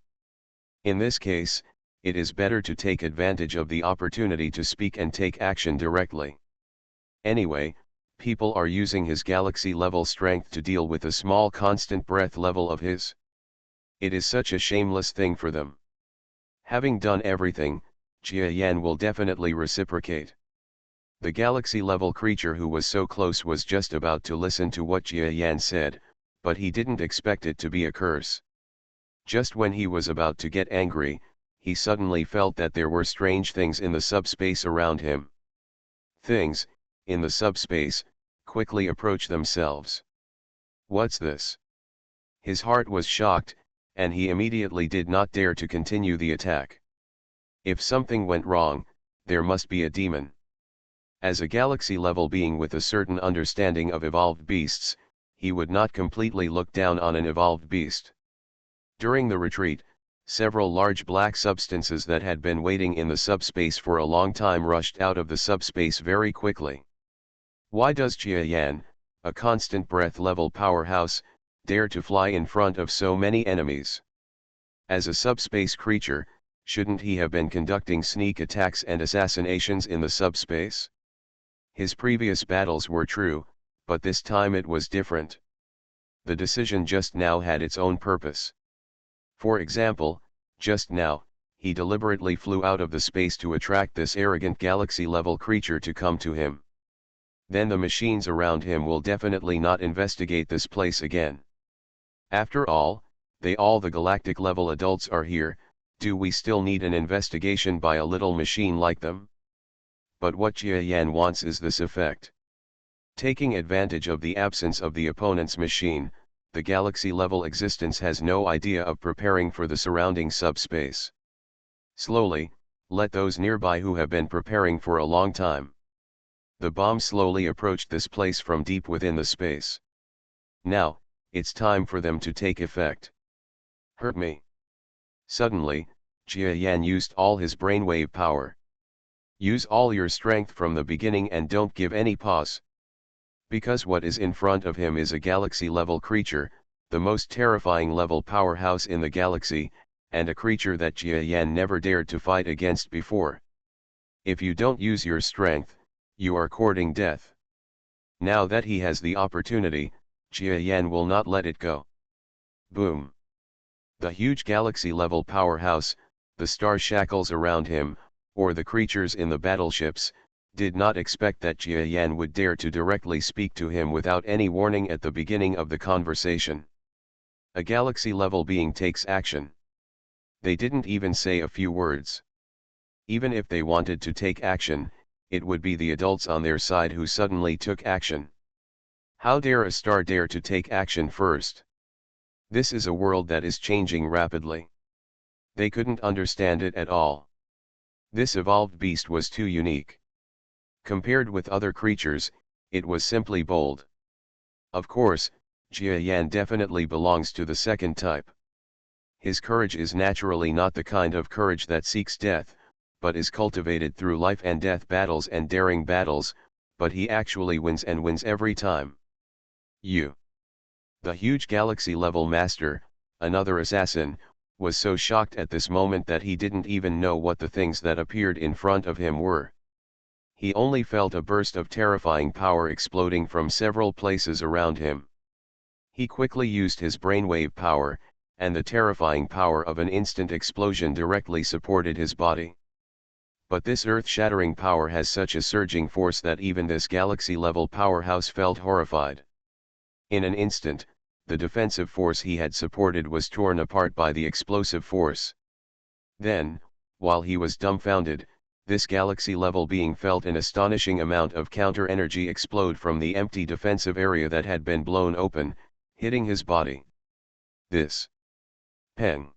In this case, it is better to take advantage of the opportunity to speak and take action directly. Anyway, people are using his galaxy level strength to deal with a small constant breath level of his. It is such a shameless thing for them. Having done everything, Jia Yan will definitely reciprocate. The galaxy level creature who was so close was just about to listen to what Jia Yan said, but he didn't expect it to be a curse. Just when he was about to get angry, he suddenly felt that there were strange things in the subspace around him. Things, in the subspace, quickly approach themselves. What's this? His heart was shocked, and he immediately did not dare to continue the attack. If something went wrong, there must be a demon. As a galaxy-level being with a certain understanding of evolved beasts, he would not completely look down on an evolved beast. During the retreat, several large black substances that had been waiting in the subspace for a long time rushed out of the subspace very quickly. Why does Jia Yan, a constant breath level powerhouse, dare to fly in front of so many enemies? As a subspace creature, shouldn't he have been conducting sneak attacks and assassinations in the subspace? His previous battles were true, but this time it was different. The decision just now had its own purpose. For example, just now, he deliberately flew out of the space to attract this arrogant galaxy-level creature to come to him. Then the machines around him will definitely not investigate this place again. After all, all the galactic-level adults are here, do we still need an investigation by a little machine like them? But what Jia Yan wants is this effect. Taking advantage of the absence of the opponent's machine, the galaxy-level existence has no idea of preparing for the surrounding subspace. Slowly, let those nearby who have been preparing for a long time. The bomb slowly approached this place from deep within the space. Now, it's time for them to take effect. Hurt me. Suddenly, Jia Yan used all his brainwave power. Use all your strength from the beginning and don't give any pause. Because what is in front of him is a galaxy-level creature, the most terrifying level powerhouse in the galaxy, and a creature that Jia Yan never dared to fight against before. If you don't use your strength, you are courting death. Now that he has the opportunity, Jia Yan will not let it go. Boom! The huge galaxy-level powerhouse, the star shackles around him, or the creatures in the battleships, did not expect that Jia Yan would dare to directly speak to him without any warning at the beginning of the conversation. A galaxy-level being takes action. They didn't even say a few words. Even if they wanted to take action, it would be the adults on their side who suddenly took action. How dare a star dare to take action first? This is a world that is changing rapidly. They couldn't understand it at all. This evolved beast was too unique. Compared with other creatures, it was simply bold. Of course, Jia Yan definitely belongs to the second type. His courage is naturally not the kind of courage that seeks death, but is cultivated through life and death battles and daring battles, but he actually wins and wins every time. The huge galaxy-level master, another assassin, was so shocked at this moment that he didn't even know what the things that appeared in front of him were. He only felt a burst of terrifying power exploding from several places around him. He quickly used his brainwave power, and the terrifying power of an instant explosion directly supported his body. But this earth-shattering power has such a surging force that even this galaxy-level powerhouse felt horrified. In an instant, the defensive force he had supported was torn apart by the explosive force. Then, while he was dumbfounded, this galaxy-level being felt an astonishing amount of counter-energy explode from the empty defensive area that had been blown open, hitting his body. This. Peng.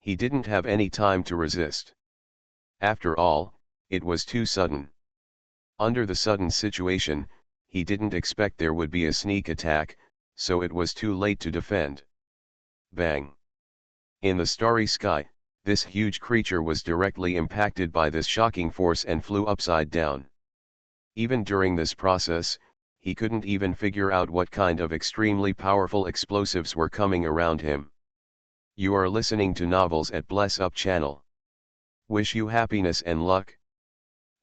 He didn't have any time to resist. After all, it was too sudden. Under the sudden situation, he didn't expect there would be a sneak attack, so it was too late to defend. Bang! In the starry sky, this huge creature was directly impacted by this shocking force and flew upside down. Even during this process, he couldn't even figure out what kind of extremely powerful explosives were coming around him. You are listening to Novels at Bless Up channel. Wish you happiness and luck.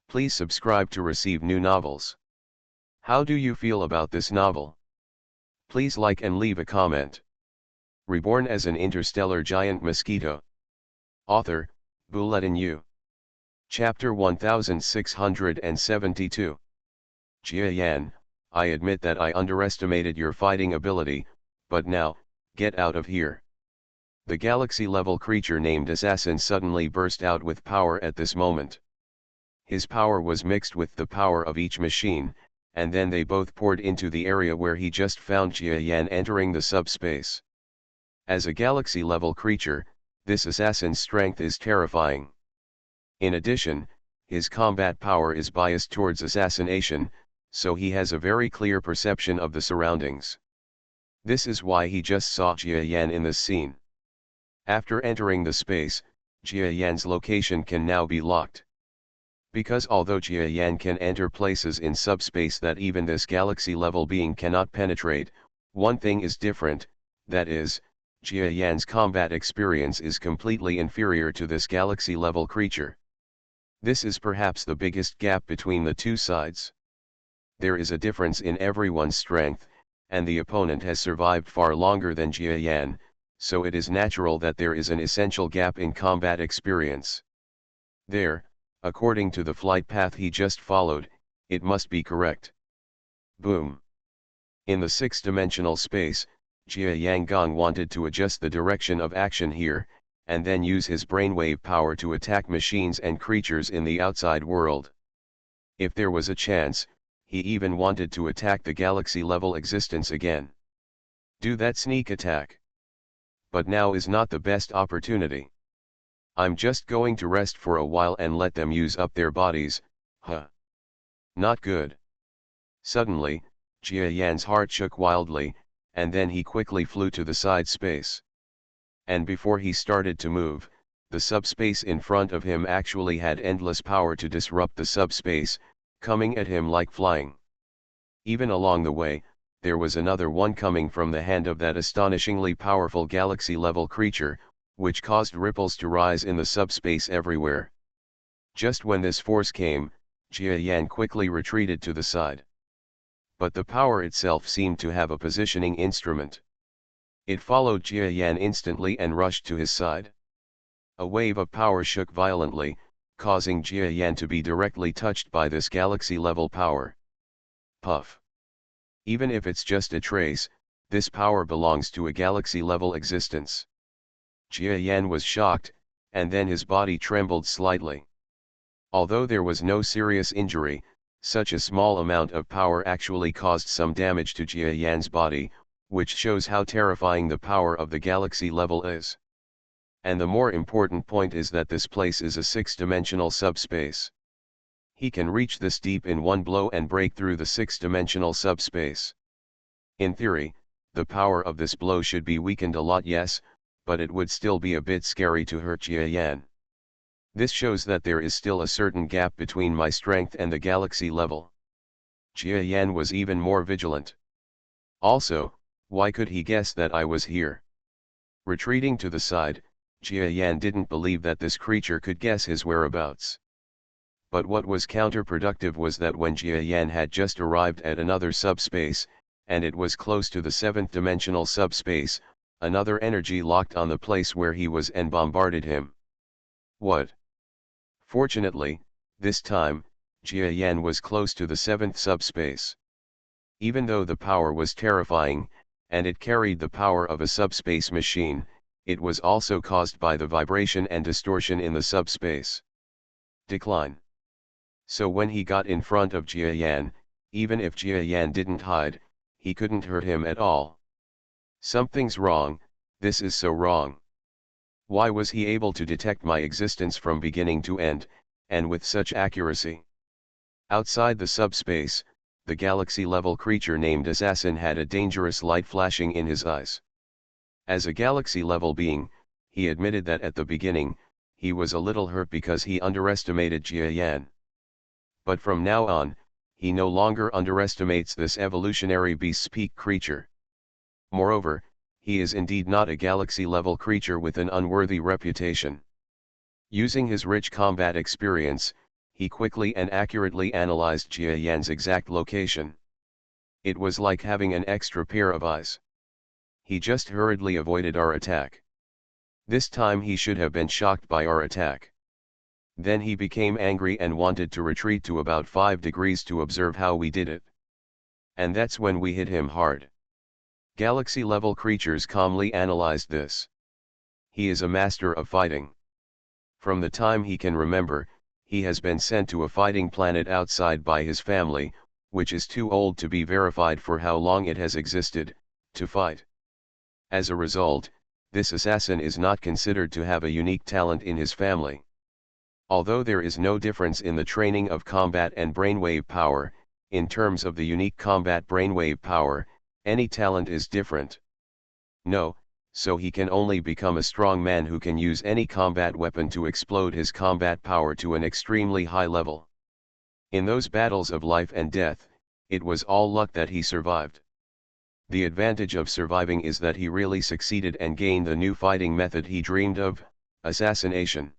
Please subscribe to receive new novels. How do you feel about this novel? Please like and leave a comment. Reborn as an interstellar giant mosquito. Author, Bulletin U. Chapter 1672. Jia Yan, I admit that I underestimated your fighting ability, but now, get out of here. The galaxy-level creature named Assassin suddenly burst out with power at this moment. His power was mixed with the power of each machine, and then they both poured into the area where he just found Jia Yan entering the subspace. As a galaxy-level creature, this assassin's strength is terrifying. In addition, his combat power is biased towards assassination, so he has a very clear perception of the surroundings. This is why he just saw Jia Yan in this scene. After entering the space, Jia Yan's location can now be locked. Because although Jia Yan can enter places in subspace that even this galaxy-level being cannot penetrate, one thing is different, that is, Jia Yan's combat experience is completely inferior to this galaxy-level creature. This is perhaps the biggest gap between the two sides. There is a difference in everyone's strength, and the opponent has survived far longer than Jia Yan, so it is natural that there is an essential gap in combat experience. There, according to the flight path he just followed, it must be correct. Boom! In the six-dimensional space, Jia Yanggong wanted to adjust the direction of action here, and then use his brainwave power to attack machines and creatures in the outside world. If there was a chance, he even wanted to attack the galaxy-level existence again. Do that sneak attack. But now is not the best opportunity. I'm just going to rest for a while and let them use up their bodies, huh? Not good. Suddenly, Jia Yan's heart shook wildly, and then he quickly flew to the side space. And before he started to move, the subspace in front of him actually had endless power to disrupt the subspace, coming at him like flying. Even along the way, there was another one coming from the hand of that astonishingly powerful galaxy-level creature, which caused ripples to rise in the subspace everywhere. Just when this force came, Jia Yan quickly retreated to the side. But the power itself seemed to have a positioning instrument. It followed Jia Yan instantly and rushed to his side. A wave of power shook violently, causing Jia Yan to be directly touched by this galaxy-level power. Puff. Even if it's just a trace, this power belongs to a galaxy-level existence. Jia Yan was shocked, and then his body trembled slightly. Although there was no serious injury, such a small amount of power actually caused some damage to Jia Yan's body, which shows how terrifying the power of the galaxy level is. And the more important point is that this place is a six-dimensional subspace. He can reach this deep in one blow and break through the six-dimensional subspace. In theory, the power of this blow should be weakened a lot, yes, but it would still be a bit scary to hurt Jia Yan. This shows that there is still a certain gap between my strength and the galaxy level. Jia Yan was even more vigilant. Also, why could he guess that I was here? Retreating to the side, Jia Yan didn't believe that this creature could guess his whereabouts. But what was counterproductive was that when Jia Yan had just arrived at another subspace, and it was close to the 7th dimensional subspace, another energy locked on the place where he was and bombarded him. What? Fortunately, this time, Jia Yan was close to the 7th subspace. Even though the power was terrifying, and it carried the power of a subspace machine, it was also caused by the vibration and distortion in the subspace. Decline. So when he got in front of Jia Yan, even if Jia Yan didn't hide, he couldn't hurt him at all. Something's wrong, this is so wrong. Why was he able to detect my existence from beginning to end, and with such accuracy? Outside the subspace, the galaxy-level creature named Assassin had a dangerous light flashing in his eyes. As a galaxy-level being, he admitted that at the beginning, he was a little hurt because he underestimated Jia Yan. But from now on, he no longer underestimates this evolutionary beast-peak creature. Moreover, he is indeed not a galaxy-level creature with an unworthy reputation. Using his rich combat experience, he quickly and accurately analyzed Jia Yan's exact location. It was like having an extra pair of eyes. He just hurriedly avoided our attack. This time he should have been shocked by our attack. Then he became angry and wanted to retreat to about 5 degrees to observe how we did it. And that's when we hit him hard. Galaxy-level creatures calmly analyzed this. He is a master of fighting. From the time he can remember, he has been sent to a fighting planet outside by his family, which is too old to be verified for how long it has existed, to fight. As a result, this assassin is not considered to have a unique talent in his family. Although there is no difference in the training of combat and brainwave power, in terms of the unique combat brainwave power, any talent is different. No, so he can only become a strong man who can use any combat weapon to explode his combat power to an extremely high level. In those battles of life and death, it was all luck that he survived. The advantage of surviving is that he really succeeded and gained the new fighting method he dreamed of, assassination.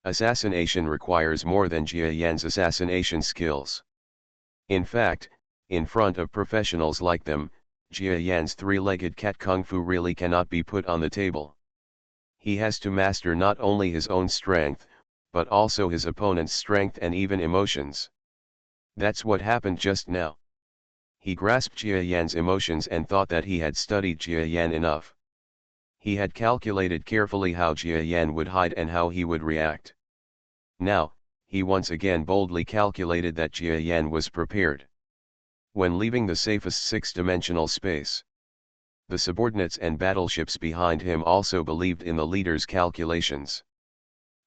Assassination requires more than Jia Yan's assassination skills. In fact, in front of professionals like them, Jia Yan's three-legged cat kung fu really cannot be put on the table. He has to master not only his own strength, but also his opponent's strength and even emotions. That's what happened just now. He grasped Jia Yan's emotions and thought that he had studied Jia Yan enough. He had calculated carefully how Jia Yan would hide and how he would react. Now, he once again boldly calculated that Jia Yan was prepared. When leaving the safest six-dimensional space, the subordinates and battleships behind him also believed in the leader's calculations.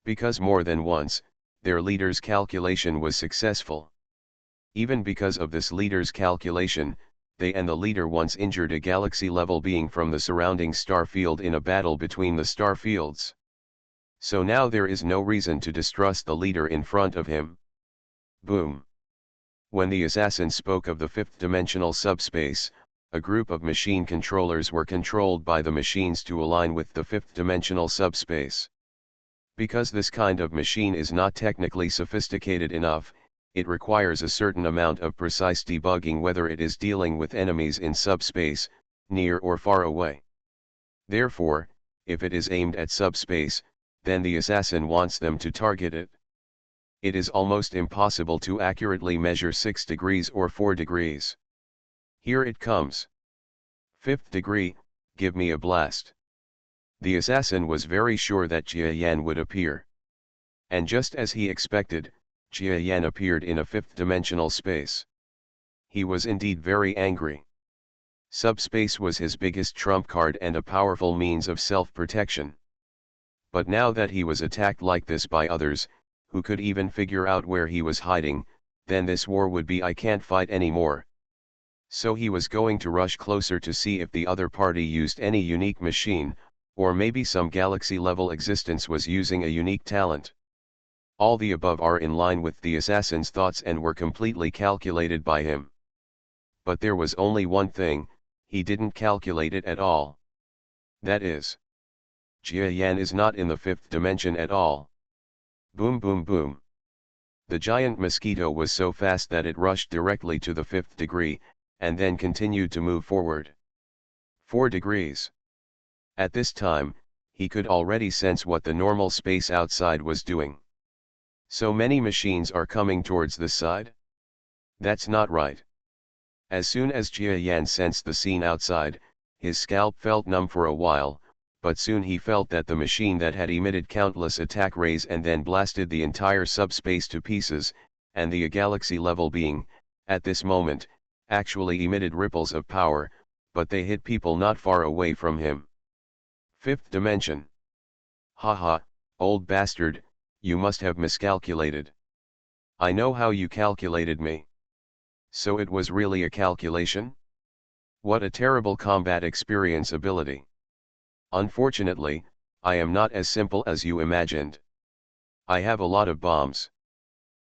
Because more than once, their leader's calculation was successful. Even because of this leader's calculation, they and the leader once injured a galaxy-level being from the surrounding star field in a battle between the star fields. So now there is no reason to distrust the leader in front of him. Boom. When the assassin spoke of the fifth-dimensional subspace, a group of machine controllers were controlled by the machines to align with the fifth-dimensional subspace. Because this kind of machine is not technically sophisticated enough, it requires a certain amount of precise debugging whether it is dealing with enemies in subspace, near or far away. Therefore, if it is aimed at subspace, then the assassin wants them to target it. It is almost impossible to accurately measure 6 degrees or 4 degrees. Here it comes. 5th degree, give me a blast. The assassin was very sure that Jia Yan would appear. And just as he expected, Jia Yan appeared in a fifth-dimensional space. He was indeed very angry. Subspace was his biggest trump card and a powerful means of self-protection. But now that he was attacked like this by others, who could even figure out where he was hiding, then this war would be I can't fight anymore. So he was going to rush closer to see if the other party used any unique machine, or maybe some galaxy-level existence was using a unique talent. All the above are in line with the assassin's thoughts and were completely calculated by him. But there was only one thing, he didn't calculate it at all. That is, Jia Yan is not in the fifth dimension at all. Boom boom boom. The giant mosquito was so fast that it rushed directly to the 5th degree, and then continued to move forward. 4 degrees. At this time, he could already sense what the normal space outside was doing. So many machines are coming towards this side? That's not right. As soon as Jia Yan sensed the scene outside, his scalp felt numb for a while, but soon he felt that the machine that had emitted countless attack rays and then blasted the entire subspace to pieces, and the galaxy-level being, at this moment, actually emitted ripples of power, but they hit people not far away from him. 5th dimension. Haha, old bastard, you must have miscalculated. I know how you calculated me. So it was really a calculation? What a terrible combat experience ability. Unfortunately, I am not as simple as you imagined. I have a lot of bombs.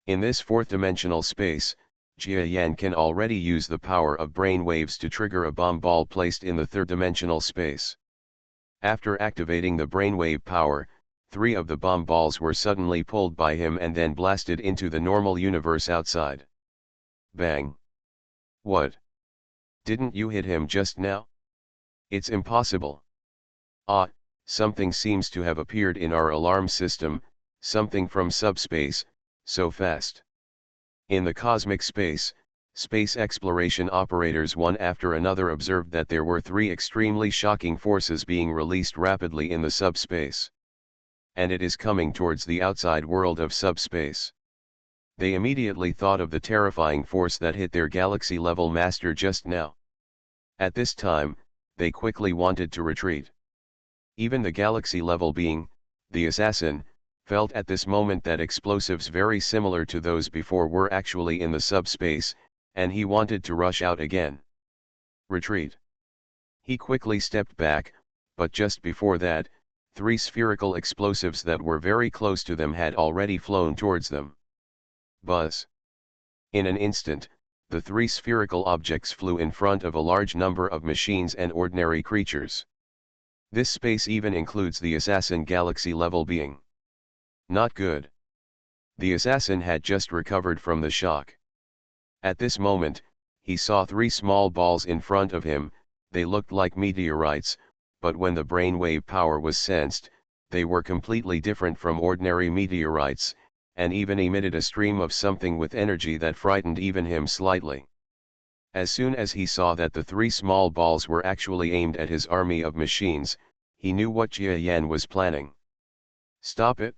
In this 4th dimensional space, Jia Yan can already use the power of brain waves to trigger a bomb ball placed in the 3rd dimensional space. After activating the brainwave power, 3 of the bomb balls were suddenly pulled by him and then blasted into the normal universe outside. Bang! What? Didn't you hit him just now? It's impossible. Ah, something seems to have appeared in our alarm system, something from subspace, so fast. In the cosmic space, space exploration operators one after another observed that there were 3 extremely shocking forces being released rapidly in the subspace. And it is coming towards the outside world of subspace. They immediately thought of the terrifying force that hit their galaxy-level master just now. At this time, they quickly wanted to retreat. Even the galaxy-level being, the assassin, felt at this moment that explosives very similar to those before were actually in the subspace, and he wanted to rush out again. Retreat. He quickly stepped back, but just before that, 3 spherical explosives that were very close to them had already flown towards them. Buzz. In an instant, the 3 spherical objects flew in front of a large number of machines and ordinary creatures. This space even includes the assassin galaxy-level being. Not good. The assassin had just recovered from the shock. At this moment, he saw 3 small balls in front of him. They looked like meteorites, but when the brainwave power was sensed, they were completely different from ordinary meteorites, and even emitted a stream of something with energy that frightened even him slightly. As soon as he saw that the 3 small balls were actually aimed at his army of machines, he knew what Jia Yan was planning. Stop it!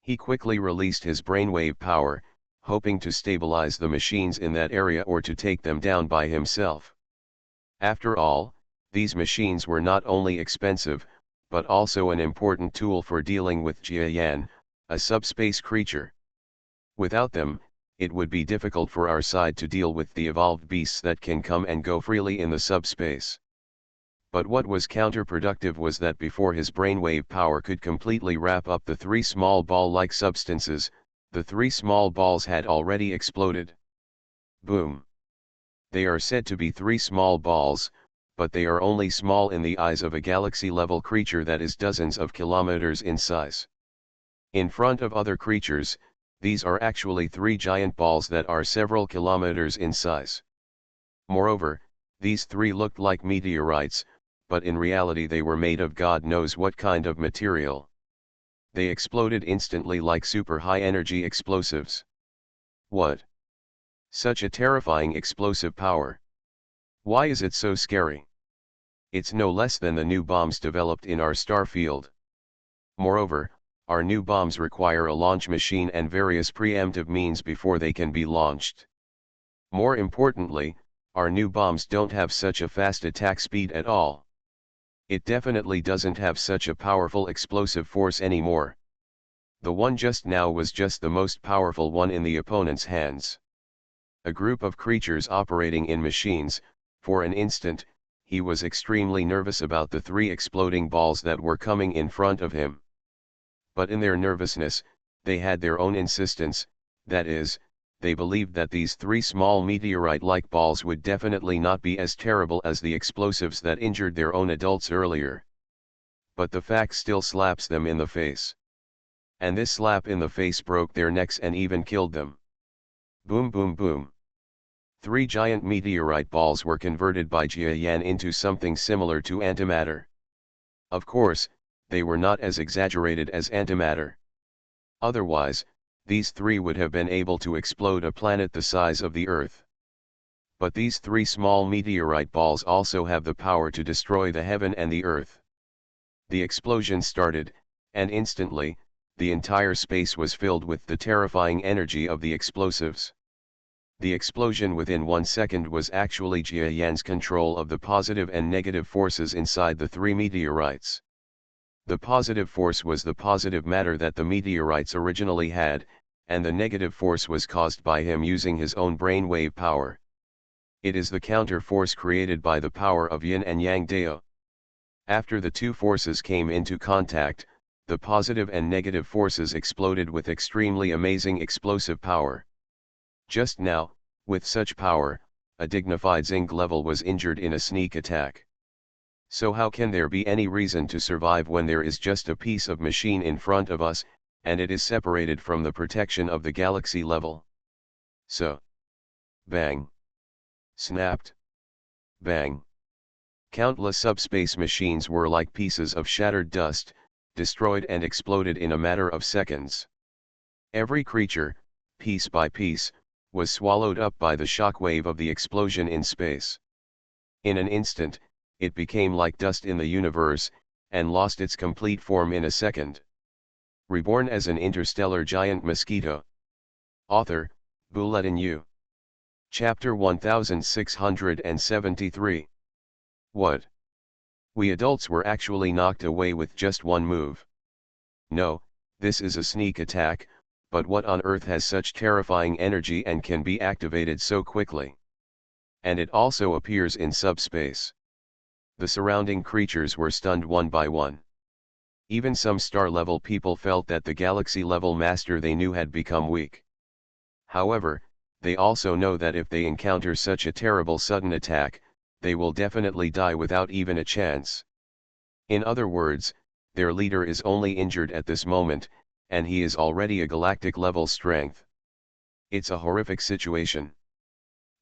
He quickly released his brainwave power, hoping to stabilize the machines in that area or to take them down by himself. After all, these machines were not only expensive, but also an important tool for dealing with Jia Yan, a subspace creature. Without them, it would be difficult for our side to deal with the evolved beasts that can come and go freely in the subspace. But what was counterproductive was that before his brainwave power could completely wrap up the 3 small ball-like substances, the 3 small balls had already exploded. Boom! They are said to be 3 small balls, but they are only small in the eyes of a galaxy-level creature that is dozens of kilometers in size. In front of other creatures, these are actually 3 giant balls that are several kilometers in size. Moreover, these 3 looked like meteorites, but in reality they were made of God knows what kind of material. They exploded instantly like super high-energy explosives. What? Such a terrifying explosive power. Why is it so scary? It's no less than the new bombs developed in our star field. Moreover, our new bombs require a launch machine and various preemptive means before they can be launched. More importantly, our new bombs don't have such a fast attack speed at all. It definitely doesn't have such a powerful explosive force anymore. The one just now was just the most powerful one in the opponent's hands. A group of creatures operating in machines. For an instant, he was extremely nervous about the 3 exploding balls that were coming in front of him. But in their nervousness, they had their own insistence, that is, they believed that these 3 small meteorite-like balls would definitely not be as terrible as the explosives that injured their own adults earlier. But the fact still slaps them in the face. and this slap in the face broke their necks and even killed them. Boom boom boom. 3 giant meteorite balls were converted by Jia Yan into something similar to antimatter. Of course, they were not as exaggerated as antimatter. Otherwise, these 3 would have been able to explode a planet the size of the Earth. But these 3 small meteorite balls also have the power to destroy the heaven and the earth. The explosion started, and instantly, the entire space was filled with the terrifying energy of the explosives. The explosion within 1 second was actually Jia Yan's control of the positive and negative forces inside the 3 meteorites. The positive force was the positive matter that the meteorites originally had, and the negative force was caused by him using his own brainwave power. It is the counter force created by the power of yin and yang dao. After the 2 forces came into contact, the positive and negative forces exploded with extremely amazing explosive power. Just now, with such power, a dignified Zing level was injured in a sneak attack. So how can there be any reason to survive when there is just a piece of machine in front of us, and it is separated from the protection of the galaxy level? So, bang. Snapped. Bang. Countless subspace machines were like pieces of shattered dust, destroyed and exploded in a matter of seconds. Every creature, piece by piece, was swallowed up by the shockwave of the explosion in space. In an instant, it became like dust in the universe, and lost its complete form in a second. Reborn as an interstellar giant mosquito. Author, Bulletin U. Chapter 1673. What? We adults were actually knocked away with just one move. No, this is a sneak attack, but what on earth has such terrifying energy and can be activated so quickly? And it also appears in subspace. The surrounding creatures were stunned one by one. Even some star-level people felt that the galaxy-level master they knew had become weak. However, they also know that if they encounter such a terrible sudden attack, they will definitely die without even a chance. In other words, their leader is only injured at this moment, and he is already a galactic-level strength. It's a horrific situation.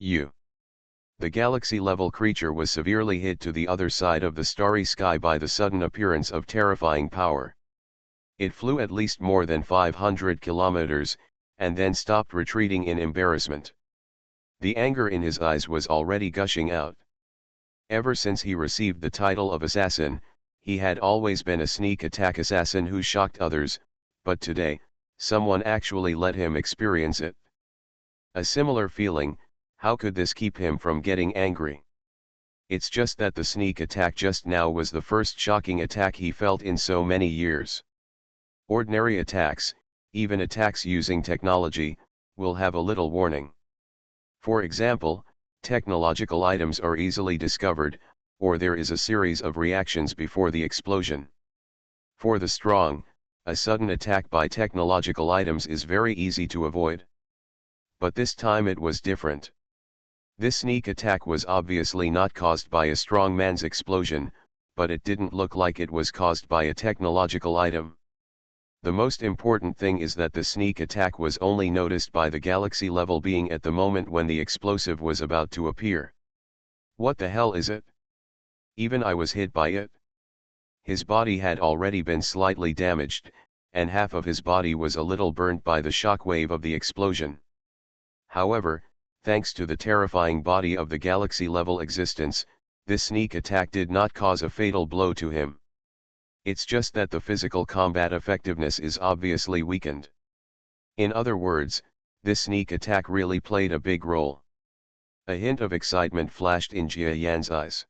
The galaxy-level creature was severely hit to the other side of the starry sky by the sudden appearance of terrifying power. It flew at least more than 500 kilometers, and then stopped retreating in embarrassment. The anger in his eyes was already gushing out. Ever since he received the title of assassin, he had always been a sneak attack assassin who shocked others, but today, someone actually let him experience it. A similar feeling, how could this keep him from getting angry? It's just that the sneak attack just now was the first shocking attack he felt in so many years. Ordinary attacks, even attacks using technology, will have a little warning. For example, technological items are easily discovered, or there is a series of reactions before the explosion. For the strong, a sudden attack by technological items is very easy to avoid. But this time it was different. This sneak attack was obviously not caused by a strong man's explosion, but it didn't look like it was caused by a technological item. The most important thing is that the sneak attack was only noticed by the galaxy-level being at the moment when the explosive was about to appear. What the hell is it? Even I was hit by it. His body had already been slightly damaged, and half of his body was a little burnt by the shockwave of the explosion. However, thanks to the terrifying body of the galaxy-level existence, this sneak attack did not cause a fatal blow to him. It's just that the physical combat effectiveness is obviously weakened. In other words, this sneak attack really played a big role. A hint of excitement flashed in Jia Yan's eyes.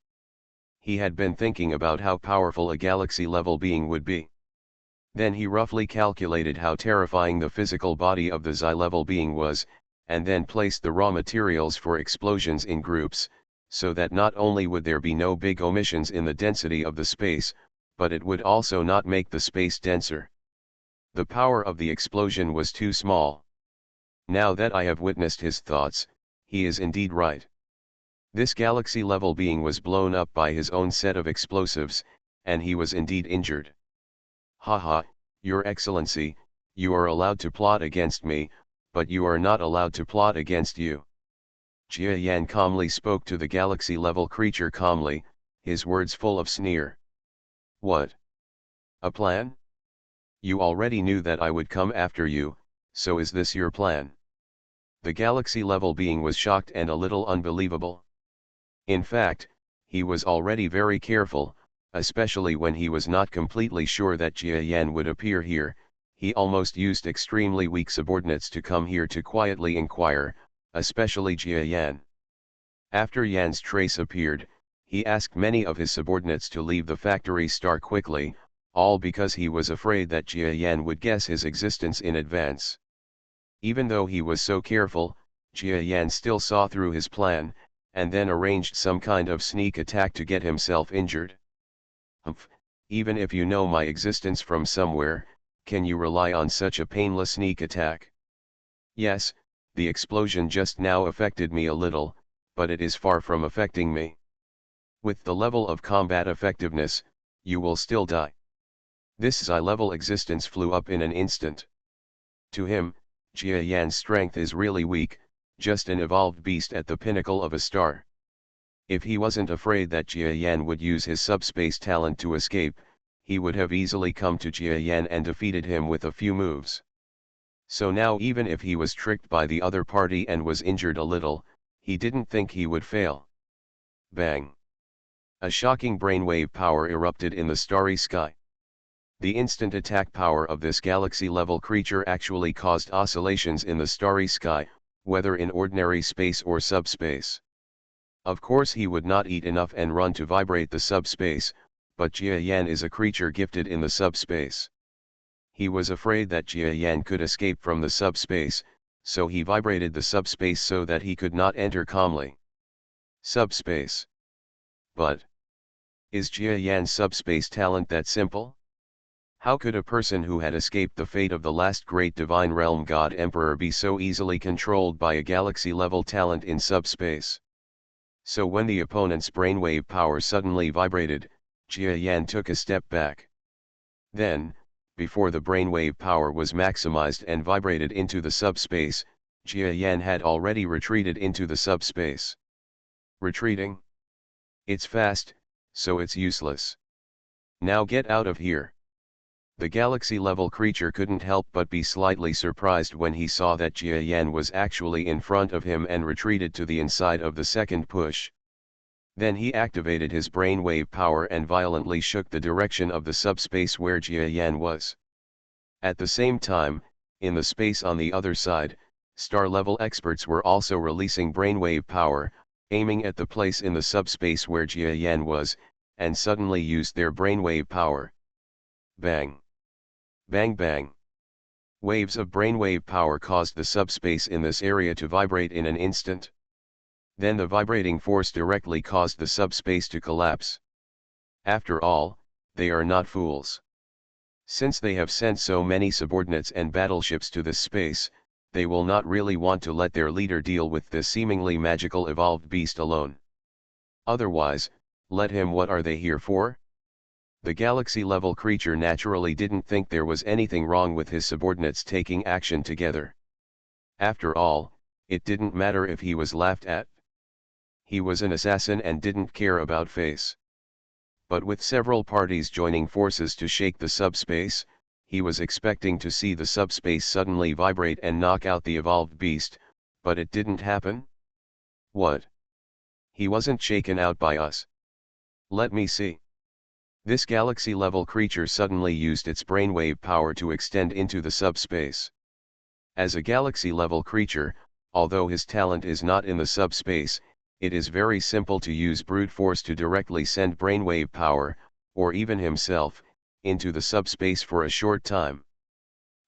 He had been thinking about how powerful a galaxy-level being would be. Then he roughly calculated how terrifying the physical body of the Xi-level being was, and then placed the raw materials for explosions in groups, so that not only would there be no big omissions in the density of the space, but it would also not make the space denser. The power of the explosion was too small. Now that I have witnessed his thoughts, he is indeed right. This galaxy-level being was blown up by his own set of explosives, and he was indeed injured. Haha, Your Excellency, You are allowed to plot against me, but you are not allowed to plot against you. Jia Yan calmly spoke to the galaxy-level creature calmly, his words full of sneer. What? A plan? You already knew that I would come after you, so is this your plan? The galaxy-level being was shocked and a little unbelievable. In fact, he was already very careful, especially when he was not completely sure that Jia Yan would appear here. He almost used extremely weak subordinates to come here to quietly inquire, especially Jia Yan. After Yan's trace appeared, he asked many of his subordinates to leave the factory star quickly, all because he was afraid that Jia Yan would guess his existence in advance. Even though he was so careful, Jia Yan still saw through his plan, and then arranged some kind of sneak attack to get himself injured. Humph, even if you know my existence from somewhere, can you rely on such a painless sneak attack? Yes, the explosion just now affected me a little, but it is far from affecting me. With the level of combat effectiveness, you will still die. This Xi-level existence flew up in an instant. To him, Jia Yan's strength is really weak, just an evolved beast at the pinnacle of a star. If he wasn't afraid that Jia Yan would use his subspace talent to escape, he would have easily come to Jia Yan and defeated him with a few moves. So now even if he was tricked by the other party and was injured a little, he didn't think he would fail. Bang! A shocking brainwave power erupted in the starry sky. The instant attack power of this galaxy-level creature actually caused oscillations in the starry sky, whether in ordinary space or subspace. Of course he would not eat enough and run to vibrate the subspace, but Jia Yan is a creature gifted in the subspace. He was afraid that Jia Yan could escape from the subspace, so he vibrated the subspace so that he could not enter calmly. Subspace. But is Jia Yan's subspace talent that simple? How could a person who had escaped the fate of the last great divine realm god emperor be so easily controlled by a galaxy-level talent in subspace? So when the opponent's brainwave power suddenly vibrated, Jia Yan took a step back. Then, before the brainwave power was maximized and vibrated into the subspace, Jia Yan had already retreated into the subspace. Retreating? It's fast, so it's useless. Now get out of here. The galaxy-level creature couldn't help but be slightly surprised when he saw that Jia Yan was actually in front of him and retreated to the inside of the second push. Then he activated his brainwave power and violently shook the direction of the subspace where Jia Yan was. At the same time, in the space on the other side, star-level experts were also releasing brainwave power, aiming at the place in the subspace where Jia Yan was, and suddenly used their brainwave power. Bang! Bang bang! Waves of brainwave power caused the subspace in this area to vibrate in an instant. Then the vibrating force directly caused the subspace to collapse. After all, they are not fools. Since they have sent so many subordinates and battleships to this space, they will not really want to let their leader deal with this seemingly magical evolved beast alone. Otherwise, let him. What are they here for? The galaxy-level creature naturally didn't think there was anything wrong with his subordinates taking action together. After all, it didn't matter if he was laughed at. He was an assassin and didn't care about face. But with several parties joining forces to shake the subspace, he was expecting to see the subspace suddenly vibrate and knock out the evolved beast, but it didn't happen. What? He wasn't shaken out by us. Let me see. This galaxy-level creature suddenly used its brainwave power to extend into the subspace. As a galaxy-level creature, although his talent is not in the subspace, it is very simple to use brute force to directly send brainwave power, or even himself, into the subspace for a short time.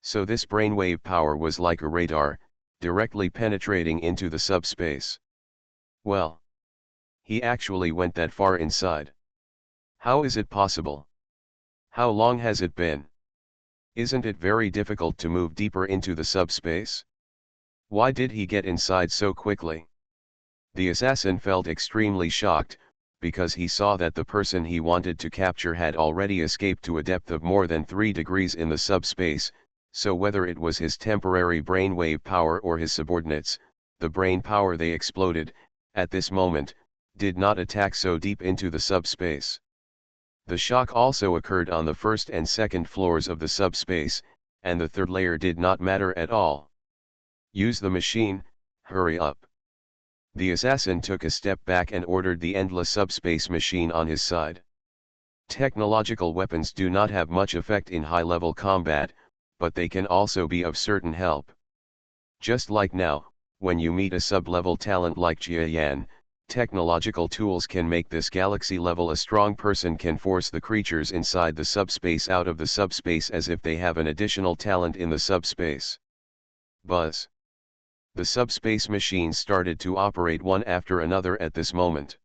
So this brainwave power was like a radar, directly penetrating into the subspace. Well, he actually went that far inside. How is it possible? How long has it been? Isn't it very difficult to move deeper into the subspace? Why did he get inside so quickly? The assassin felt extremely shocked, because he saw that the person he wanted to capture had already escaped to a depth of more than 3 degrees in the subspace, So whether it was his temporary brainwave power or his subordinates, the brain power they exploded, at this moment, did not attack so deep into the subspace. The shock also occurred on the first and second floors of the subspace, and the third layer did not matter at all. Use the machine, hurry up. The assassin took a step back and ordered the endless subspace machine on his side. Technological weapons do not have much effect in high-level combat, but they can also be of certain help. Just like now, when you meet a sub-level talent like Jia Yan, technological tools can make this galaxy level. A strong person can force the creatures inside the subspace out of the subspace as if they have an additional talent in the subspace. Buzz. The subspace machines started to operate one after another at this moment.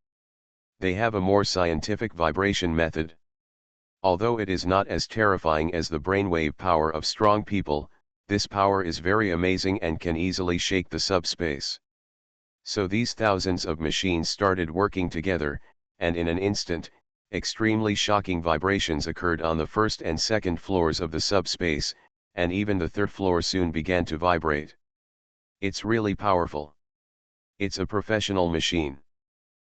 They have a more scientific vibration method. Although it is not as terrifying as the brainwave power of strong people, this power is very amazing and can easily shake the subspace. So these thousands of machines started working together, and in an instant, extremely shocking vibrations occurred on the first and second floors of the subspace, and even the third floor soon began to vibrate. It's really powerful. It's a professional machine.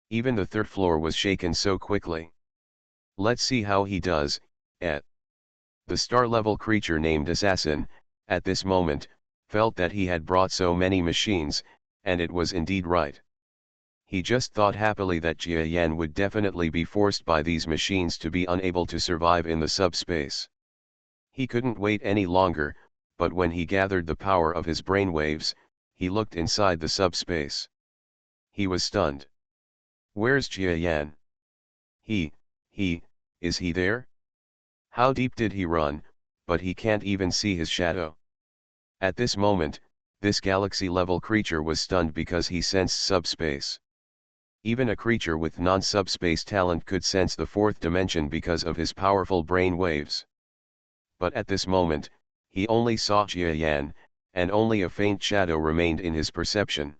Even the third floor was shaken so quickly. Let's see how he does, The star-level creature named Assassin, at this moment, felt that he had brought so many machines, and it was indeed right. He just thought happily that Jia Yan would definitely be forced by these machines to be unable to survive in the subspace. He couldn't wait any longer, but when he gathered the power of his brainwaves, he looked inside the subspace. He was stunned. Where's Jia Yan? Is he there? How deep did he run, but he can't even see his shadow. At this moment, this galaxy-level creature was stunned because he sensed subspace. Even a creature with non-subspace talent could sense the fourth dimension because of his powerful brain waves. But at this moment, he only saw Jia Yan, and only a faint shadow remained in his perception.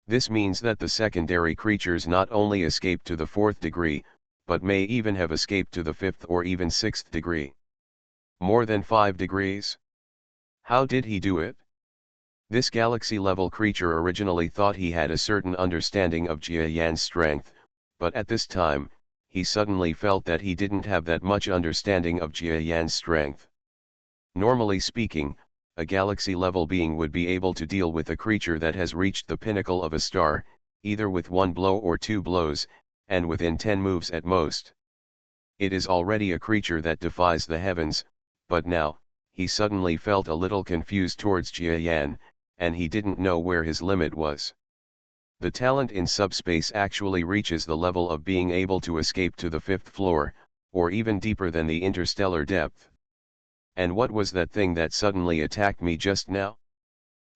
This means that the secondary creatures not only escaped to the fourth degree, but may even have escaped to the fifth or even sixth degree. More than 5 degrees? How did he do it? This galaxy-level creature originally thought he had a certain understanding of Jia Yan's strength, but at this time, he suddenly felt that he didn't have that much understanding of Jia Yan's strength. Normally speaking, a galaxy-level being would be able to deal with a creature that has reached the pinnacle of a star, either with 1 blow or 2 blows, and within 10 moves at most. It is already a creature that defies the heavens, but now, he suddenly felt a little confused towards Jia Yan, and he didn't know where his limit was. The talent in subspace actually reaches the level of being able to escape to the 5th floor, or even deeper than the interstellar depth. And what was that thing that suddenly attacked me just now?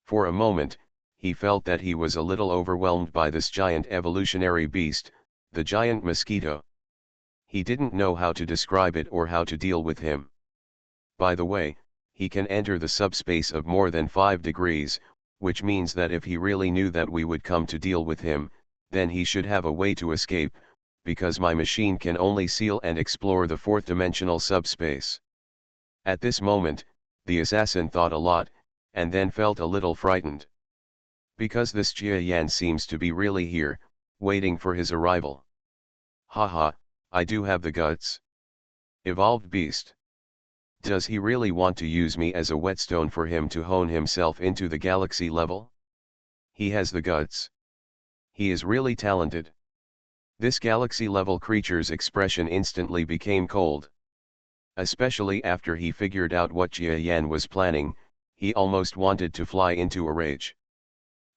For a moment, he felt that he was a little overwhelmed by this giant evolutionary beast, the giant mosquito. He didn't know how to describe it or how to deal with him. By the way, he can enter the subspace of more than 5 degrees, which means that if he really knew that we would come to deal with him, then he should have a way to escape, because my machine can only seal and explore the 4th-dimensional subspace. At this moment, the assassin thought a lot, and then felt a little frightened. Because this Jia Yan seems to be really here, waiting for his arrival. Haha, I do have the guts. Evolved beast. Does he really want to use me as a whetstone for him to hone himself into the galaxy level? He has the guts. He is really talented. This galaxy-level creature's expression instantly became cold. Especially after he figured out what Jia Yan was planning, he almost wanted to fly into a rage.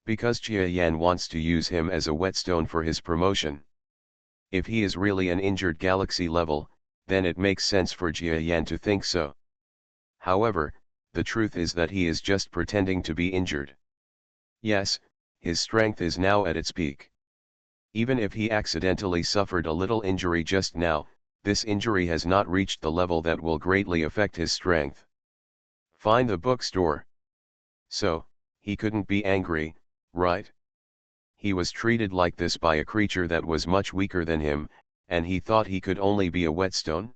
Because Jia Yan wants to use him as a whetstone for his promotion. If he is really an injured galaxy level, then it makes sense for Jia Yan to think so. However, the truth is that he is just pretending to be injured. Yes, his strength is now at its peak. Even if he accidentally suffered a little injury just now, this injury has not reached the level that will greatly affect his strength. Find the bookstore. So, he couldn't be angry, right? He was treated like this by a creature that was much weaker than him, and he thought he could only be a whetstone?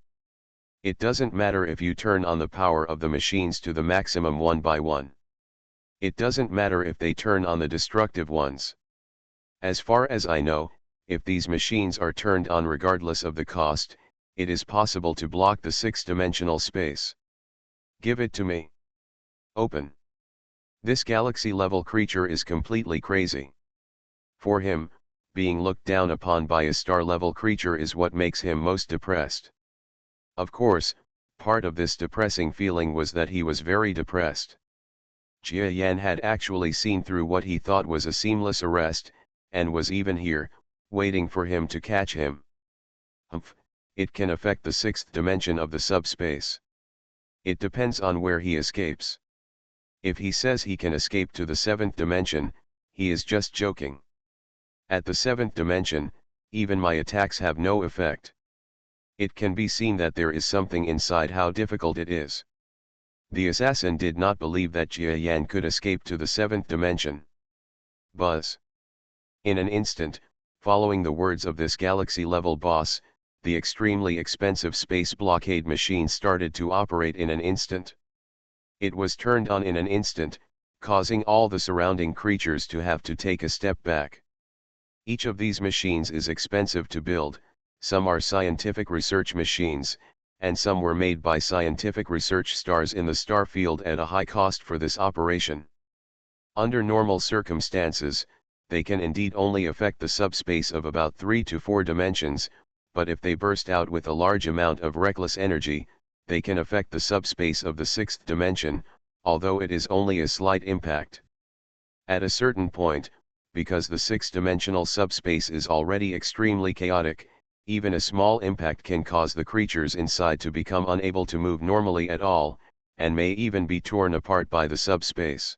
It doesn't matter if you turn on the power of the machines to the maximum one by one. It doesn't matter if they turn on the destructive ones. As far as I know, if these machines are turned on regardless of the cost, it is possible to block the six-dimensional space. Give it to me. Open. This galaxy-level creature is completely crazy. For him, being looked down upon by a star-level creature is what makes him most depressed. Of course, part of this depressing feeling was that he was very depressed. Jia Yan had actually seen through what he thought was a seamless arrest, and was even here, waiting for him to catch him. Humph, it can affect the sixth dimension of the subspace. It depends on where he escapes. If he says he can escape to the seventh dimension, he is just joking. At the seventh dimension, even my attacks have no effect. It can be seen that there is something inside how difficult it is. The assassin did not believe that Jia Yan could escape to the seventh dimension. Buzz. In an instant, following the words of this galaxy-level boss, the extremely expensive space blockade machine started to operate in an instant. It was turned on in an instant, causing all the surrounding creatures to have to take a step back. Each of these machines is expensive to build, some are scientific research machines, and some were made by scientific research stars in the star field at a high cost for this operation. Under normal circumstances, they can indeed only affect the subspace of about 3 to 4 dimensions, but if they burst out with a large amount of reckless energy, they can affect the subspace of the sixth dimension, although it is only a slight impact. At a certain point, because the six-dimensional subspace is already extremely chaotic, even a small impact can cause the creatures inside to become unable to move normally at all, and may even be torn apart by the subspace.